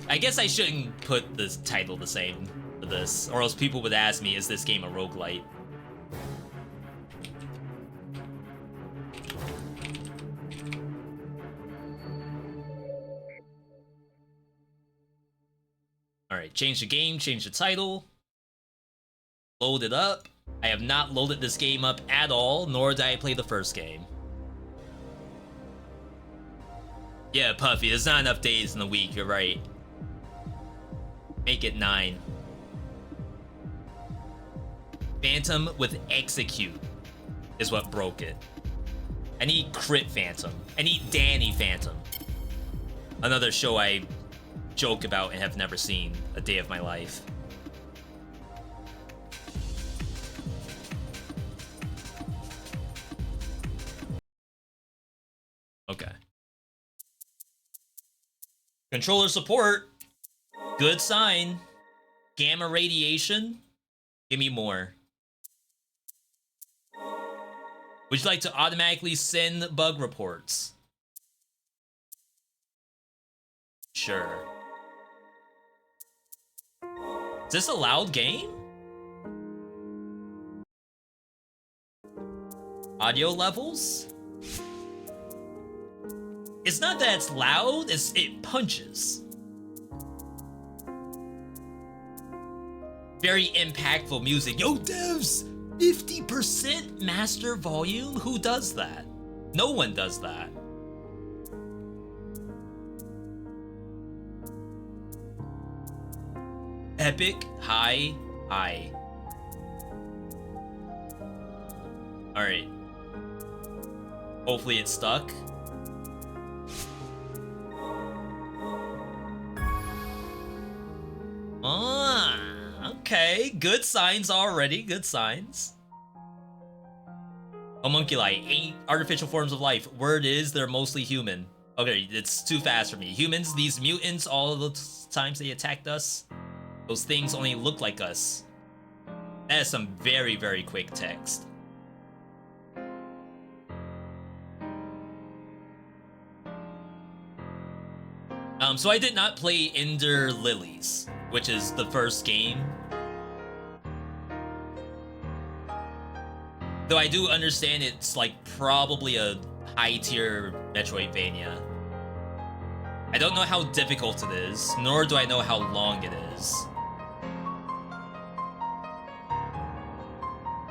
I guess I shouldn't put the title the same for this, or else people would ask me, is this game a roguelite? Alright, change the game, change the title. Load it up. I have not loaded this game up at all, nor did I play the first game. Yeah, Puffy, there's not enough days in the week, you're right. Make it 9. Phantom with Execute is what broke it. I need Crit Phantom. I need Danny Phantom. Another show I joke about and have never seen a day of my life. Okay. Controller support. Good sign. Gamma radiation. Give me more. Would you like to automatically send bug reports? Sure. Is this a loud game? Audio levels? It's not that it's loud, it punches. Very impactful music. Yo, devs! 50% master volume? Who does that? No one does that. Epic high. Alright. Hopefully it's stuck. Okay, good signs already, good signs. Homunculi, 8 artificial forms of life. Word is they're mostly human. Okay, it's too fast for me. Humans, these mutants, all of the times they attacked us, those things only look like us. That is some very, very quick text. So I did not play Ender Lilies, which is the first game. Though I do understand it's like probably a high-tier Metroidvania. I don't know how difficult it is, nor do I know how long it is.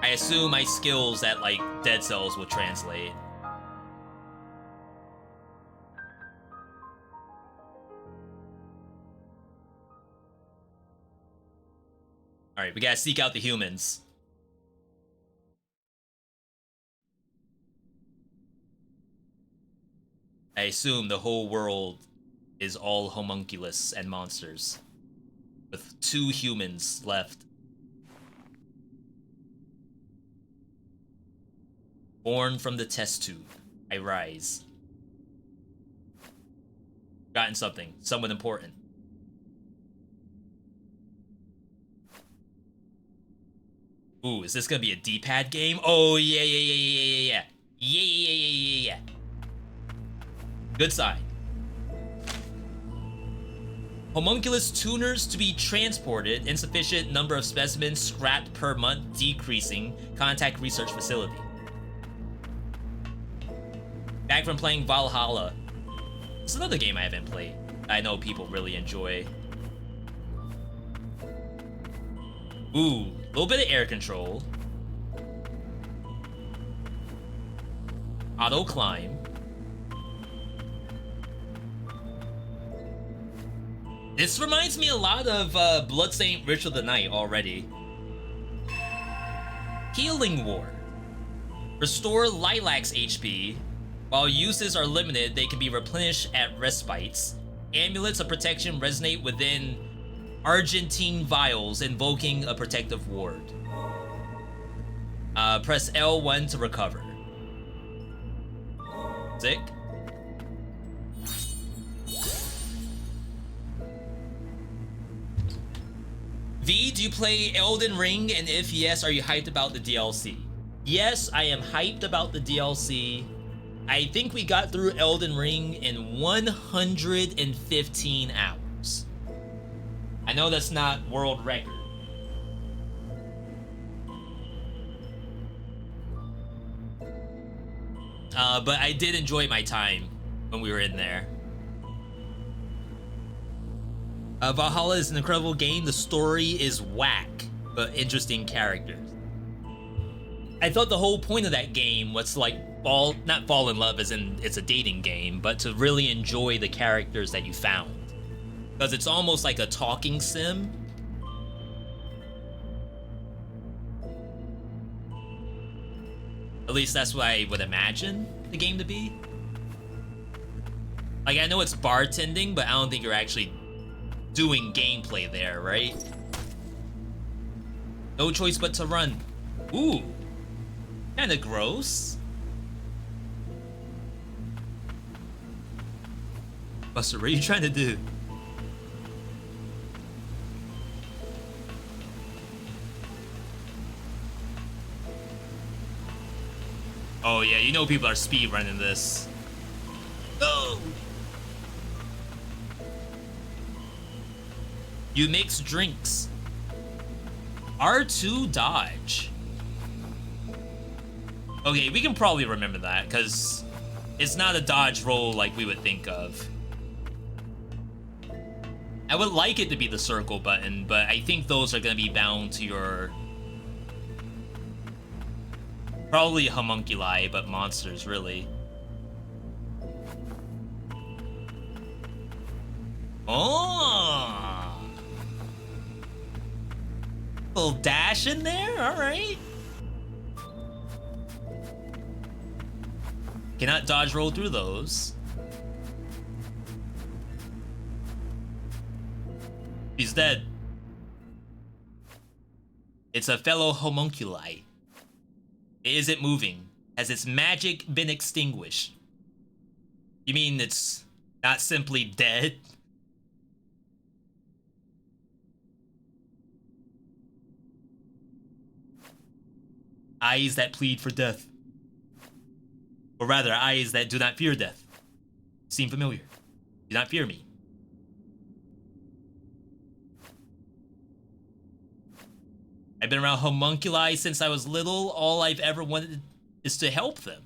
I assume my skills at like Dead Cells will translate. Alright, we gotta seek out the humans. I assume the whole world is all homunculus and monsters, with 2 humans left. Born from the test tube, I rise. Gotten something, somewhat important. Ooh, is this gonna be a D-pad game? Oh, yeah. Yeah. Good sign. Homunculus tuners to be transported. Insufficient number of specimens scrapped per month, decreasing. Contact research facility. Back from playing Valhalla. It's another game I haven't played. I know people really enjoy. Ooh, a little bit of air control. Auto climb. This reminds me a lot of Bloodstained Ritual of the Night already. Healing Ward. Restore Lilac's HP. While uses are limited, they can be replenished at respites. Amulets of protection resonate within Argentine vials, invoking a protective ward. Press L1 to recover. Sick. V, do you play Elden Ring? And if yes, are you hyped about the DLC? Yes, I am hyped about the DLC. I think we got through Elden Ring in 115 hours. I know that's not world record. But I did enjoy my time when we were in there. Valhalla is an incredible game. The story is whack, but interesting characters. I thought the whole point of that game was to like not fall in love as in it's a dating game, but to really enjoy the characters that you found. Because it's almost like a talking sim. At least that's what I would imagine the game to be. Like, I know it's bartending, but I don't think you're actually doing gameplay there, right? No choice but to run. Ooh. Kinda gross. Buster, what are you trying to do? Oh yeah, you know people are speedrunning this. Oh! You mix drinks. R2 dodge. Okay, we can probably remember that, because it's not a dodge roll like we would think of. I would like it to be the circle button, but I think those are going to be bound to your... Probably homunculi, but monsters, really. Oh! Little dash in there? Alright. Cannot dodge roll through those. He's dead. It's a fellow homunculi. Is it moving? Has its magic been extinguished? You mean it's not simply dead? Eyes that plead for death. Or rather, eyes that do not fear death. Seem familiar. Do not fear me. I've been around homunculi since I was little. All I've ever wanted is to help them.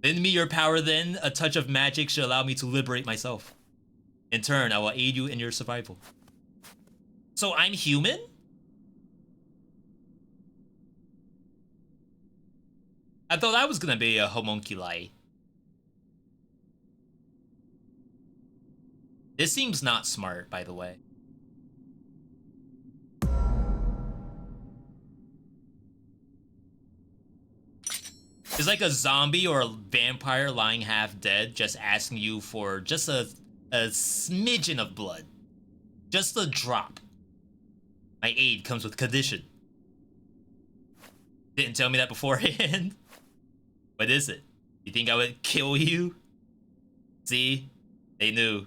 Lend me your power then. A touch of magic should allow me to liberate myself. In turn, I will aid you in your survival. So I'm human? I thought I was gonna be a homunculi. This seems not smart, by the way. It's like a zombie or a vampire lying half dead, just asking you for just a smidgen of blood. Just a drop. My aid comes with condition. Didn't tell me that beforehand. What is it? You think I would kill you? See? They knew.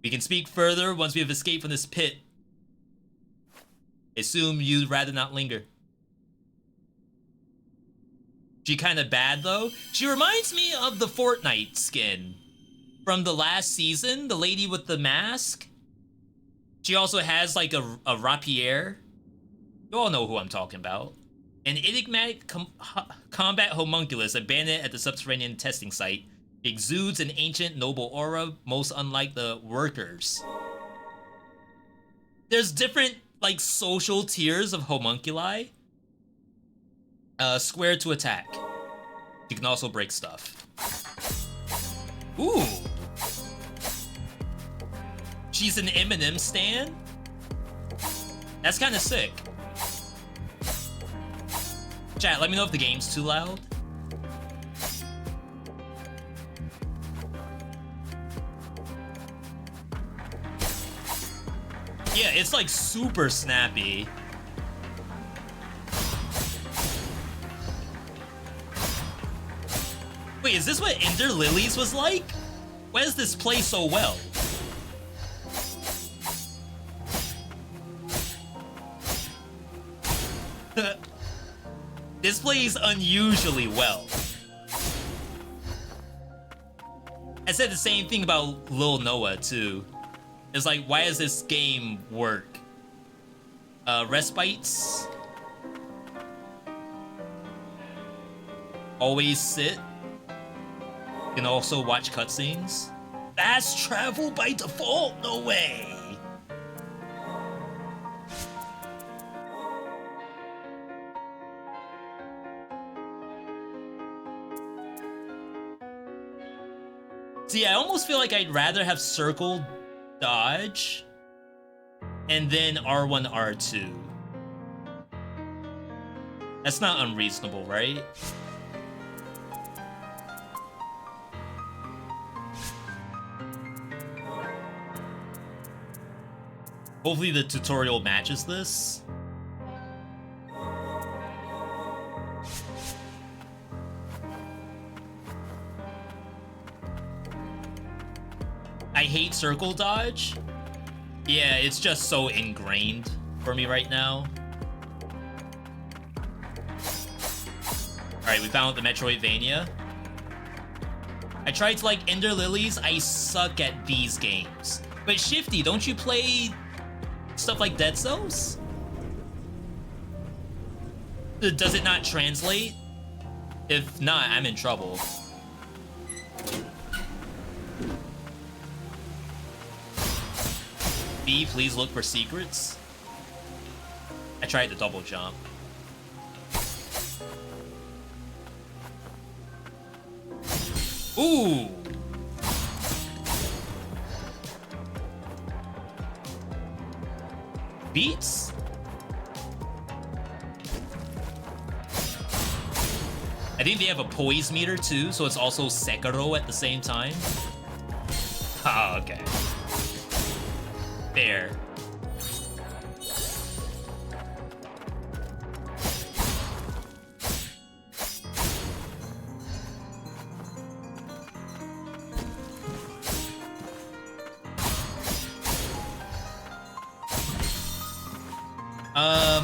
We can speak further once we have escaped from this pit. Assume you'd rather not linger. She kinda bad though. She reminds me of the Fortnite skin from the last season, the lady with the mask. She also has like a rapier. You all know who I'm talking about. An enigmatic combat homunculus abandoned at the subterranean testing site exudes an ancient noble aura, most unlike the workers. There's different, like, social tiers of homunculi. Square to attack. You can also break stuff. Ooh. She's an Eminem stan? That's kind of sick. Chat, let me know if the game's too loud. Yeah, it's like super snappy. Wait, is this what Ender Lilies was like? Why does this play so well? This plays unusually well. I said the same thing about Lil Noah too. It's like, why does this game work? Respites. Always sit. You can also watch cutscenes. Fast travel by default? No way. See, I almost feel like I'd rather have circle dodge and then R1, R2. That's not unreasonable, right? Hopefully the tutorial matches this. I hate circle dodge. Yeah, it's just so ingrained for me right now. Alright, we found the Metroidvania. I tried to like Ender Lilies. I suck at these games. But Shifty, don't you play stuff like Dead Cells? Does it not translate? If not, I'm in trouble. B, please look for secrets. I tried to double jump. Ooh! Beats? I think they have a poise meter too, so it's also Sekiro at the same time. Oh, okay. There.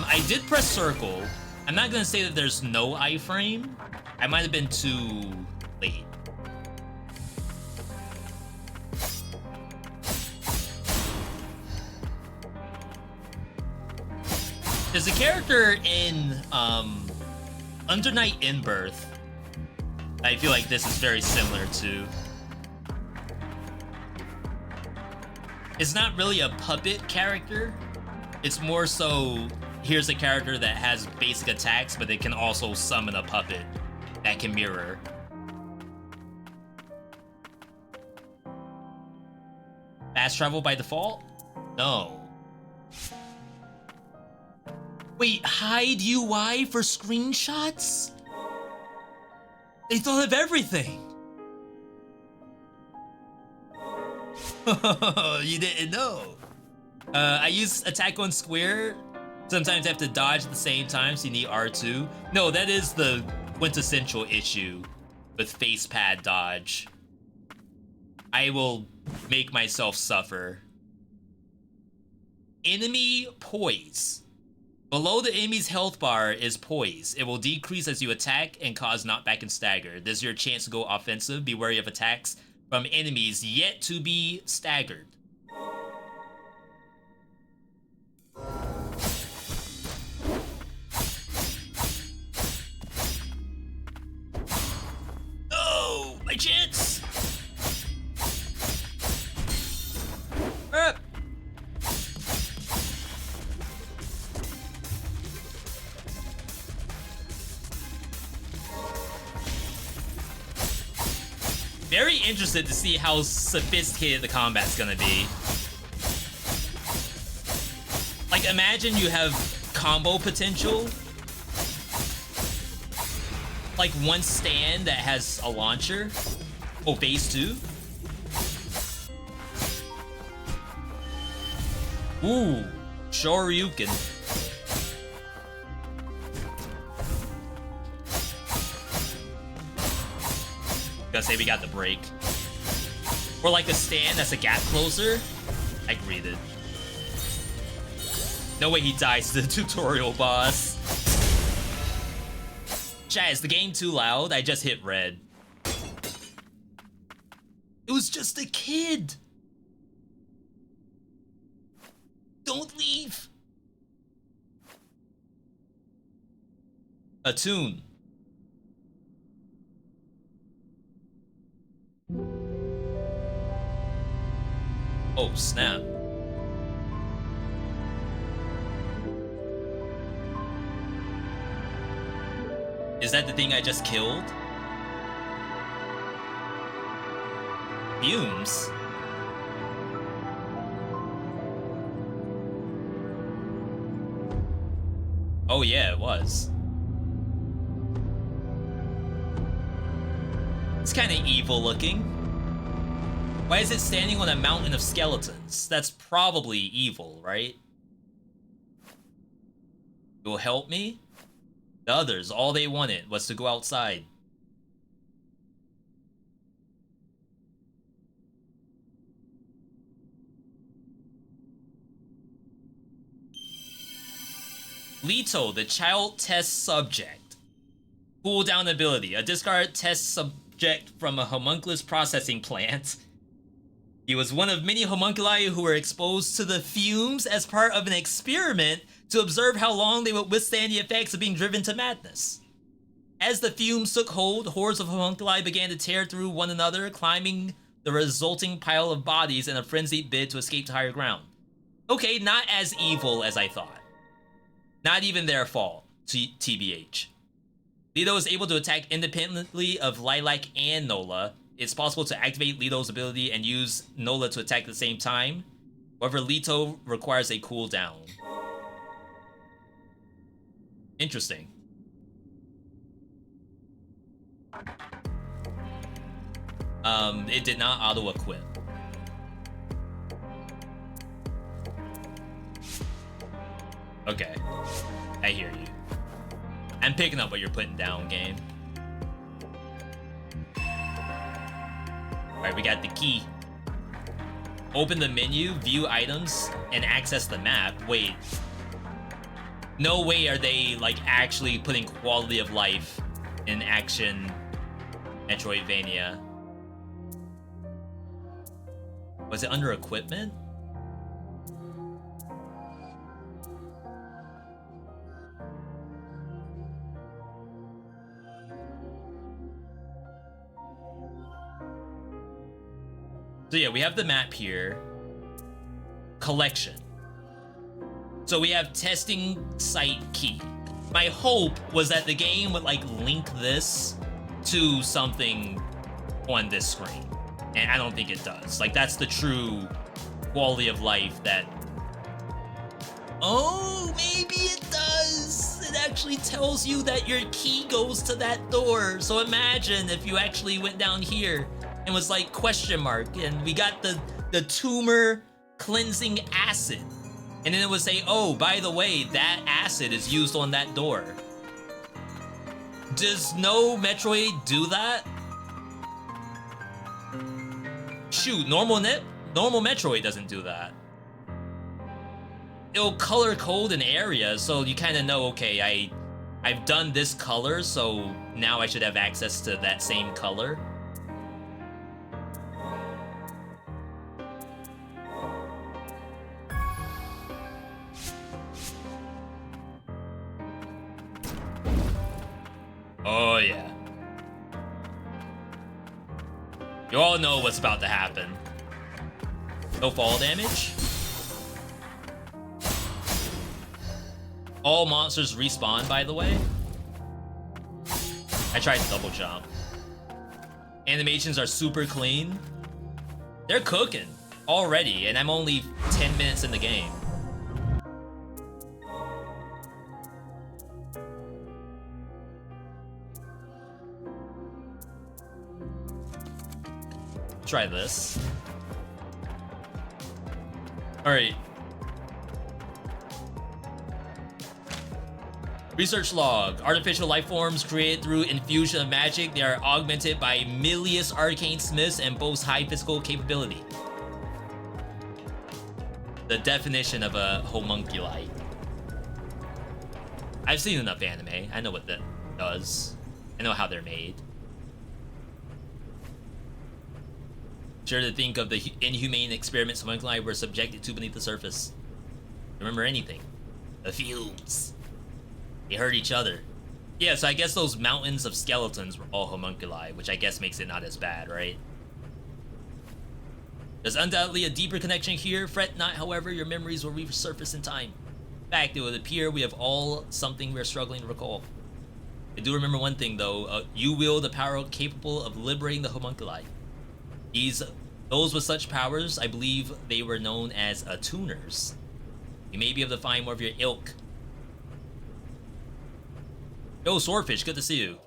I did press circle. I'm not gonna say that there's no iframe. I might have been too late. There's a character in Under Night in Birth. I feel like this is very similar to. It's not really a puppet character. It's more so, here's a character that has basic attacks, but it can also summon a puppet that can mirror. Fast travel by default? No. Wait, hide UI for screenshots? They thought of everything. You didn't know. I use attack on square. Sometimes I have to dodge at the same time, so you need R2. No, that is the quintessential issue with face pad dodge. I will make myself suffer. Enemy poise. Below the enemy's health bar is poise. It will decrease as you attack and cause knockback and stagger. This is your chance to go offensive. Be wary of attacks from enemies yet to be staggered. Very interested to see how sophisticated the combat's gonna be. Like, imagine you have combo potential. Like one stand that has a launcher. Oh, phase 2? Ooh, Shoryuken. Gotta say we got the break. Or like a stand that's a gap closer. I read it. No way he dies to the tutorial boss. Chat, is the game too loud? I just hit red. It was just a kid. Don't leave. A tune. Oh, snap. Is that the thing I just killed? Fumes? Oh yeah, it was. It's kind of evil looking. Why is it standing on a mountain of skeletons? That's probably evil, right? It will help me? The others, all they wanted was to go outside. Leto, the child test subject. Cooldown ability. A discard test subject from a homunculus processing plant. He was one of many homunculi who were exposed to the fumes as part of an experiment to observe how long they would withstand the effects of being driven to madness. As the fumes took hold, hordes of homunculi began to tear through one another, climbing the resulting pile of bodies in a frenzied bid to escape to higher ground. Okay, not as evil as I thought. Not even their fault, TBH. Leto is able to attack independently of Lilac and Nola. It's possible to activate Leto's ability and use Nola to attack at the same time. However, Leto requires a cooldown. Interesting. It did not auto-equip. Okay, I hear you. I'm picking up what you're putting down, game. Alright, we got the key. Open the menu, view items, and access the map. Wait. No way are they, like, actually putting quality of life in action Metroidvania. Was it under equipment? So yeah, we have the map here. Collection. So we have testing site key. My hope was that the game would like link this to something on this screen. And I don't think it does. Like that's the true quality of life that... Oh, maybe it does. It actually tells you that your key goes to that door. So imagine if you actually went down here and was like question mark and we got the tumor cleansing acid, and then it would say, oh, by the way, that acid is used on that door. Does no Metroid do that? Shoot, normal Metroid doesn't do that. It'll color code an area so you kind of know, okay, I've done this color, so now I should have access to that same color. Oh yeah. You all know what's about to happen. No fall damage. All monsters respawn, by the way. I tried to double jump. Animations are super clean. They're cooking already, and I'm only 10 minutes in the game. Try this. Alright. Research log. Artificial life forms created through infusion of magic. They are augmented by milious arcane smiths and boast high physical capability. The definition of a homunculi. I've seen enough anime. I know what that does. I know how they're made. Sure to think of the inhumane experiments homunculi were subjected to beneath the surface. Remember anything? The fumes. They hurt each other. Yeah, so I guess those mountains of skeletons were all homunculi, which I guess makes it not as bad, right? There's undoubtedly a deeper connection here. Fret not, however, your memories will resurface in time. In fact, it would appear we have all something we're struggling to recall. I do remember one thing, though. You wield a power capable of liberating the homunculi. Those with such powers, I believe they were known as attuners. You may be able to find more of your ilk. Yo, Swordfish, good to see you.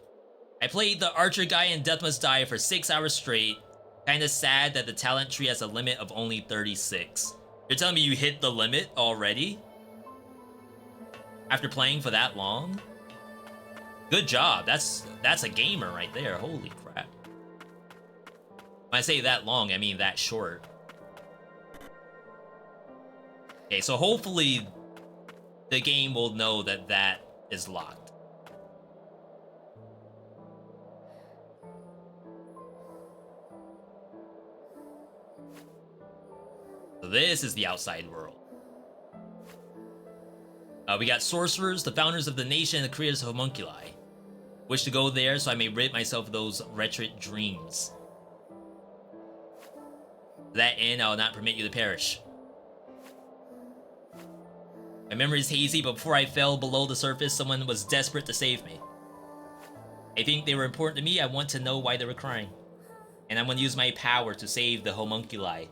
I played the Archer guy in Death Must Die for 6 hours straight. Kinda sad that the talent tree has a limit of only 36. You're telling me you hit the limit already? After playing for that long? Good job, that's a gamer right there, holy crap. When I say that long, I mean that short. Okay, so hopefully the game will know that that is locked. So this is the outside world. We got sorcerers, the founders of the nation, and the creators of homunculi. Wish to go there so I may rid myself of those wretched dreams. To that end, I will not permit you to perish. My memory is hazy, but before I fell below the surface, someone was desperate to save me. I think they were important to me. I want to know why they were crying. And I'm going to use my power to save the homunculi.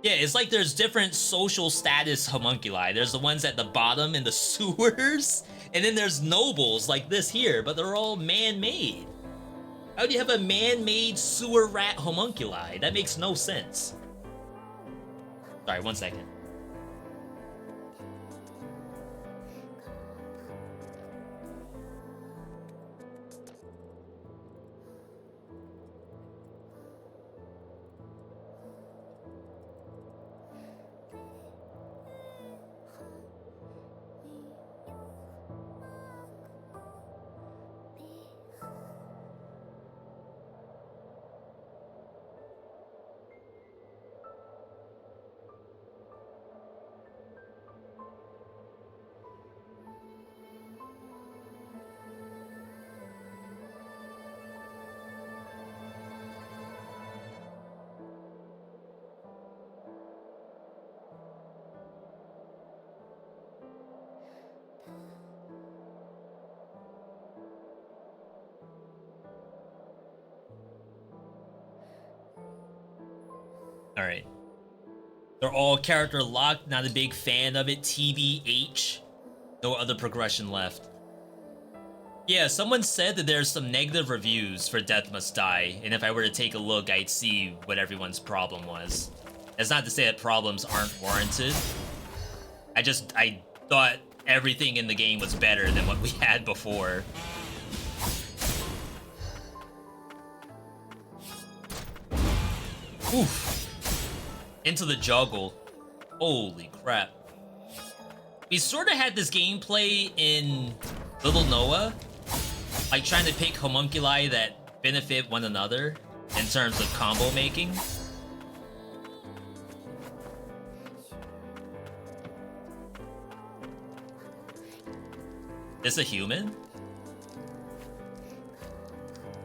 Yeah, it's like there's different social status homunculi. There's the ones at the bottom in the sewers, and then there's nobles like this here, but they're all man-made. How do you have a man-made sewer rat homunculi? That makes no sense. Sorry, 1 second. Alright. They're all character locked, not a big fan of it. TBH. No other progression left. Yeah, someone said that there's some negative reviews for Death Must Die, and if I were to take a look, I'd see what everyone's problem was. That's not to say that problems aren't warranted. I thought everything in the game was better than what we had before. Oof. Into the juggle. Holy crap. We sort of had this gameplay in Little Noah, like trying to pick homunculi that benefit one another in terms of combo making. Is a human? What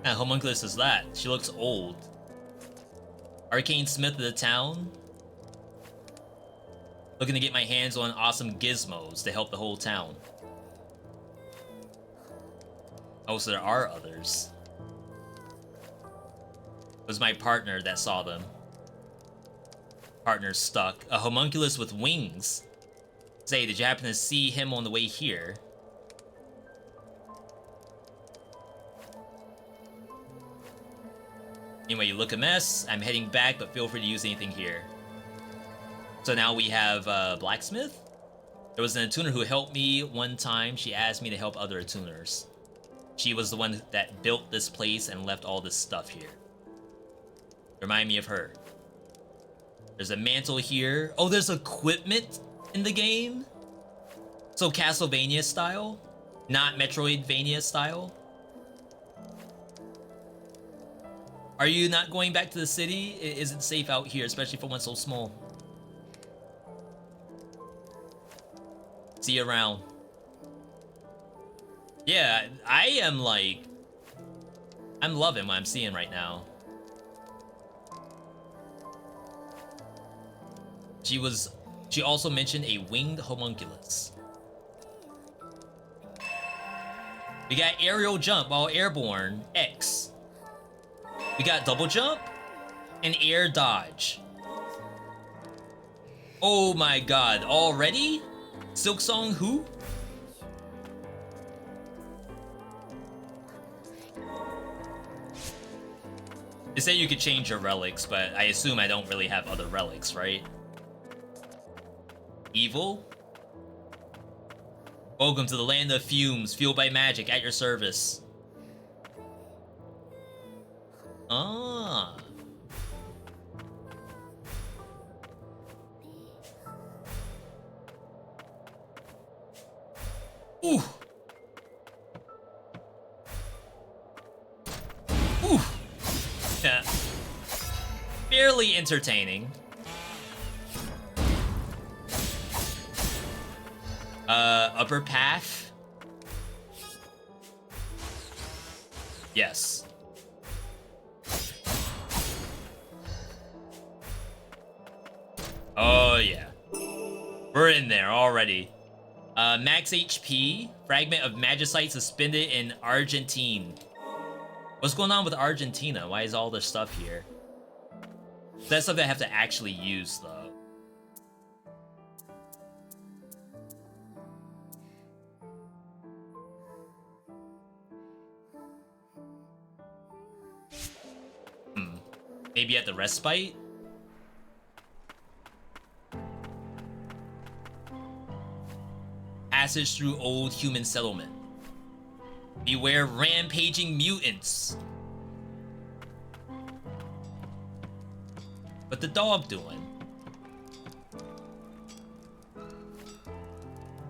kind of homunculus is that? She looks old. Arcane Smith of the town. Looking to get my hands on awesome gizmos to help the whole town. Oh, so there are others. was my partner that saw them. Partner stuck. A homunculus with wings. Say, did you happen to see him on the way here? Anyway, you look a mess. I'm heading back, but feel free to use anything here. So now we have blacksmith. There was an attuner who helped me one time. She asked me to help other attuners. She was the one that built this place and left all this stuff here. Remind me of her. There's a mantle here. Oh, there's equipment in the game? So Castlevania style? Not Metroidvania style? Are you not going back to the city? It isn't safe out here, especially for one so small. See you around. Yeah, I am like... I'm loving what I'm seeing right now. She also mentioned a winged homunculus. We got aerial jump while airborne, X. We got double jump and air dodge. Oh my god, already? Silksong who? They say you could change your relics, but I assume I don't really have other relics, right? Evil? Welcome to the land of fumes, fueled by magic, at your service. Ah. Ooh. Ooh. Yeah. Fairly entertaining. Upper path? Yes. Oh, yeah. We're in there already. Max HP, fragment of magicite suspended in Argentine. What's going on with Argentina? Why is all this stuff here? That's something I have to actually use, though. Maybe at the respite? Passage through old human settlement. Beware rampaging mutants. What the dog doing?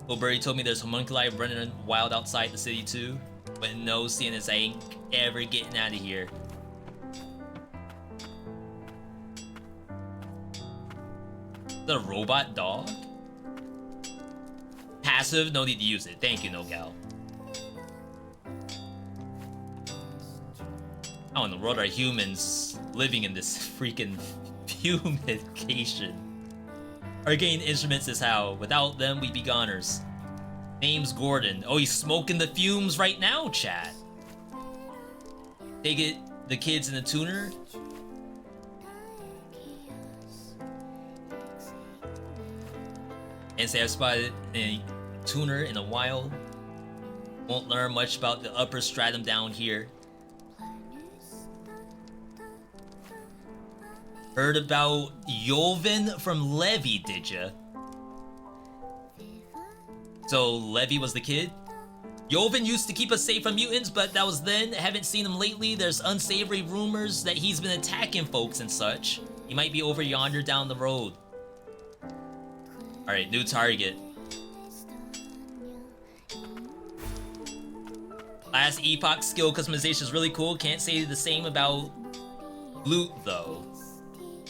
O'Burry told me there's homunculi running wild outside the city too. But no, seeing as I ain't ever getting out of here. The robot dog? Passive, no need to use it. Thank you, NoGal. How in the world are humans living in this freaking fumification? Arcane Instruments is how. Without them, we'd be goners. Name's Gordon. Oh, he's smoking the fumes right now, chat. Take it, the kids in the tuner. And say I've spotted a tuner in a while. Won't learn much about the upper stratum down here. Heard about Yolvin from Levy, did ya? So Levy was the kid? Yolvin used to keep us safe from mutants, but that was then. Haven't seen him lately. There's unsavory rumors that he's been attacking folks and such. He might be over yonder down the road. Alright, new target. Last Epoch skill customization is really cool. Can't say the same about loot though.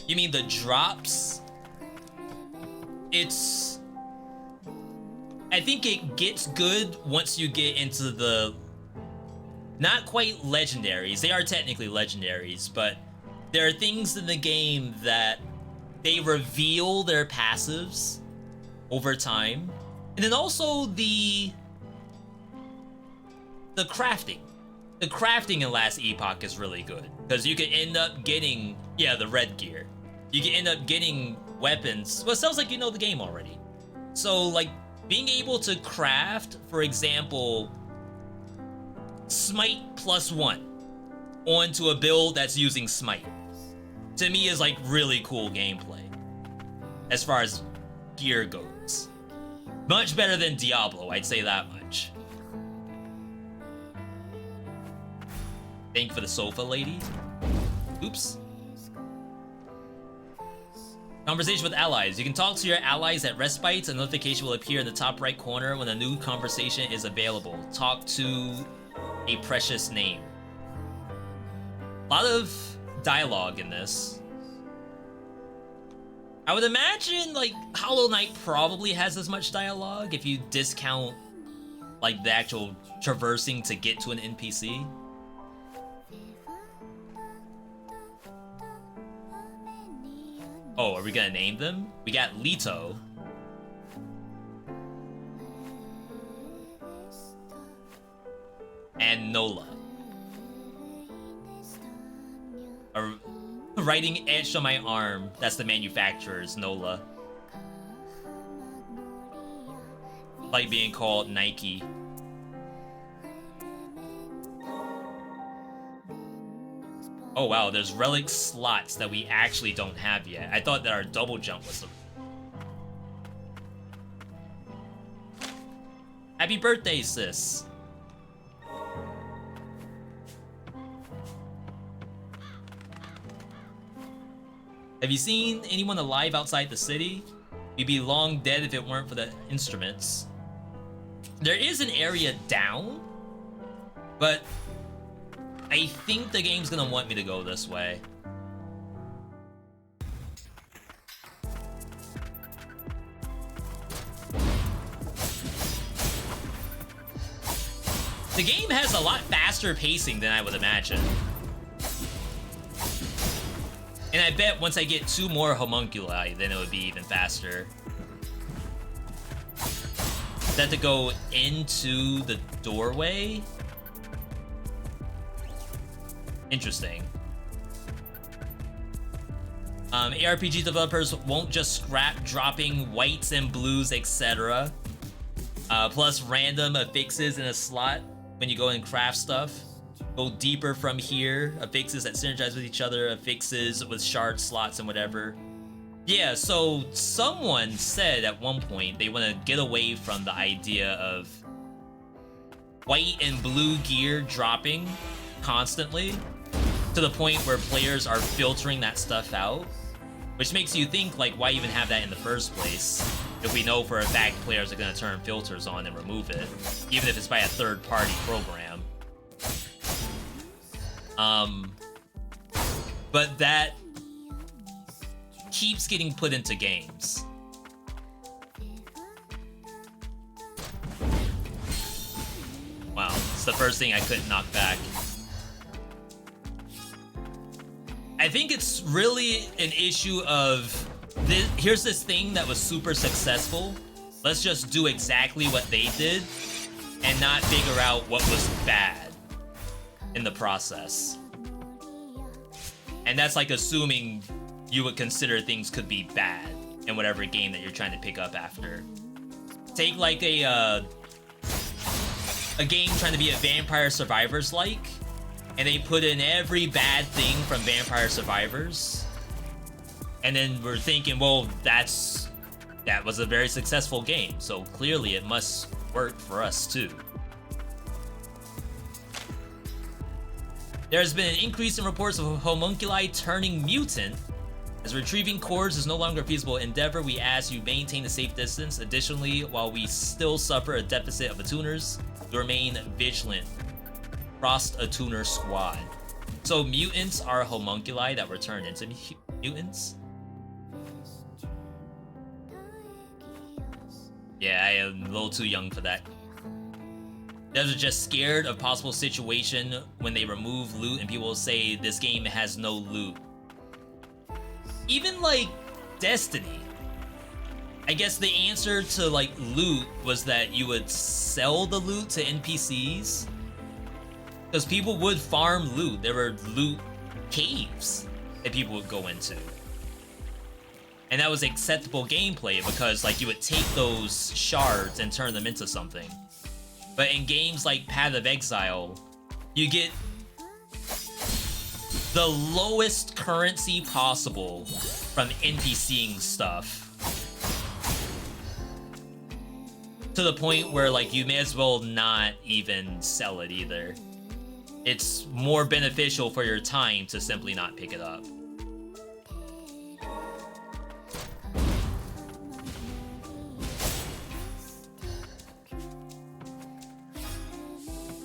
You mean the drops? I think it gets good once you get into the... Not quite legendaries. They are technically legendaries, but there are things in the game that they reveal their passives over time. And then also the crafting. the crafting in Last Epoch is really good because you can end up getting, yeah, the red gear. You can end up getting weapons. Well, it sounds like you know the game already. So like being able to craft, for example, Smite +1 onto a build that's using Smite, to me is like really cool gameplay as far as gear goes. Much better than Diablo, I'd say that much. Thank you for the sofa, lady. Oops. Conversation with allies. You can talk to your allies at respites. A notification will appear in the top right corner when a new conversation is available. Talk to a precious name. A lot of dialogue in this. I would imagine like Hollow Knight probably has as much dialogue if you discount like the actual traversing to get to an NPC. Oh, are we gonna name them? We got Leto. And Nola. A writing etched on my arm. That's the manufacturer's Nola. Like being called Nike. Oh wow, there's relic slots that we actually don't have yet. I thought that our double jump was the... Happy birthday, sis. Have you seen anyone alive outside the city? You'd be long dead if it weren't for the instruments. There is an area down, but I think the game's gonna want me to go this way. The game has a lot faster pacing than I would imagine. And I bet once I get 2 more homunculi, then it would be even faster. Is that to go into the doorway? Interesting. ARPG developers won't just scrap dropping whites and blues, etc. Plus random affixes in a slot when you go and craft stuff. Go deeper from here. Affixes that synergize with each other. Affixes with shard slots and whatever. Yeah, so someone said at one point they want to get away from the idea of white and blue gear dropping constantly to the point where players are filtering that stuff out, which makes you think, like, why even have that in the first place if we know for a fact players are going to turn filters on and remove it, even if it's by a third-party program. But that keeps getting put into games. Wow, it's the first thing I couldn't knock back. I think it's really an issue of this, here's this thing that was super successful. Let's just do exactly what they did and not figure out what was bad in the process. And that's like assuming you would consider things could be bad in whatever game that you're trying to pick up after. Take like a game trying to be a Vampire Survivors like, and they put in every bad thing from Vampire Survivors, and then we're thinking, well, that was a very successful game, so clearly it must work for us too. There's been an increase in reports of homunculi turning mutant. As retrieving cores is no longer a feasible endeavor, we ask you maintain a safe distance. Additionally, while we still suffer a deficit of attuners, we remain vigilant. Frost Attuner Squad. So mutants are homunculi that were turned into mutants? Yeah, I am a little too young for that. Devs are just scared of possible situation when they remove loot and people will say this game has no loot. Even like Destiny, I guess the answer to like loot was that you would sell the loot to NPCs. Because people would farm loot. There were loot caves that people would go into. And that was acceptable gameplay because like you would take those shards and turn them into something. But in games like Path of Exile, you get the lowest currency possible from NPCing stuff. To the point where like you may as well not even sell it either. It's more beneficial for your time to simply not pick it up.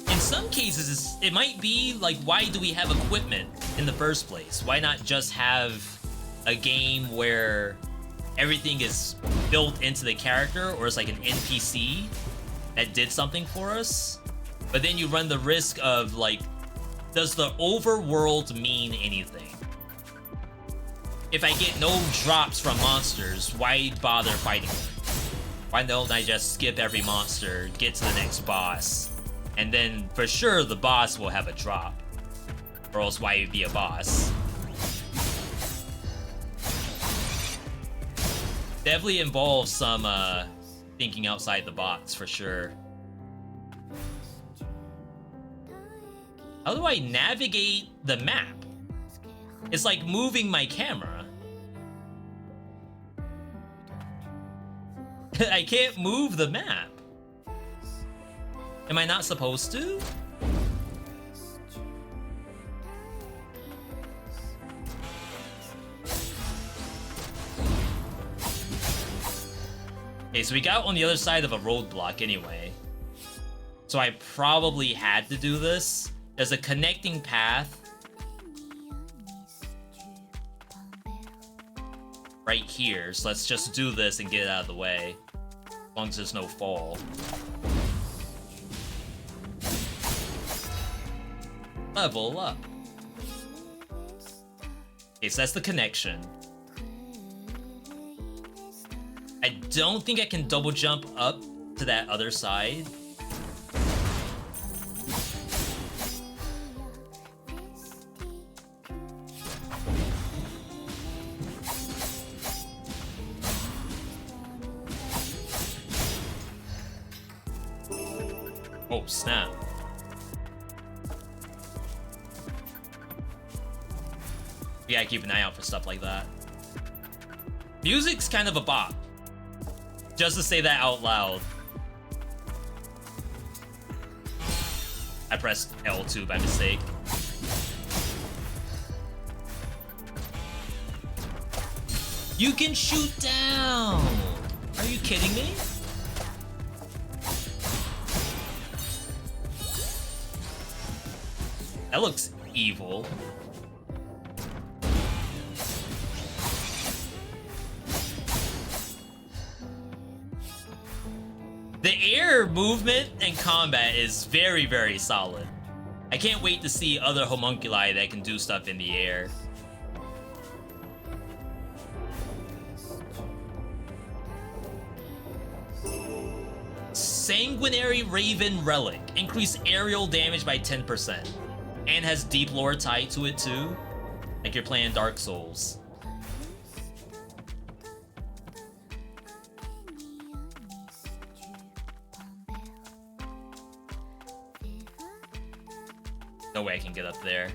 In some cases, it might be like, why do we have equipment in the first place? Why not just have a game where everything is built into the character, or it's like an NPC that did something for us? But then you run the risk of like, does the overworld mean anything? If I get no drops from monsters, why bother fighting them? Why don't I just skip every monster, get to the next boss, and then for sure the boss will have a drop, or else why be a boss? Definitely involves some thinking outside the box for sure. How do I navigate the map? It's like moving my camera. I can't move the map. Am I not supposed to? Okay, so we got on the other side of a roadblock anyway. So I probably had to do this. There's a connecting path right here, so let's just do this and get it out of the way. As long as there's no fall. Level up. Okay, so that's the connection. I don't think I can double jump up to that other side. Oh, snap. You gotta keep an eye out for stuff like that. Music's kind of a bop. Just to say that out loud. I pressed L2 by mistake. You can shoot down! Are you kidding me? That looks evil. The air movement and combat is very, very solid. I can't wait to see other homunculi that can do stuff in the air. Sanguinary Raven Relic. Increase aerial damage by 10%. And has deep lore tied to it too. Like you're playing Dark Souls. No way I can get up there.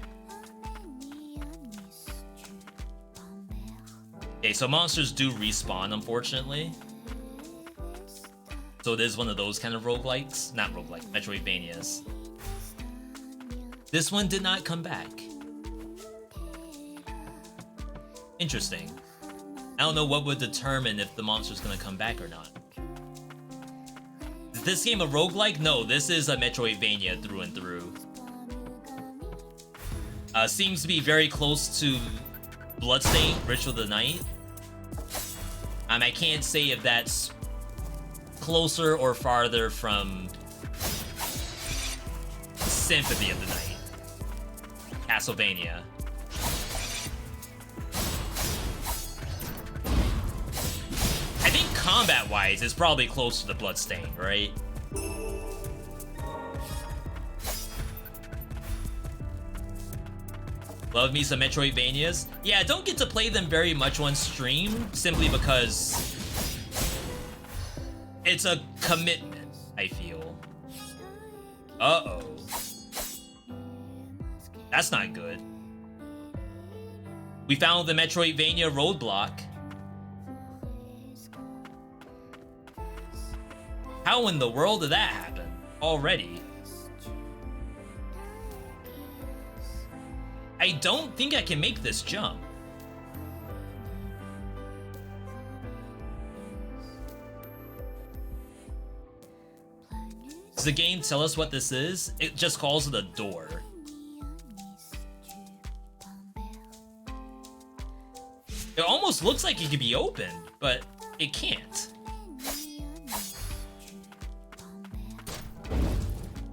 Okay, so monsters do respawn, unfortunately. So it is one of those kind of roguelikes. Not roguelike, Metroidvanias. This one did not come back. Interesting. I don't know what would determine if the monster's gonna come back or not. Is this game a roguelike? No, this is a Metroidvania through and through. Seems to be very close to Bloodstained, Ritual of the Night. I can't say if that's closer or farther from Symphony of the Night. Castlevania. I think combat-wise, it's probably close to the Bloodstained, right? Love me some Metroidvanias. Yeah, I don't get to play them very much on stream, simply because it's a commitment, I feel. Uh-oh. That's not good. We found the Metroidvania roadblock. How in the world did that happen already? I don't think I can make this jump. Does the game tell us what this is? It just calls it a door. It almost looks like it could be opened, but it can't.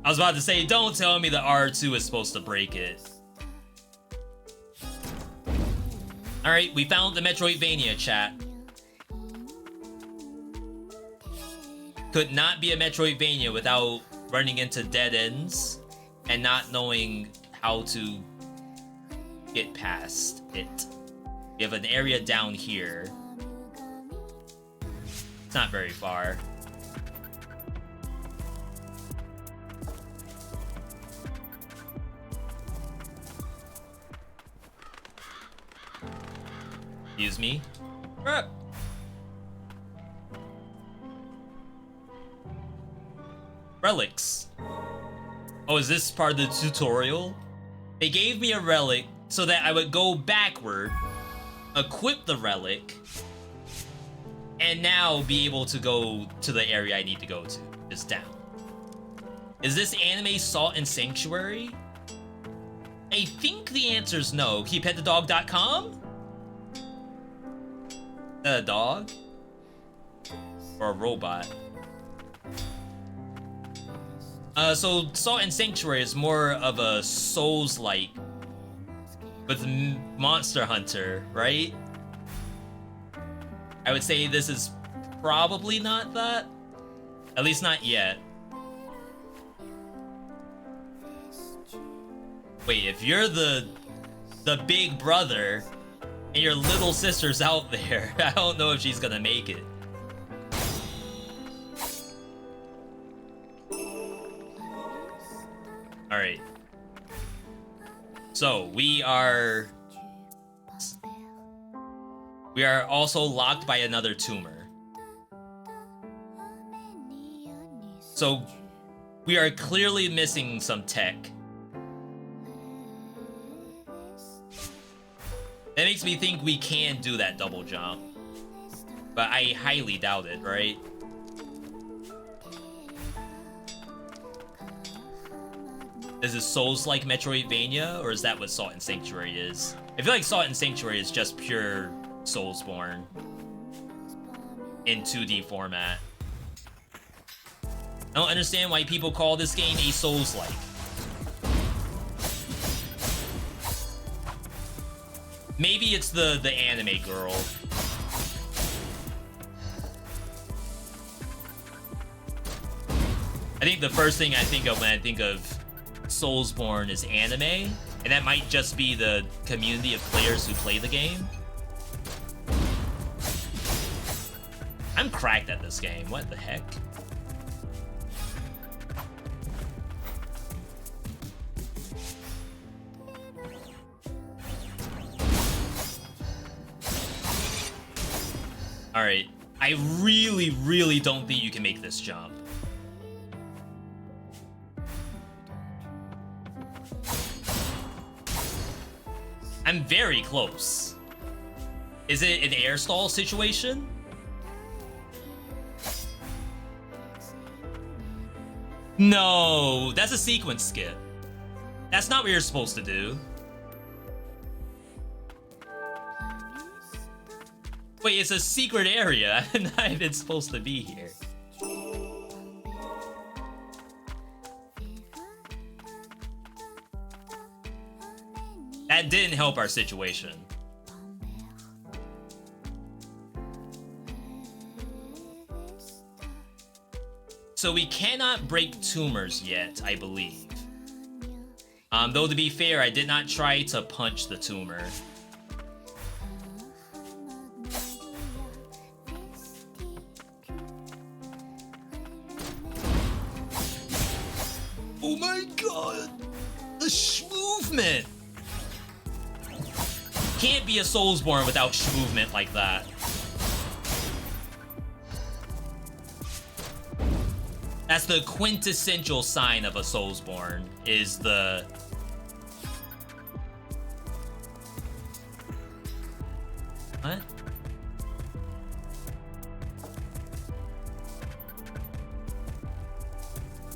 I was about to say, don't tell me the R2 is supposed to break it. Alright, we found the Metroidvania, chat. Could not be a Metroidvania without running into dead ends and not knowing how to get past it. We have an area down here. It's not very far. Excuse me. Relics. Oh, is this part of the tutorial? They gave me a relic so that I would go backward, equip the relic, and now be able to go to the area I need to go to. Just down. Is this anime Salt and Sanctuary? I think the answer's no. KeepHeadTheDog.com? A dog? Or a robot? So Salt and Sanctuary is more of a Souls-like with Monster Hunter, right? I would say this is probably not that. At least not yet. Wait, if you're the big brother and your little sister's out there, I don't know if she's gonna make it. Alright. So, we are also locked by another tumor. So, we are clearly missing some tech. That makes me think we can do that double jump. But I highly doubt it, right? Is this Souls-like Metroidvania, or is that what Salt and Sanctuary is? I feel like Salt and Sanctuary is just pure Soulsborne in 2D format. I don't understand why people call this game a Souls-like. Maybe it's the anime girl. I think the first thing I think of when I think of Soulsborne is anime, and that might just be the community of players who play the game. I'm cracked at this game. What the heck? Alright, I really don't think you can make this jump. I'm very close. Is it an air stall situation? No, that's a sequence skip. That's not what you're supposed to do. Wait, it's a secret area. I'm not even supposed to be here. That didn't help our situation. So we cannot break tumors yet, I believe. Though to be fair, I did not try to punch the tumor. Oh my god! The movement! Can't be a Soulsborne without movement like that. That's the quintessential sign of a Soulsborne, is the... What?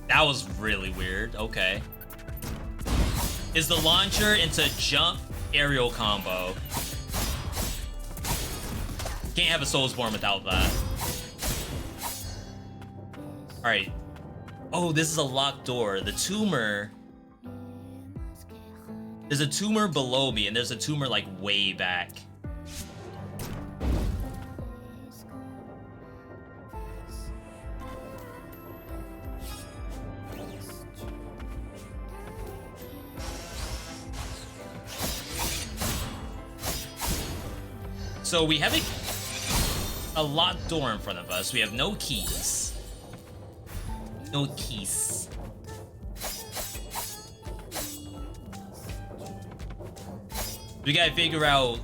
That was really weird. Okay. Is the launcher into jump aerial combo. Can't have a Soulsborne without that. Alright. Oh, this is a locked door. The tumor... There's a tumor below me, and there's a tumor, like, way back. So we have a locked door in front of us. We have no keys. No keys. We gotta figure out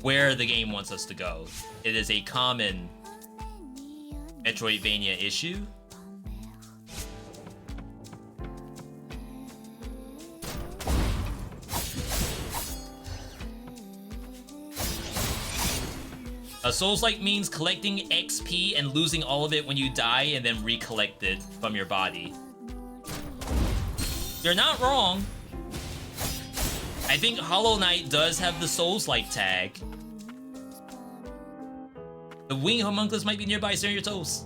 where the game wants us to go. It is a common Metroidvania issue. A Souls-like means collecting XP and losing all of it when you die and then recollect it from your body. You're not wrong. I think Hollow Knight does have the Souls-like tag. The wing homunculus might be nearby, staring your toes.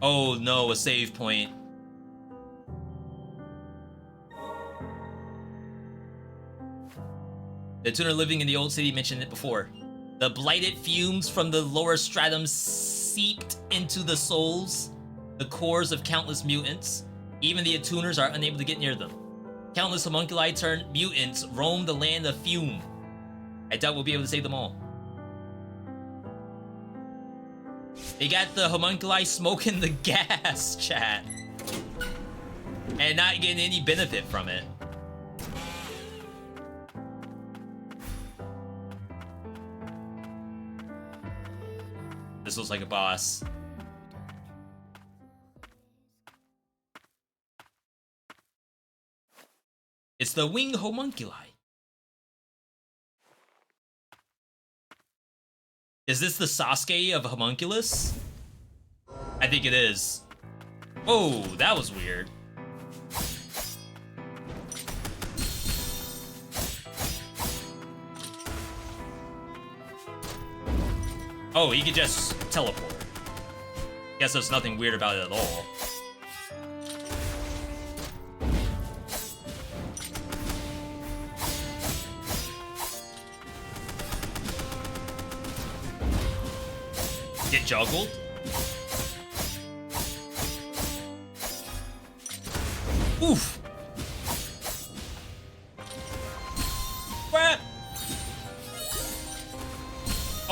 Oh no, a save point. The tuner living in the old city mentioned it before. The blighted fumes from the lower stratum seeped into the souls, the cores of countless mutants. Even the attuners are unable to get near them. Countless homunculi turned mutants roam the land of fume. I doubt we'll be able to save them all. They got the homunculi smoking the gas, chat. And not getting any benefit from it. This looks like a boss. It's the wing homunculi. Is this the Sasuke of homunculus? I think it is. Oh, that was weird. Oh, he could just teleport. Guess there's nothing weird about it at all. Get juggled? Oof! What?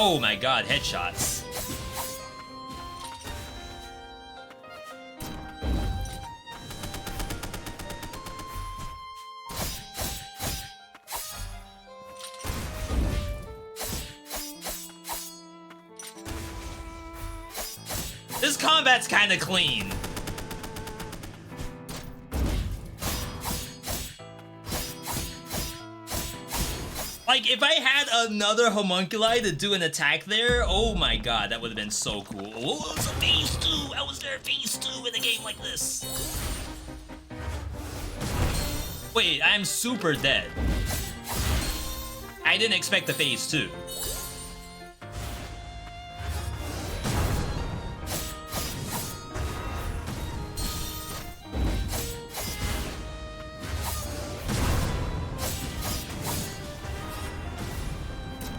Oh my god, headshots. This combat's kinda clean. Like, if I had another homunculi to do an attack there, oh my god, that would have been so cool. Oh, it's a phase 2! How was there a phase 2 in a game like this? Wait, I'm super dead. I didn't expect the phase 2.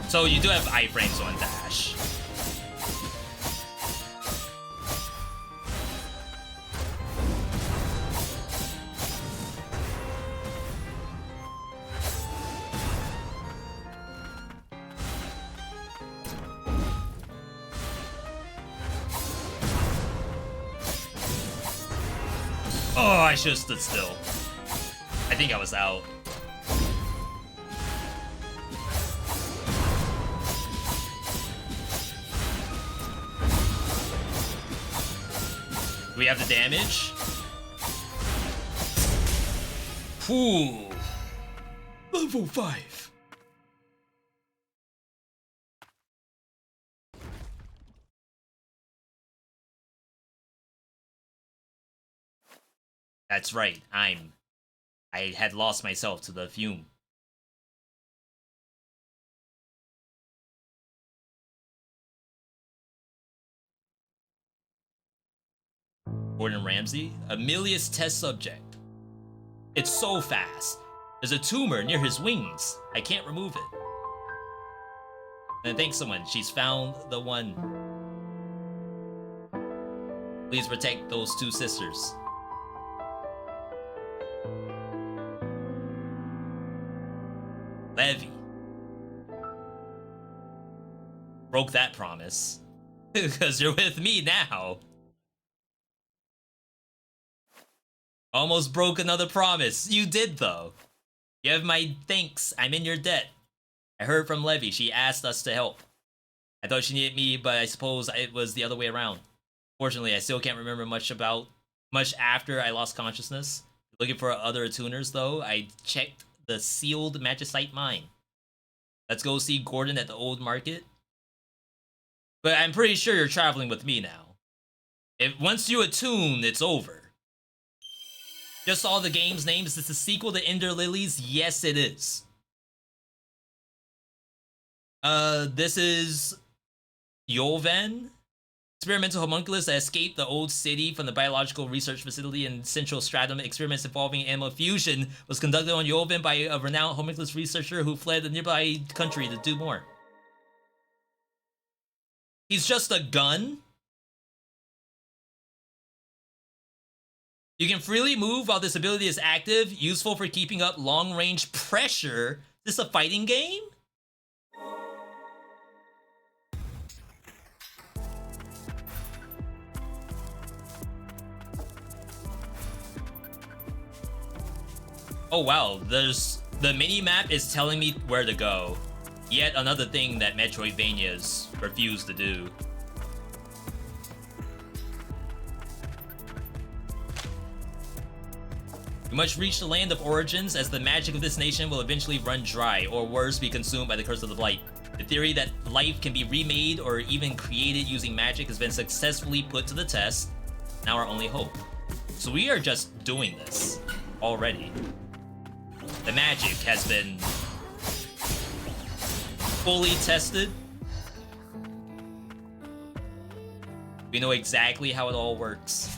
So you do have iframes on dash. Oh, I should have stood still. I think I was out. Do we have the damage? Ooh. Level 5. That's right. I had lost myself to the fume. Gordon Ramsay, Amelia's test subject. It's so fast. There's a tumor near his wings. I can't remove it. And thanks someone, she's found the one. Please protect those two sisters. Levy. Broke that promise. Because you're with me now. Almost broke another promise. You did, though. You have my thanks. I'm in your debt. I heard from Levy. She asked us to help. I thought she needed me, but I suppose it was the other way around. Fortunately, I still can't remember much after I lost consciousness. Looking for other attuners, though, I checked the sealed magicite mine. Let's go see Gordon at the old market. But I'm pretty sure you're traveling with me now. Once you attune, it's over. Just saw the game's name. Is this a sequel to Ender Lilies? Yes, it is. This is Yoven, experimental homunculus that escaped the old city from the biological research facility in Central Stratum. Experiments involving animal fusion was conducted on Yoven by a renowned homunculus researcher who fled the nearby country to do more. He's just a gun? You can freely move while this ability is active, useful for keeping up long-range pressure. Is this a fighting game? Oh wow, the mini-map is telling me where to go. Yet another thing that Metroidvanias refuse to do. We must reach the land of origins, as the magic of this nation will eventually run dry, or worse, be consumed by the curse of the blight. The theory that life can be remade or even created using magic has been successfully put to the test. Now our only hope. So we are just doing this already. The magic has been fully tested. We know exactly how it all works.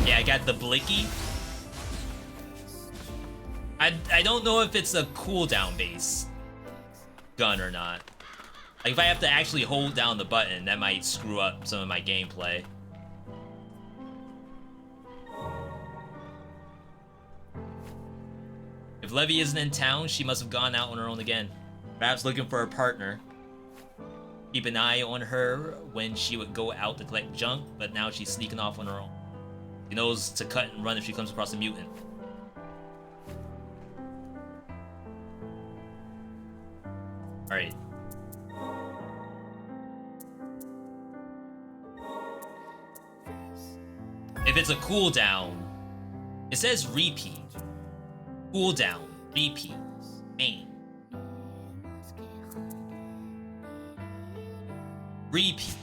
Yeah, I got the Blicky. I don't know if it's a cooldown based gun or not. Like, if I have to actually hold down the button, that might screw up some of my gameplay. If Levy isn't in town, she must have gone out on her own again. Perhaps looking for a partner. Keep an eye on her when she would go out to collect junk, but now she's sneaking off on her own. She knows to cut and run if she comes across a mutant. Alright. If it's a cooldown, it says repeat. Cooldown, repeat, aim. Repeat.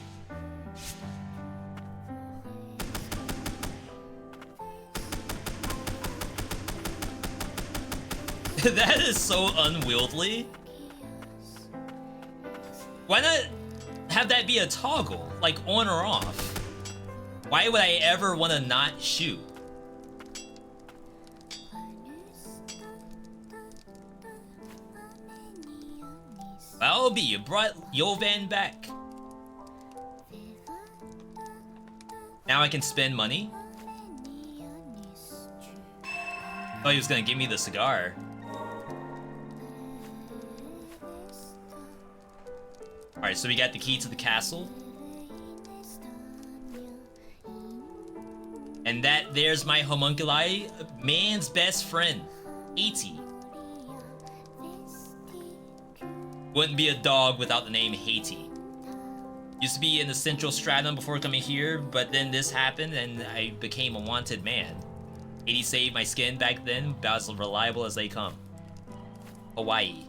That is so unwieldy. Why not have that be a toggle, like on or off? Why would I ever want to not shoot? Albi, you brought Yovan back. Now I can spend money? Thought he was gonna give me the cigar. Alright, so we got the key to the castle. And there's my homunculi, man's best friend, 80. Wouldn't be a dog without the name Haiti. Used to be in the central stratum before coming here, but then this happened and I became a wanted man. 80 saved my skin back then, about as reliable as they come. Hawaii.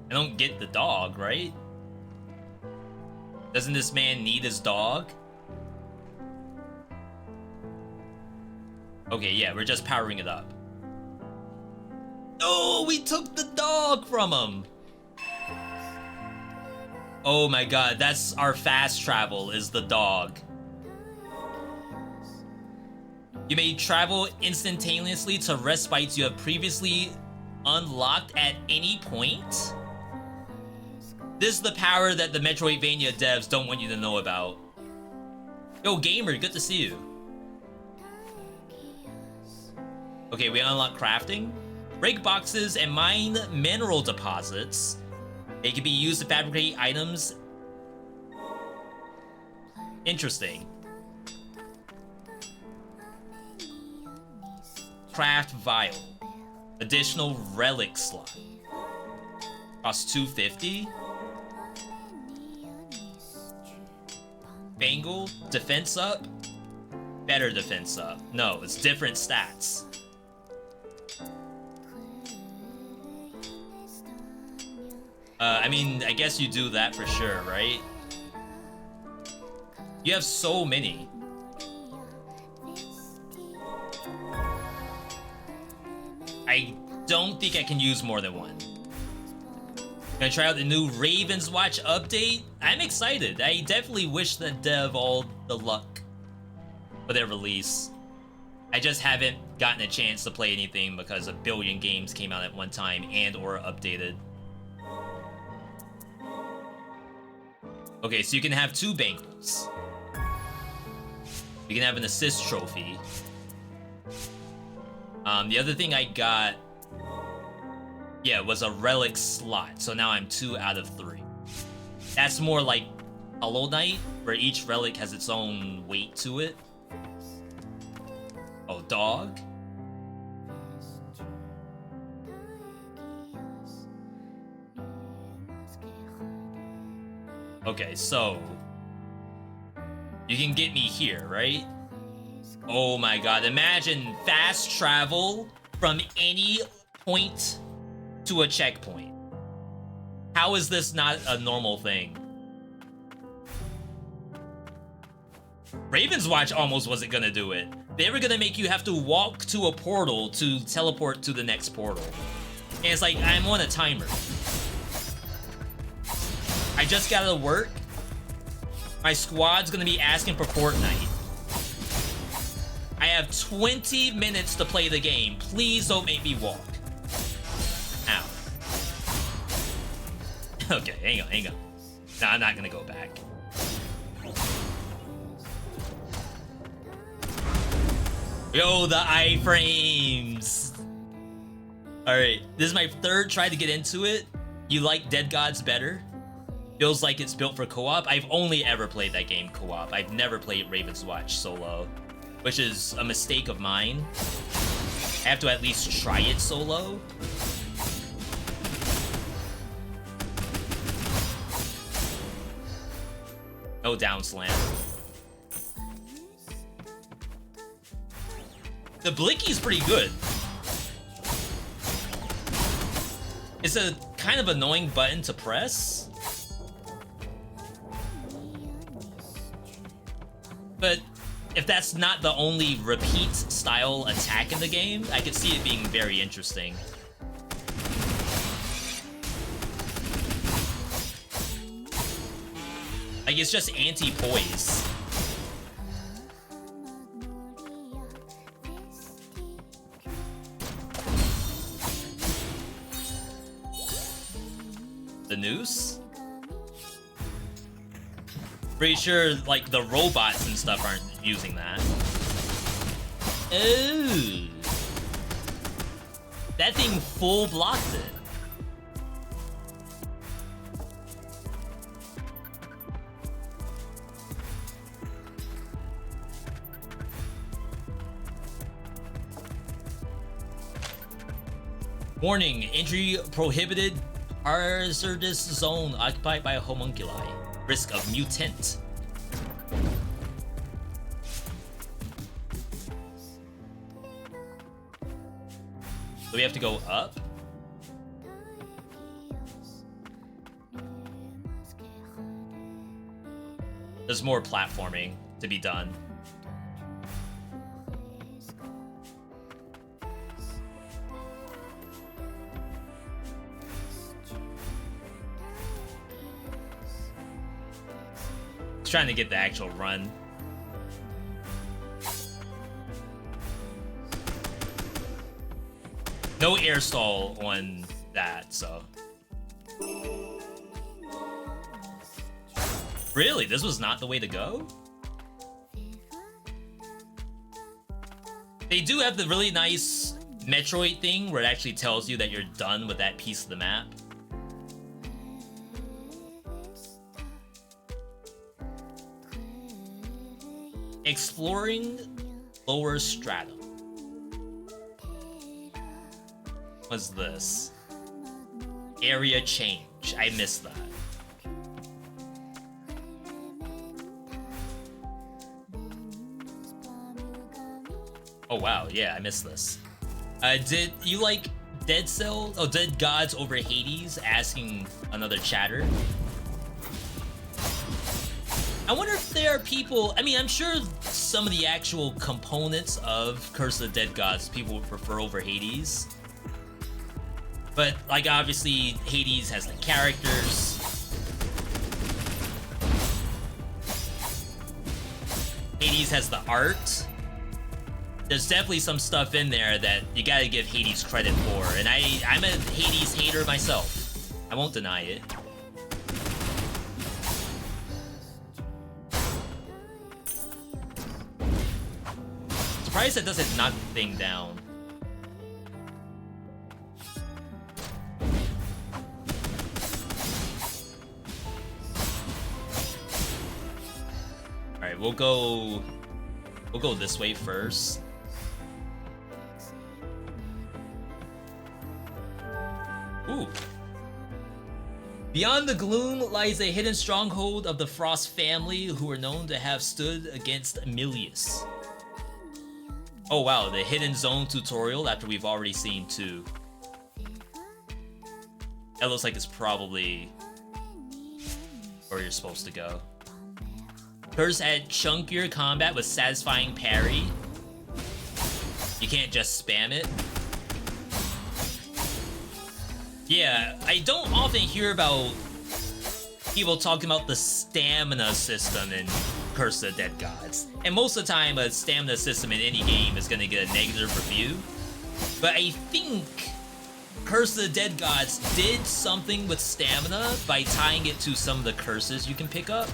I don't get the dog, right? Doesn't this man need his dog? Okay, yeah, we're just powering it up. Oh, we took the dog from him! Oh my god, that's our fast travel, is the dog. You may travel instantaneously to respites you have previously unlocked at any point? This is the power that the Metroidvania devs don't want you to know about. Yo, gamer, good to see you. Okay, we unlock crafting. Break boxes and mine mineral deposits. They can be used to fabricate items. Interesting. Craft vial. Additional relic slot. Costs 250. Bangle, defense up. Better defense up. No, it's different stats. I mean, I guess you do that for sure, right? You have so many. I don't think I can use more than one. Gonna try out the new Raven's Watch update? I'm excited. I definitely wish the dev all the luck for their release. I just haven't gotten a chance to play anything because a billion games came out at one time and or updated. Okay, so you can have 2 bangles. You can have an assist trophy. The other thing I got, yeah, was a relic slot. So now I'm 2 out of 3. That's more like Hollow Knight, where each relic has its own weight to it. Oh, dog. Okay, so you can get me here, right? Oh my god, imagine fast travel from any point to a checkpoint. How is this not a normal thing? Raven's Watch almost wasn't gonna do it. They were gonna make you have to walk to a portal to teleport to the next portal. And it's like, I'm on a timer. I just gotta work. My squad's gonna be asking for Fortnite. I have 20 minutes to play the game. Please don't make me walk. Ow. Okay, hang on. No, I'm not gonna go back. Yo, the iframes! Alright, this is my 3rd try to get into it. You like Dead Gods better? Feels like it's built for co-op. I've only ever played that game co-op. I've never played Raven's Watch solo, which is a mistake of mine. I have to at least try it solo. No down slam. The Blicky's pretty good. It's a kind of annoying button to press. But if that's not the only repeat style attack in the game, I could see it being very interesting. Like, it's just anti-poise. The noose? Pretty sure, like, the robots and stuff aren't using that. Ooh. That thing full blocked it. Warning, entry prohibited. Hazardous zone occupied by homunculi. Risk of mutant. So we have to go up? There's more platforming to be done. Trying to get the actual run. No air stall on that, so. Really? This was not the way to go? They do have the really nice Metroid thing where it actually tells you that you're done with that piece of the map. Exploring lower stratum. What's this? Area change. I missed that. Oh wow, yeah, I missed this. Did you like Dead Cells? Oh, Dead Gods over Hades? Asking another chatter. I wonder if there are people, I mean, I'm sure some of the actual components of Curse of the Dead Gods people would prefer over Hades. But, like, obviously, Hades has the characters. Hades has the art. There's definitely some stuff in there that you gotta give Hades credit for. And I'm a Hades hater myself. I won't deny it. Surprised that doesn't knock the thing down. Alright, we'll go this way first. Ooh. Beyond the gloom lies a hidden stronghold of the Frost family who are known to have stood against Milius. Oh wow, the hidden zone tutorial after we've already seen 2. That looks like it's probably where you're supposed to go. Curse had chunkier combat with satisfying parry. You can't just spam it. Yeah, I don't often hear about people talking about the stamina system in Curse of the Dead Gods. And most of the time, a stamina system in any game is gonna get a negative review. But I think Curse of the Dead Gods did something with stamina by tying it to some of the curses you can pick up.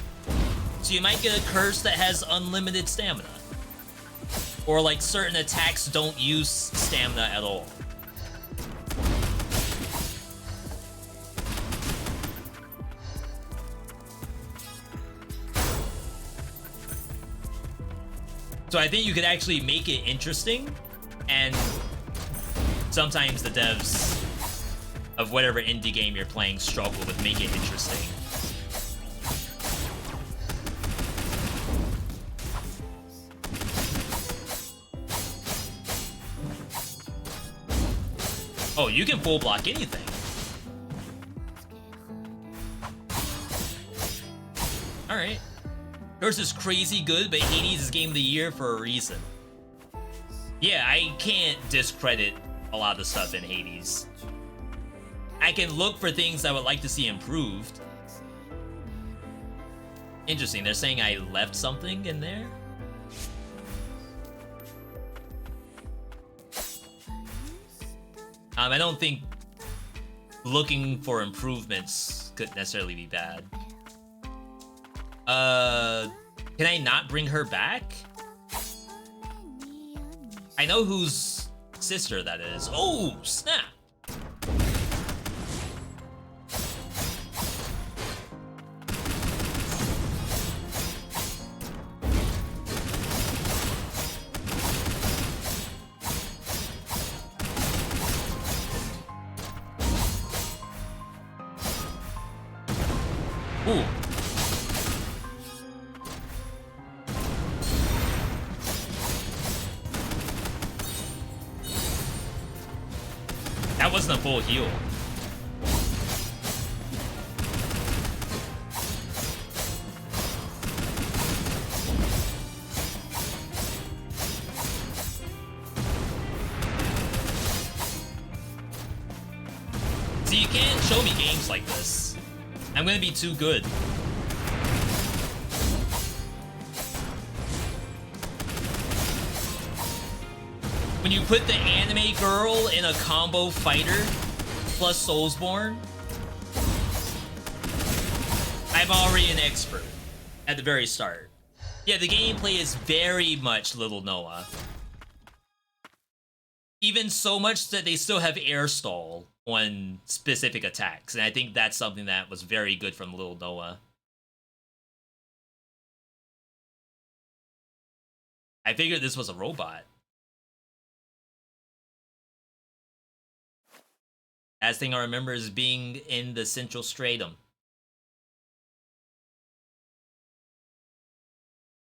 So you might get a curse that has unlimited stamina. Or like certain attacks don't use stamina at all. So I think you could actually make it interesting, and sometimes the devs of whatever indie game you're playing struggle with making it interesting. Oh, you can full block anything. Alright. Curse is crazy good, but Hades is game of the year for a reason. Yeah, I can't discredit a lot of the stuff in Hades. I can look for things I would like to see improved. Interesting, they're saying I left something in there? I don't think looking for improvements could necessarily be bad. Can I not bring her back? I know who's Sister, that is. Oh, snap! Ooh. That wasn't a full heal. See, you can't show me games like this. I'm gonna be too good. When you put the anime girl in a combo fighter plus Soulsborne, I'm already an expert at the very start. Yeah, the gameplay is very much Little Noah. Even so much that they still have air stall on specific attacks, and I think that's something that was very good from Little Noah. I figured this was a robot. Last thing I remember is being in the Central Stratum.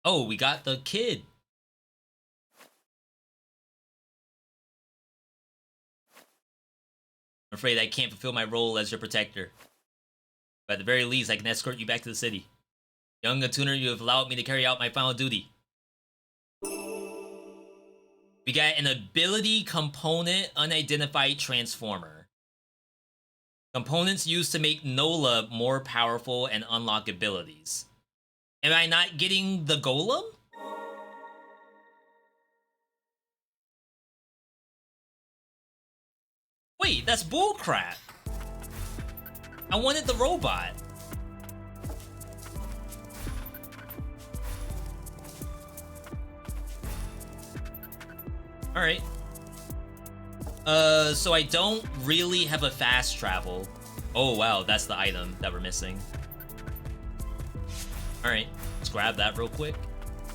Oh, we got the kid. I'm afraid I can't fulfill my role as your protector. But at the very least, I can escort you back to the city. Young Attuner, you have allowed me to carry out my final duty. We got an ability component unidentified transformer. Components used to make Nola more powerful and unlock abilities. Am I not getting the golem? Wait, that's bullcrap. I wanted the robot. Alright. So I don't really have a fast travel. Oh wow, that's the item that we're missing. Alright, let's grab that real quick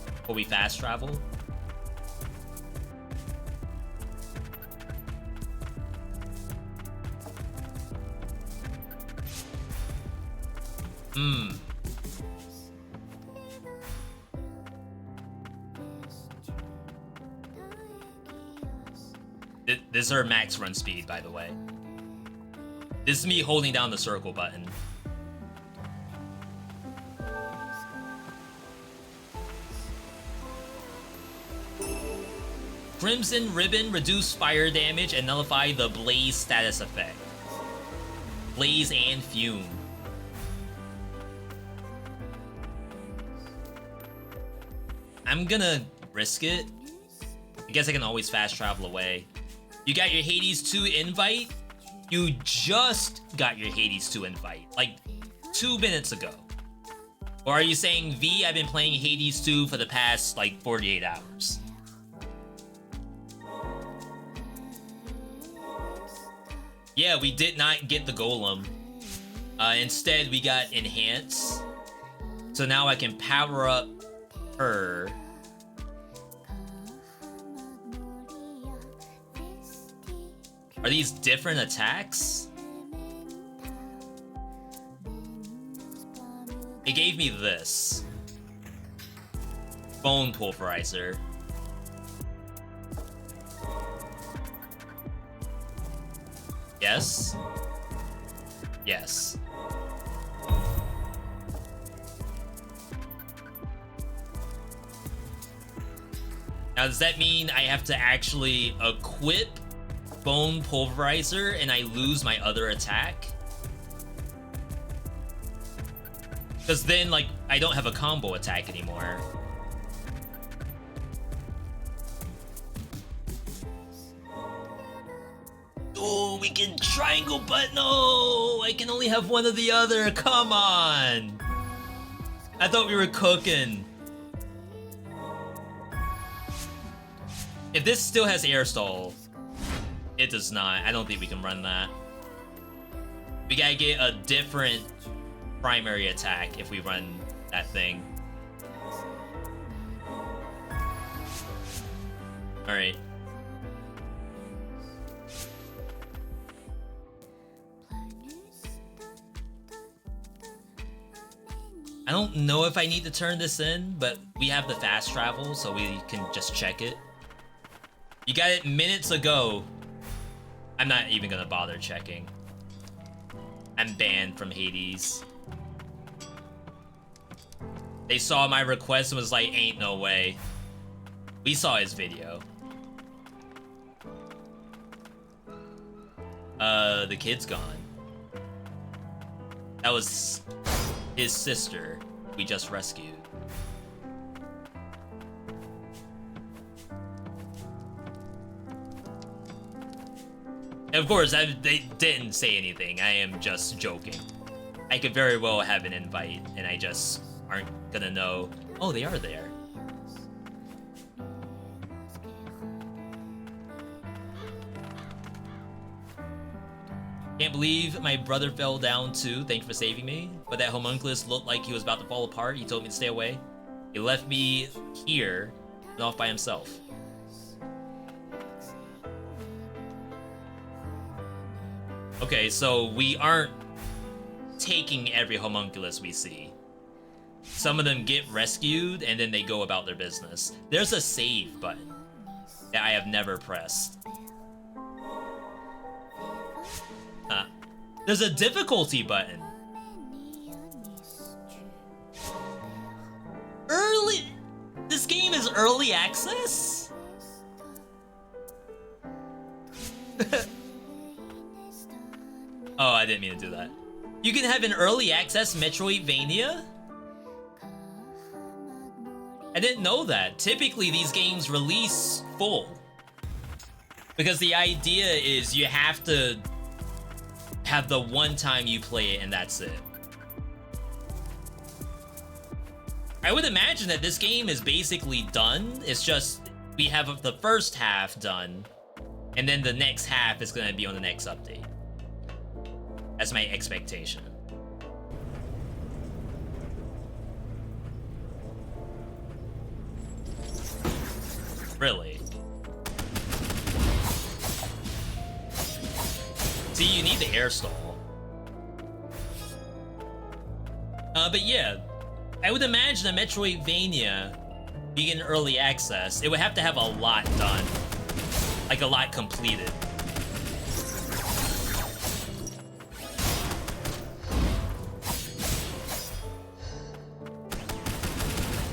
before we fast travel. This is our max run speed, by the way. This is me holding down the circle button. Crimson Ribbon, reduce fire damage and nullify the Blaze status effect. Blaze and Fume. I'm gonna risk it. I guess I can always fast travel away. You got your Hades 2 invite? You just got your Hades 2 invite, like 2 minutes ago. Or are you saying, V, I've been playing Hades 2 for the past, like, 48 hours? Yeah, we did not get the golem. Instead, we got Enhance. So now I can power up her. Are these different attacks? It gave me this. Bone Pulverizer. Yes? Yes. Now, does that mean I have to actually equip Bone Pulverizer and I lose my other attack? Because then, like, I don't have a combo attack anymore. Oh, we can triangle, but no! I can only have one or the other. Come on! I thought we were cooking. If this still has air stall, It does not. I don't think we can run that. We gotta get a different primary attack if we run that thing. Alright. I don't know if I need to turn this in, but we have the fast travel, so we can just check it. You got it minutes ago. I'm not even gonna bother checking. I'm banned from Hades. They saw my request and was like, ain't no way. We saw his video. The kid's gone. That was his sister we just rescued. And of course, they didn't say anything. I am just joking. I could very well have an invite, and I just aren't gonna know. Oh, they are there. Can't believe my brother fell down too. Thank you for saving me. But that homunculus looked like he was about to fall apart. He told me to stay away. He left me here and off by himself. Okay, so we aren't taking every homunculus we see. Some of them get rescued and then they go about their business. There's a save button that I have never pressed. There's a difficulty button. Early... This game is early access? Oh, I didn't mean to do that. You can have an early access Metroidvania? I didn't know that. Typically, these games release full. Because the idea is you have to have the one time you play it and that's it. I would imagine that this game is basically done. It's just we have the first half done and then the next half is going to be on the next update. That's my expectation. Really? See, you need the air stall. But yeah, I would imagine a Metroidvania being in early access, it would have to have a lot done. Like a lot completed.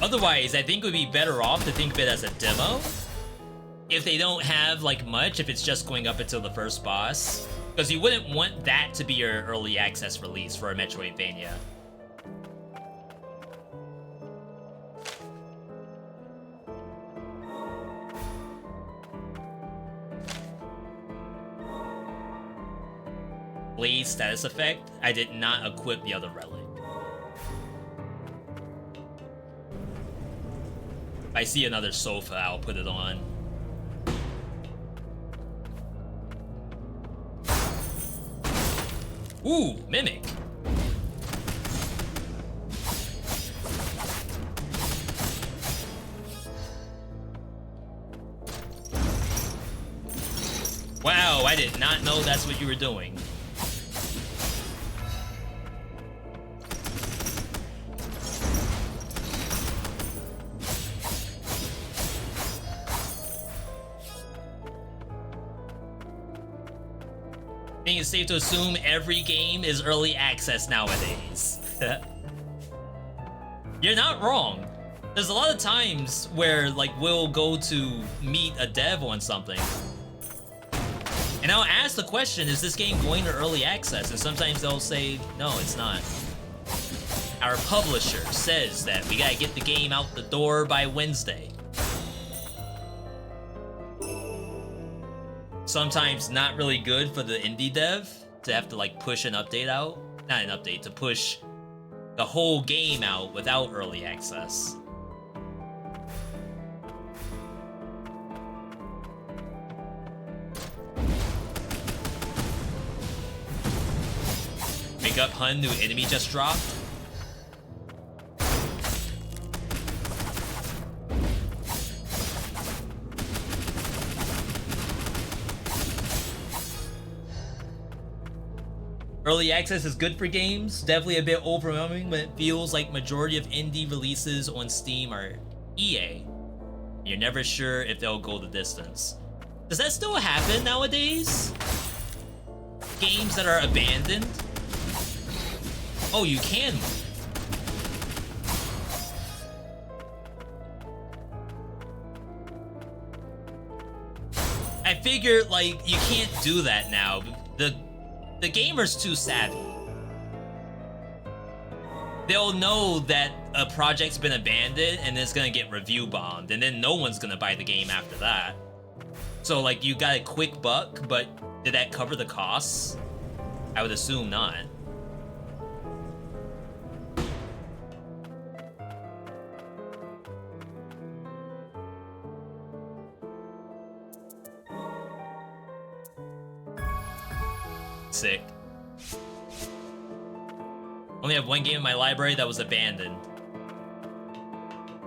Otherwise, I think it would be better off to think of it as a demo. If they don't have like much, if it's just going up until the first boss. Because you wouldn't want that to be your early access release for a Metroidvania. Blade status effect. I did not equip the other relic. If I see another sofa, I'll put it on. Ooh, Mimic. Wow, I did not know that's what you were doing. I think it's safe to assume every game is early access nowadays. You're not wrong. There's a lot of times where like we'll go to meet a dev on something and I'll ask the question, is this game going to early access? And sometimes they'll say, no, it's not. Our publisher says that we gotta get the game out the door by Wednesday. Sometimes not really good for the indie dev to have to like push an update out. Not an update, to push the whole game out without early access. Gut Hun new enemy just dropped. Early access is good for games, definitely a bit overwhelming, but it feels like majority of indie releases on Steam are EA. You're never sure if they'll go the distance. Does that still happen nowadays? Games that are abandoned? Oh, you can. I figured, like, you can't do that now. The gamer's too savvy. They'll know that a project's been abandoned and it's gonna get review bombed, and then no one's gonna buy the game after that. So, like, you got a quick buck, but did that cover the costs? I would assume not. Sick. Only have one game in my library that was abandoned.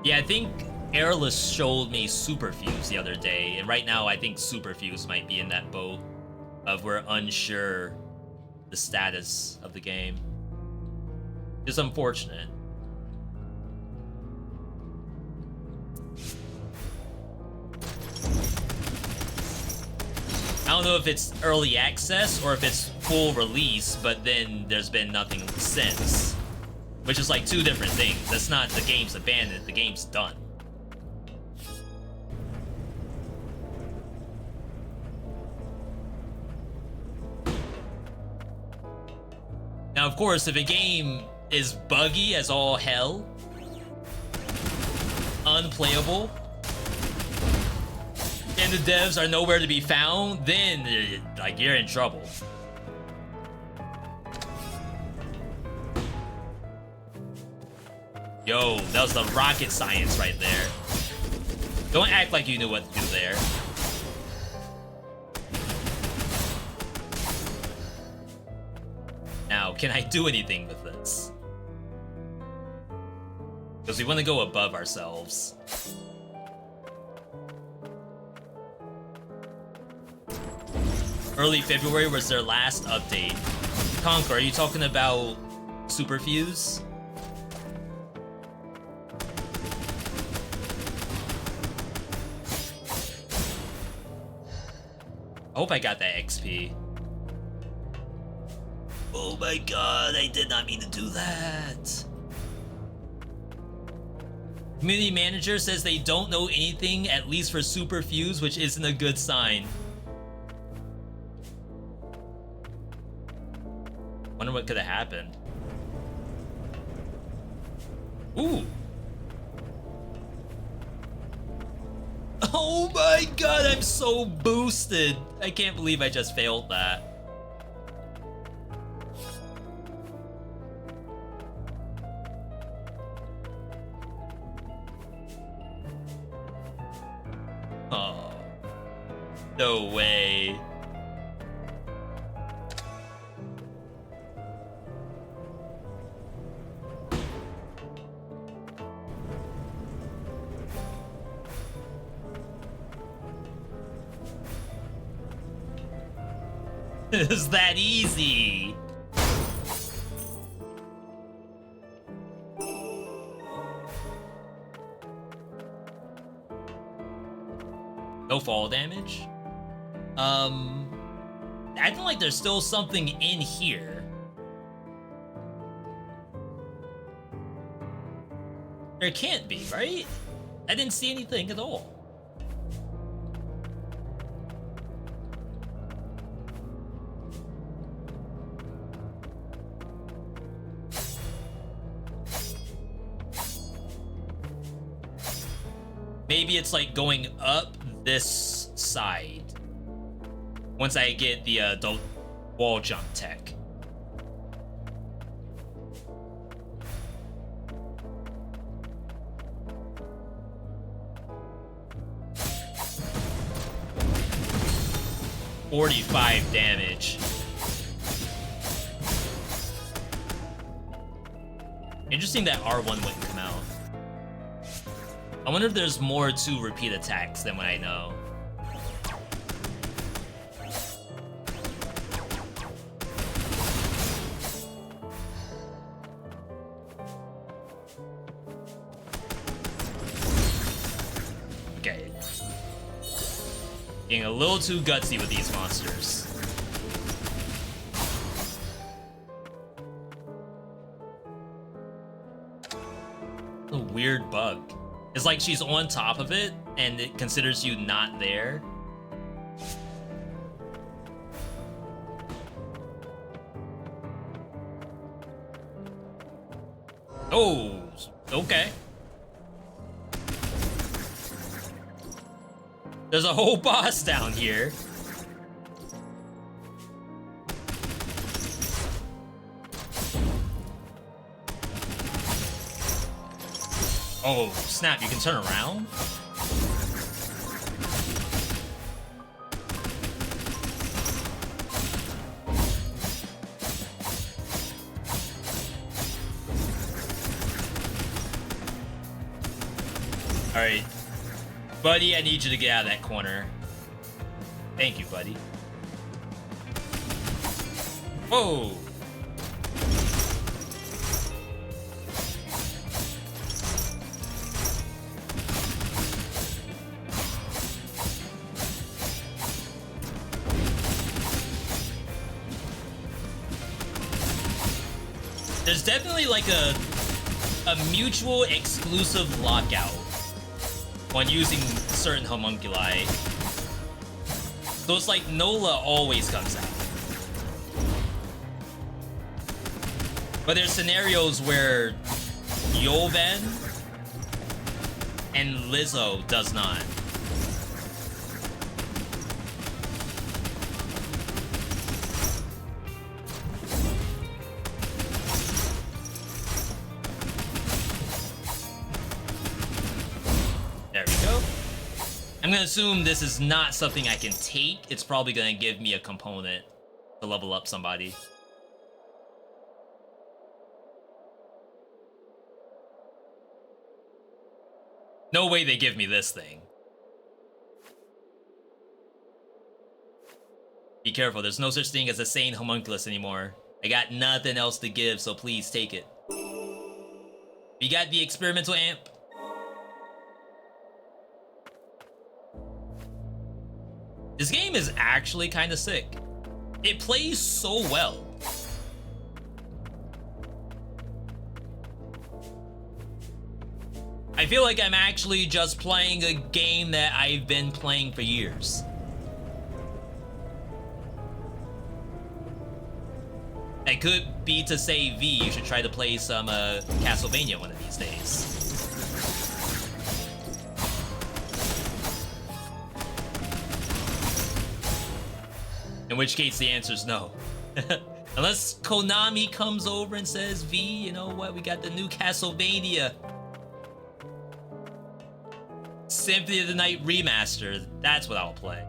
Yeah, I think Airless showed me Superfuse the other day, and right now I think Superfuse might be in that boat of we're unsure the status of the game. It's unfortunate. I don't know if it's early access or if it's full release, but then there's been nothing since. Which is like two different things. That's not the game's abandoned, the game's done. Now, of course, if a game is buggy as all hell, unplayable, and the devs are nowhere to be found, then like you're in trouble. Yo, that was the rocket science right there. Don't act like you knew what to do there. Now, can I do anything with this? Because we want to go above ourselves. Early February was their last update. Conquer, are you talking about Superfuse? I hope I got that XP. Oh my god, I did not mean to do that. Community manager says they don't know anything, at least for Superfuse, which isn't a good sign. Wonder what could have happened. Ooh. Oh my god, I'm so boosted. I can't believe I just failed that. Oh. No way. It's that easy. No fall damage? Acting like there's still something in here. There can't be, right? I didn't see anything at all. Maybe it's like going up this side once I get the wall jump tech. $45 damage. Interesting that R1 wouldn't come out. I wonder if there's more to repeat attacks than what I know. Okay. Getting a little too gutsy with these monsters. A weird bug. It's like she's on top of it and it considers you not there. Oh, okay. There's a whole boss down here. Oh, snap, you can turn around? Alright. Buddy, I need you to get out of that corner. Thank you, buddy. Whoa! There's definitely like a mutual exclusive lockout when using certain homunculi. So it's like Nola always comes out. But there's scenarios where Yoven and Lizzo does not. I'm gonna assume this is not something I can take. It's probably gonna give me a component to level up somebody. No way they give me this thing. Be careful, there's no such thing as a sane homunculus anymore. I got nothing else to give, so please take it. We got the experimental amp. This game is actually kind of sick. It plays so well. I feel like I'm actually just playing a game that I've been playing for years. It could be to say, V, you should try to play some Castlevania one of these days. In which case the answer is no. Unless Konami comes over and says, V, you know what, we got the new Castlevania. Symphony of the Night Remastered. That's what I'll play.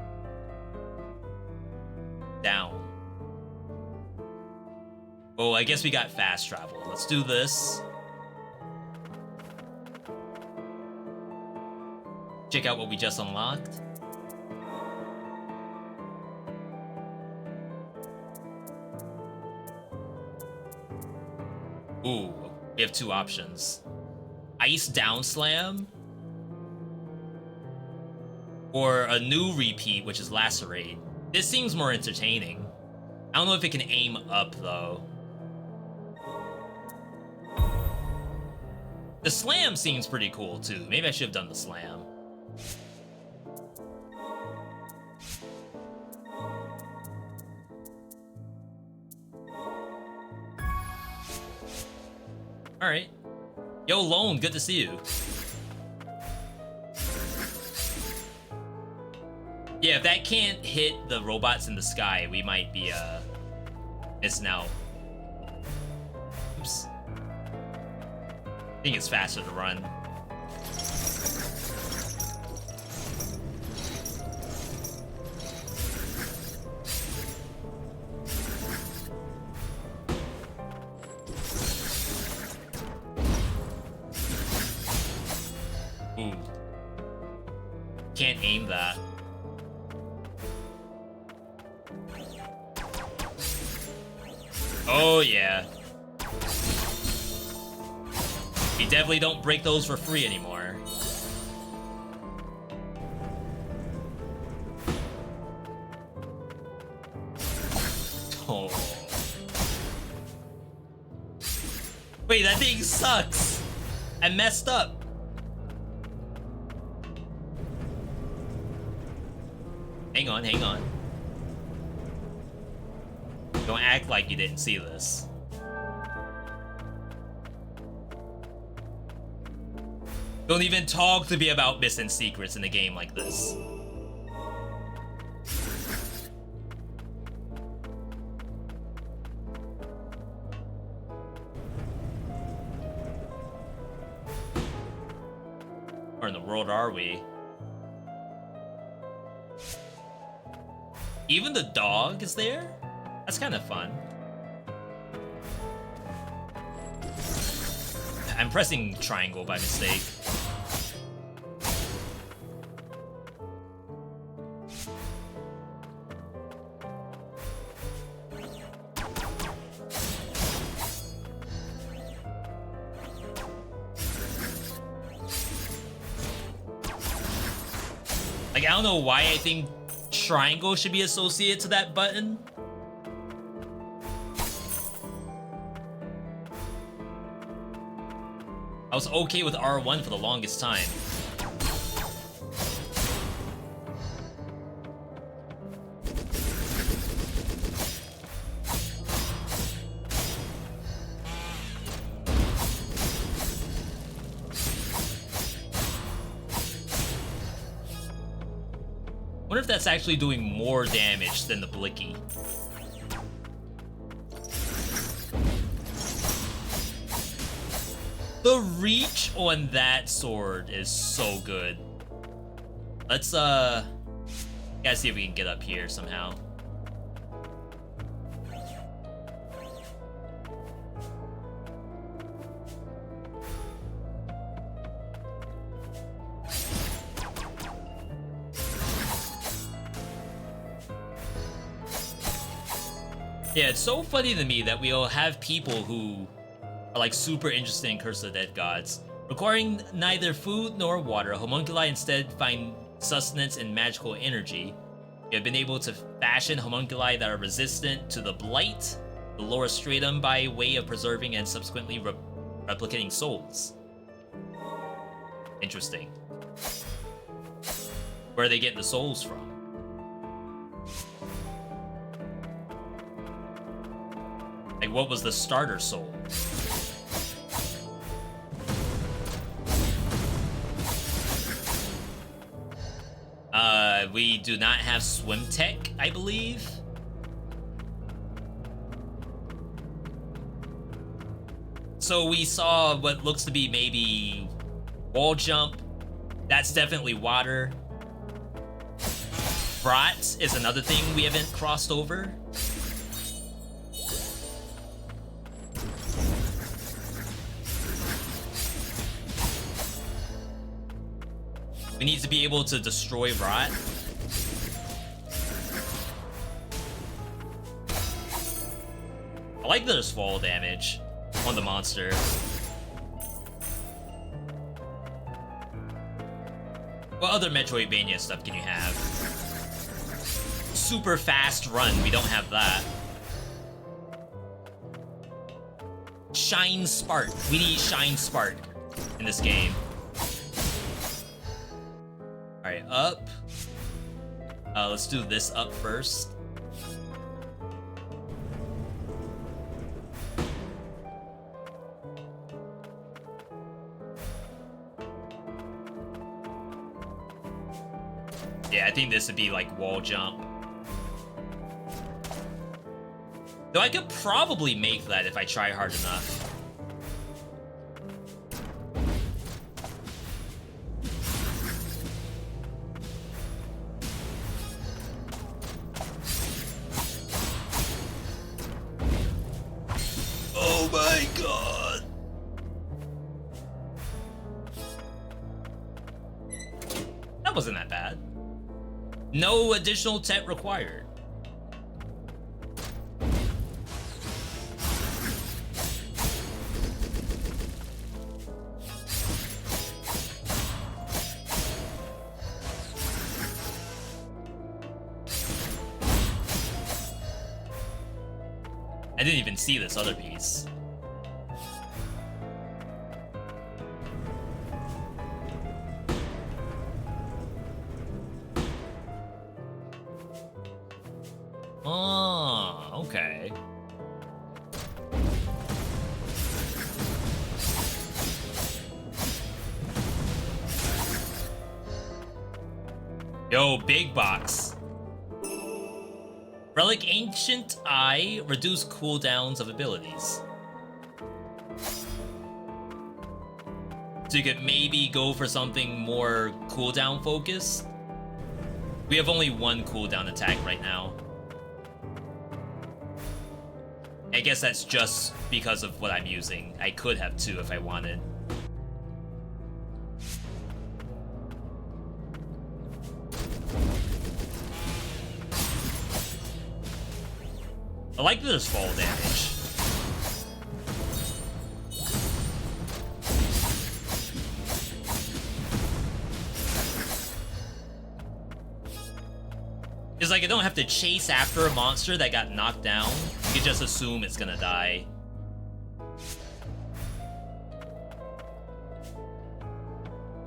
Down. Oh, I guess we got fast travel. Let's do this. Check out what we just unlocked. Ooh, we have two options. Ice Down Slam. Or a new repeat, which is Lacerate. This seems more entertaining. I don't know if it can aim up, though. The slam seems pretty cool, too. Maybe I should have done the slam. Alright. Yo, Lone, good to see you. Yeah, if that can't hit the robots in the sky, we might be, missing out. Oops. I think it's faster to run. Ooh. Can't aim that. Oh, yeah. You definitely don't break those for free anymore. Oh. Wait, that thing sucks. I messed up. Hang on, hang on. Don't act like you didn't see this. Don't even talk to me about missing secrets in a game like this. Where in the world are we? Even the dog is there? That's kind of fun. I'm pressing triangle by mistake. Like, I don't know why I think triangle should be associated to that button. I was okay with R1 for the longest time. Wonder if that's actually doing more damage than the Blicky. The reach on that sword is so good. Let's gotta see if we can get up here somehow. Yeah, it's so funny to me that we'll have people who are like super interested in Curse of the Dead Gods. Requiring neither food nor water, homunculi instead find sustenance in magical energy. We have been able to fashion homunculi that are resistant to the blight, the lower stratum, by way of preserving and subsequently replicating souls. Interesting. Where are they getting the souls from? Like, what was the starter soul? We do not have swim tech, I believe. So we saw what looks to be maybe wall jump. That's definitely water. Brat is another thing we haven't crossed over. We need to be able to destroy Rot. I like that there's fall damage on the monster. What other Metroidvania stuff can you have? Super fast run, we don't have that. Shine Spark, we need Shine Spark in this game. Alright, up. Let's do this up first. Yeah, I think this would be like wall jump. Though I could probably make that if I try hard enough. Oh my god! That wasn't that bad. No additional tech required. I didn't even see this other piece. Oh, okay. Yo, big box. Relic Ancient Eye, reduce cooldowns of abilities. So you could maybe go for something more cooldown focused. We have only one cooldown attack right now. I guess that's just because of what I'm using. I could have two if I wanted. I like that there's fall damage. It's like I don't have to chase after a monster that got knocked down. You can just assume it's gonna die.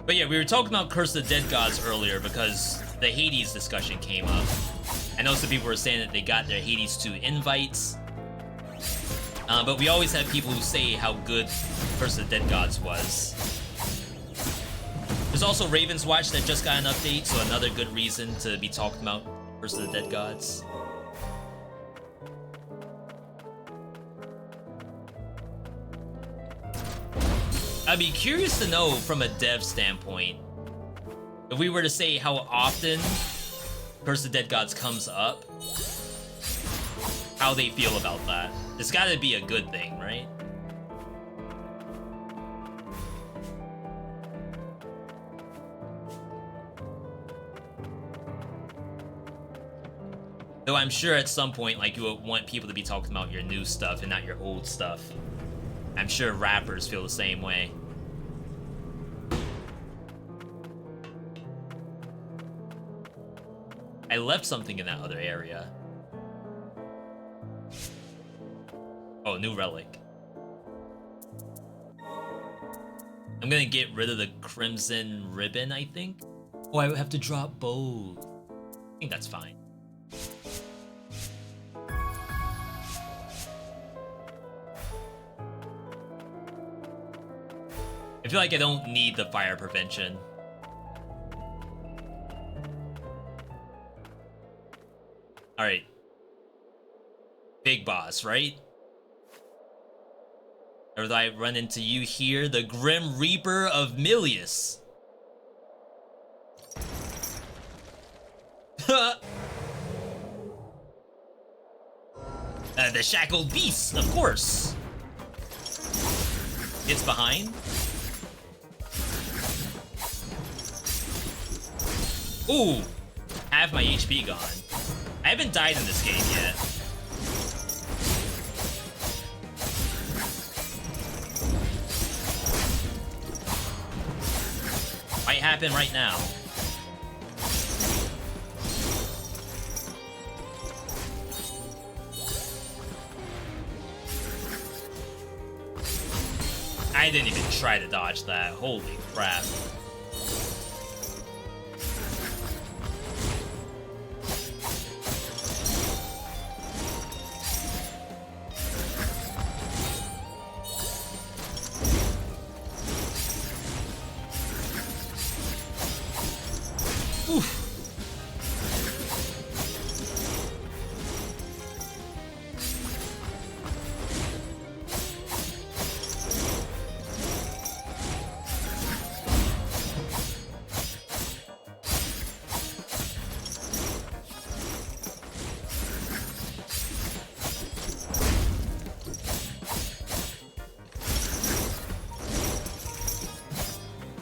But yeah, we were talking about Curse of the Dead Gods earlier because the Hades discussion came up. I know some people were saying that they got their Hades 2 invites. But we always have people who say how good Curse of the Dead Gods was. There's also Raven's Watch that just got an update, so another good reason to be talking about Curse of the Dead Gods. I'd be curious to know from a dev standpoint, if we were to say how often Curse of the Dead Gods comes up, how they feel about that. It's gotta be a good thing, right? Though I'm sure at some point, like, you would want people to be talking about your new stuff and not your old stuff. I'm sure rappers feel the same way. I left something in that other area. Oh, new relic. I'm gonna get rid of the crimson ribbon, I think. Oh, I would have to drop both. I think that's fine. I feel like I don't need the fire prevention. Alright. Big boss, right? Or did I run into you here? The Grim Reaper of Milius. The Shackled Beast, of course. It's behind. Ooh, half my HP gone. I haven't died in this game yet. Might happen right now. I didn't even try to dodge that. Holy crap.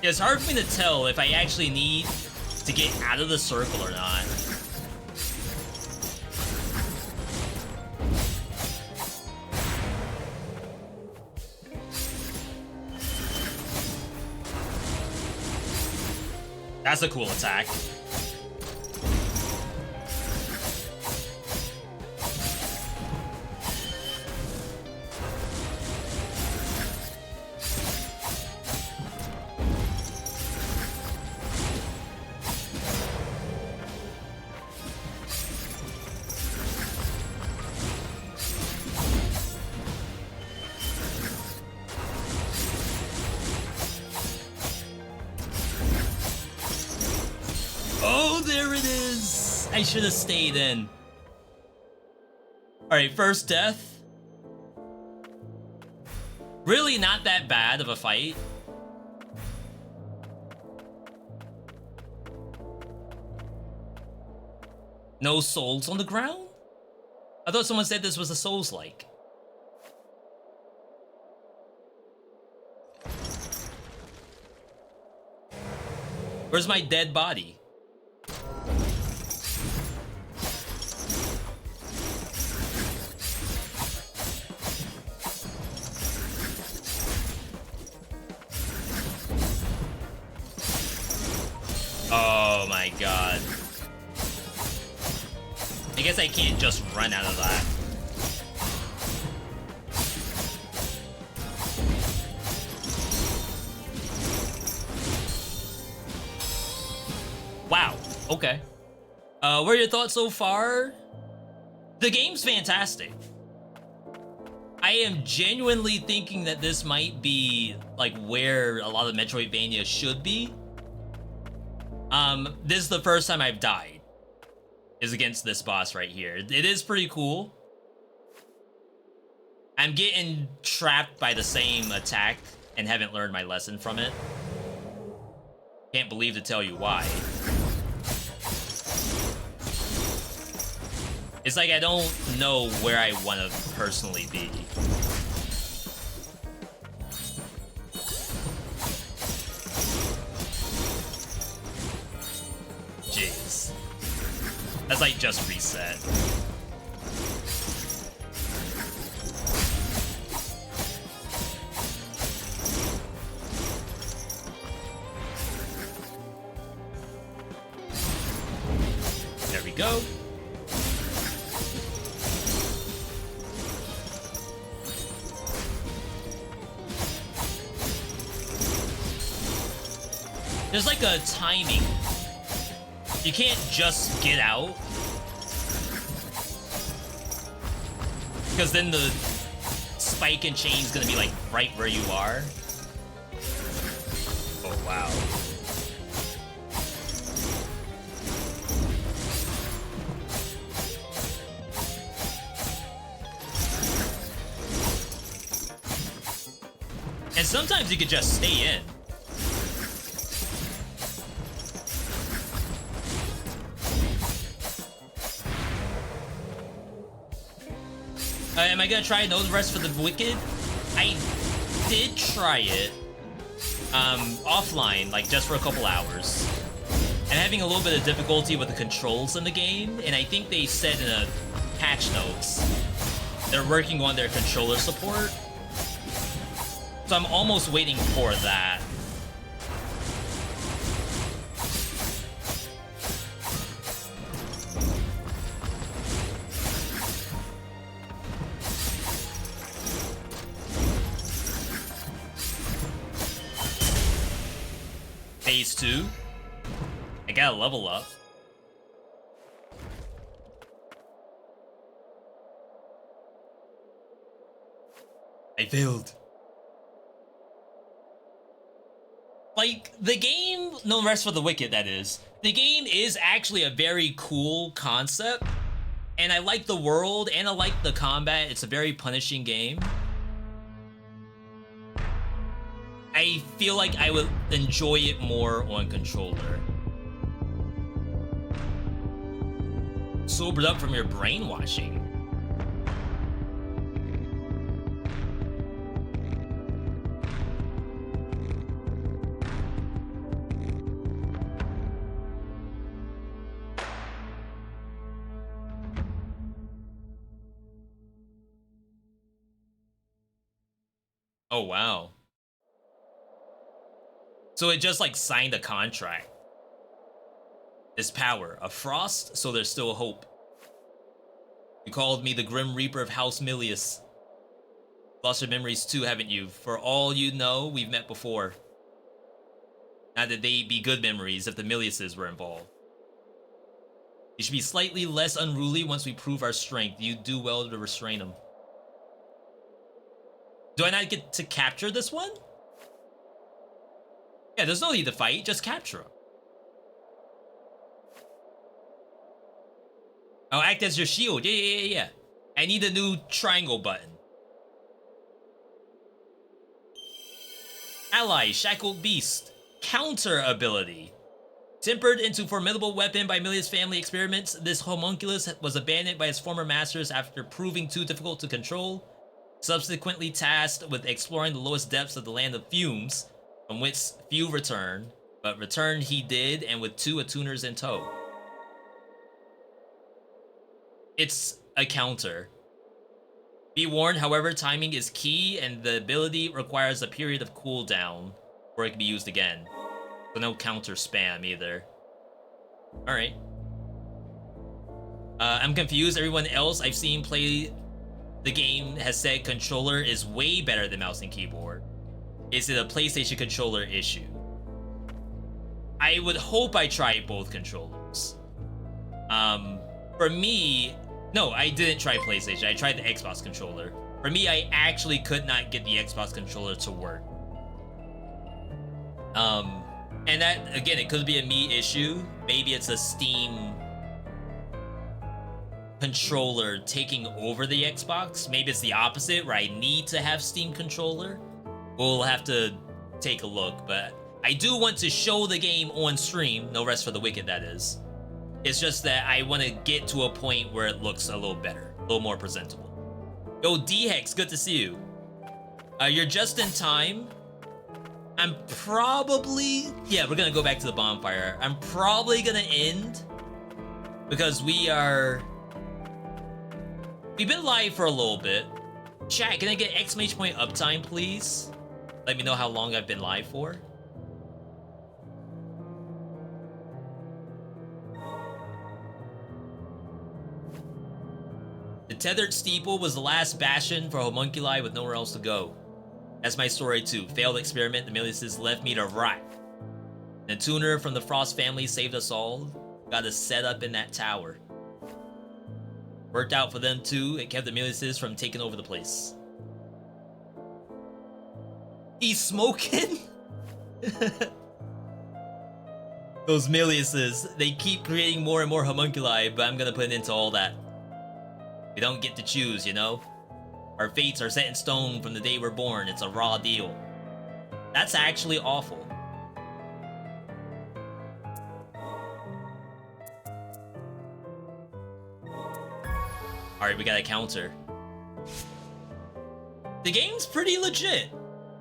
It's hard for me to tell if I actually need to get out of the circle or not. That's a cool attack. Oh, there it is! I should have stayed in. Alright, first death. Really not that bad of a fight. No souls on the ground? I thought someone said this was a Souls-like. Where's my dead body? Oh my god. I guess I can't just run out of that. Wow, okay. What are your thoughts so far? The game's fantastic. I am genuinely thinking that this might be like where a lot of Metroidvania should be. This is the first time I've died, is against this boss right here. It is pretty cool. I'm getting trapped by the same attack and haven't learned my lesson from it. Can't believe to tell you why. It's like I don't know where I want to personally be. Jeez. That's like just reset. There we go. There's like a timing. You can't just get out. Because then the spike and chain's gonna be like right where you are. Oh wow. And sometimes you could just stay in. Am I gonna try No Rest for the Wicked? I did try it offline, like just for a couple hours. I'm having a little bit of difficulty with the controls in the game, and I think they said in the patch notes they're working on their controller support. So I'm almost waiting for that. Phase 2. I gotta level up. I failed. Like, the game, No Rest for the Wicked, that is. The game is actually a very cool concept. And I like the world, and I like the combat. It's a very punishing game. I feel like I would enjoy it more on controller. Sobered up from your brainwashing. Oh, wow. So it just, like, signed a contract. This power. A frost, so there's still hope. You called me the Grim Reaper of House Milius. Lost your memories too, haven't you? For all you know, we've met before. Not that they'd be good memories if the Miliuses were involved. You should be slightly less unruly once we prove our strength. You do well to restrain them. Do I not get to capture this one? Yeah, there's no need to fight. Just capture him. I'll act as your shield. Yeah. I need a new triangle button. Ally, Shackled Beast. Counter ability. Tempered into formidable weapon by Milius family experiments, this homunculus was abandoned by its former masters after proving too difficult to control. Subsequently tasked with exploring the lowest depths of the land of fumes, from which few return, but return he did, and with 2 attuners in tow. It's a counter. Be warned, however, timing is key, and the ability requires a period of cooldown before it can be used again. So no counter spam either. Alright. I'm confused. Everyone else I've seen play the game has said controller is way better than mouse and keyboard. Is it a PlayStation controller issue? I would hope I tried both controllers. For me, no, I didn't try PlayStation. I tried the Xbox controller. For me, I actually could not get the Xbox controller to work. And that, again, it could be a me issue. Maybe it's a Steam controller taking over the Xbox. Maybe it's the opposite, where I need to have Steam controller. We'll have to take a look, but I do want to show the game on stream. No rest for the wicked, that is. It's just that I want to get to a point where it looks a little better, a little more presentable. Yo, D-Hex, good to see you. You're just in time. I'm probably... Yeah, we're gonna go back to the bonfire. I'm probably gonna end because we've been live for a little bit. Chat, can I get exclamation point uptime, please? Let me know how long I've been live for. The tethered steeple was the last bastion for homunculi with nowhere else to go. That's my story too. Failed experiment, the Miliuses left me to rot. The tuner from the Frost family saved us all. Got us set up in that tower. Worked out for them too. It kept the Miliuses from taking over the place. He's smoking? Those Miliuses, they keep creating more and more homunculi, but I'm gonna put an end to all that. We don't get to choose, you know? Our fates are set in stone from the day we're born. It's a raw deal. That's actually awful. Alright, we got a counter. The game's pretty legit.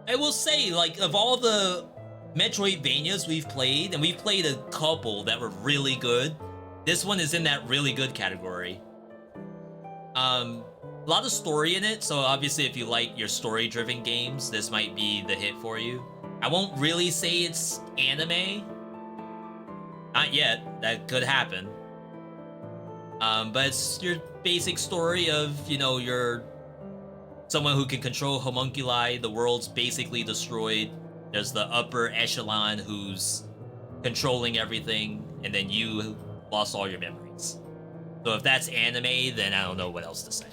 I will say, like, of all the Metroidvanias we've played, and we've played a couple that were really good, this one is in that really good category. A lot of story in it, so obviously if you like your story-driven games, this might be the hit for you. I won't really say it's anime. Not yet. That could happen. But it's your basic story of, you know, you're someone who can control homunculi. The world's basically destroyed. There's the upper echelon who's controlling everything, and then you lost all your memories. So if that's anime, then I don't know what else to say.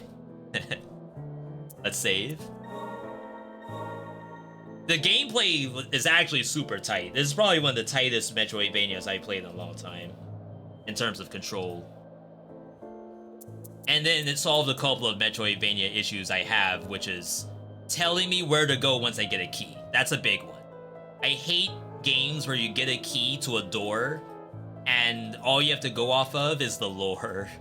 Let's save. The gameplay is actually super tight. This is probably one of the tightest Metroidvanias I've played in a long time in terms of control. And then it solved a couple of Metroidvania issues I have, which is telling me where to go once I get a key. That's a big one. I hate games where you get a key to a door and all you have to go off of is the lore.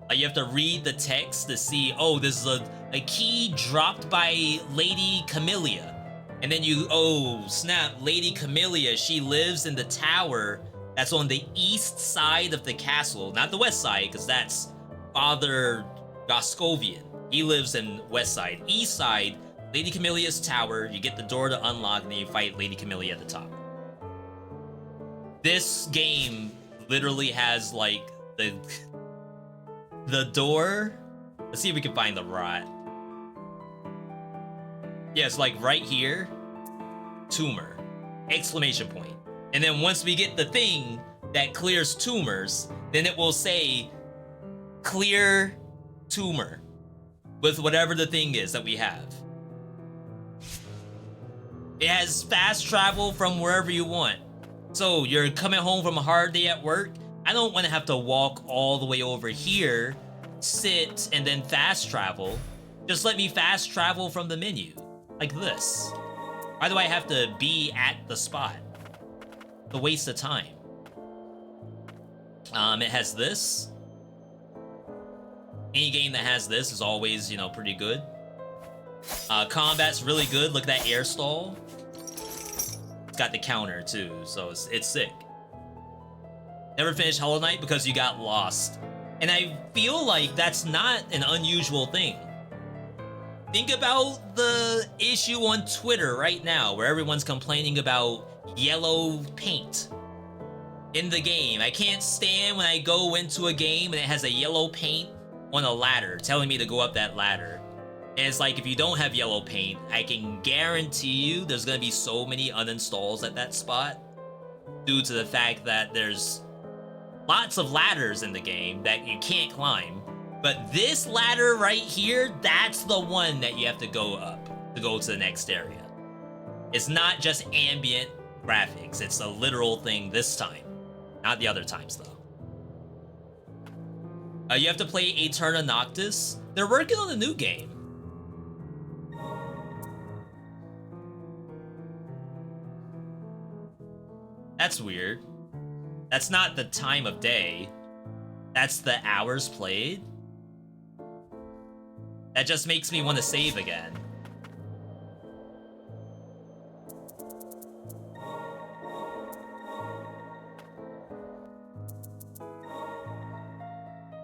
You have to read the text to see, oh, this is a key dropped by Lady Camellia. And then you, oh, snap, Lady Camellia, she lives in the tower that's on the east side of the castle. Not the west side, because that's Father Goscovian. He lives in west side. East side, Lady Camelia's tower, you get the door to unlock, and then you fight Lady Camelia at the top. This game literally has, like, the door. Let's see if we can find the rot. Yeah, it's like right here, tumor, exclamation point. And then once we get the thing that clears tumors, then it will say clear tumor with whatever the thing is that we have. It has fast travel from wherever you want. So you're coming home from a hard day at work. I don't want to have to walk all the way over here, sit, and then fast travel. Just let me fast travel from the menu, like this. Why do I have to be at the spot? The waste of time. It has this. Any game that has this is always, you know, pretty good. Combat's really good. Look at that air stall. It's got the counter too, so it's sick. Never finished Hollow Knight because you got lost. And I feel like that's not an unusual thing. Think about the issue on Twitter right now where everyone's complaining about yellow paint in the game. I can't stand when I go into a game and it has a yellow paint on a ladder telling me to go up that ladder. And it's like, if you don't have yellow paint, I can guarantee you there's gonna be so many uninstalls at that spot due to the fact that there's lots of ladders in the game that you can't climb. But this ladder right here, that's the one that you have to go up to go to the next area. It's not just ambient graphics, it's a literal thing this time. Not the other times though. You have to play Aeterna Noctis. They're working on a new game. That's weird. That's not the time of day. That's the hours played. That just makes me want to save again.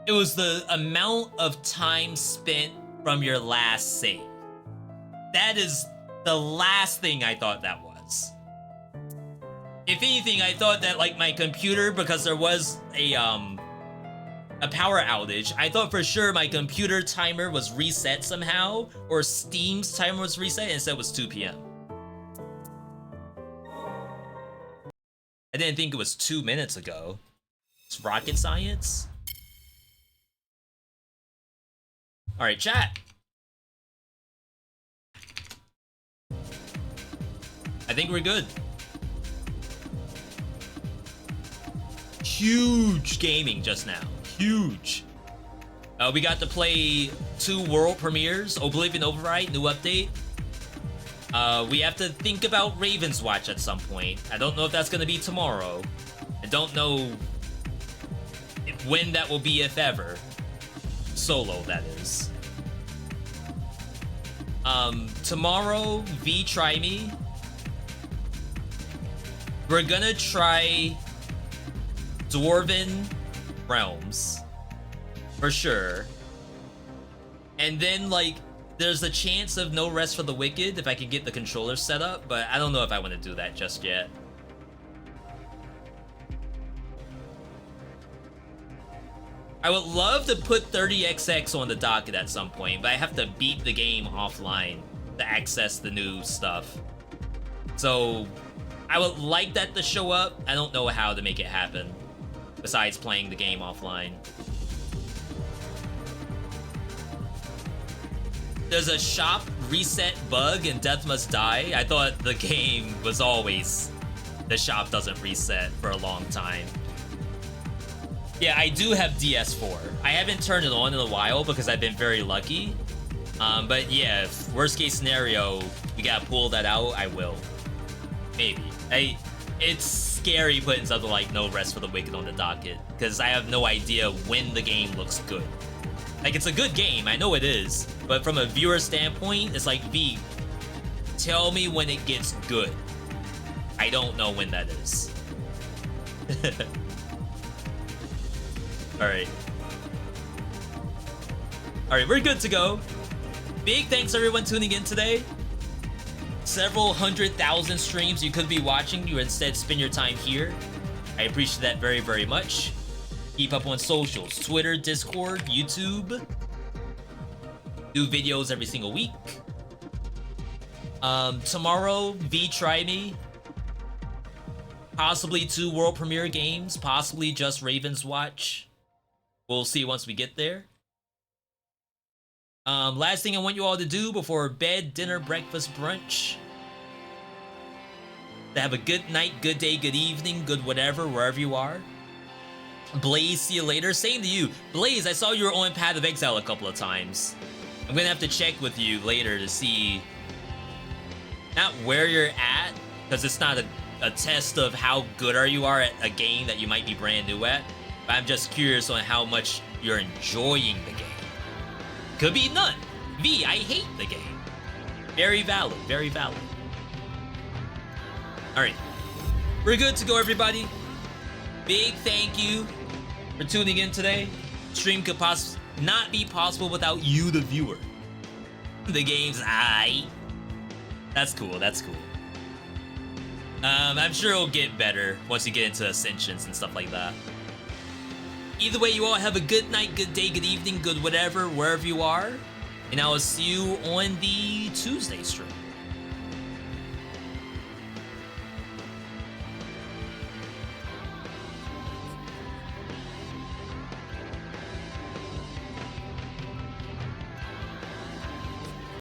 It was the amount of time spent from your last save. That is the last thing I thought that was. If anything, I thought that, like, my computer, because there was a power outage, I thought for sure my computer timer was reset somehow, or Steam's timer was reset, and instead it was 2 p.m. I didn't think it was 2 minutes ago. It's rocket science? Alright, chat. I think we're good. Huge gaming just now. Huge. We got to play 2 world premieres. Oblivion Override, new update. We have to think about Raven's Watch at some point. I don't know if that's going to be tomorrow. I don't know when that will be, if ever. Solo, that is. Tomorrow, Try Me. We're gonna try Dwarven Realms for sure, and then, like, there's a chance of No Rest for the Wicked if I can get the controller set up, but I don't know if I want to do that just yet. I would love to put 30XX on the docket at some point, but I have to beat the game offline to access the new stuff. So I would like that to show up. I don't know how to make it happen besides playing the game offline. There's a shop reset bug in Death Must Die. I thought the game was always the shop doesn't reset for a long time. Yeah, I do have DS4. I haven't turned it on in a while because I've been very lucky. But yeah, if worst case scenario, we gotta pull that out, I will. Maybe. It's scary putting something like No Rest for the Wicked on the docket because I have no idea when the game looks good. Like, it's a good game, I know it is, but from a viewer standpoint, it's like, V, tell me when it gets good. I don't know when that is. Alright. Alright, we're good to go. Big thanks everyone tuning in today. several 100,000 streams you could be watching. You instead spend your time here. I appreciate that very, very much. Keep up on socials, Twitter, Discord, YouTube. Do videos every single week. Tomorrow, Try Me. Possibly 2 world premiere games, possibly just Raven's Watch. We'll see once we get there. Last thing I want you all to do before bed, dinner, breakfast, brunch. To have a good night, good day, good evening, good whatever, wherever you are. Blaze, see you later. Same to you. Blaze, I saw you were on Path of Exile a couple of times. I'm gonna have to check with you later to see not where you're at, because it's not a test of how good you are at a game that you might be brand new at, but I'm just curious on how much you're enjoying the game. Could be none. V, I hate the game. Very valid, very valid. Alright, we're good to go, everybody. Big thank you for tuning in today. Stream could not be possible without you, the viewer. The game's aight. That's cool, that's cool. I'm sure it'll get better once you get into Ascensions and stuff like that. Either way, you all have a good night, good day, good evening, good whatever, wherever you are. And I will see you on the Tuesday stream.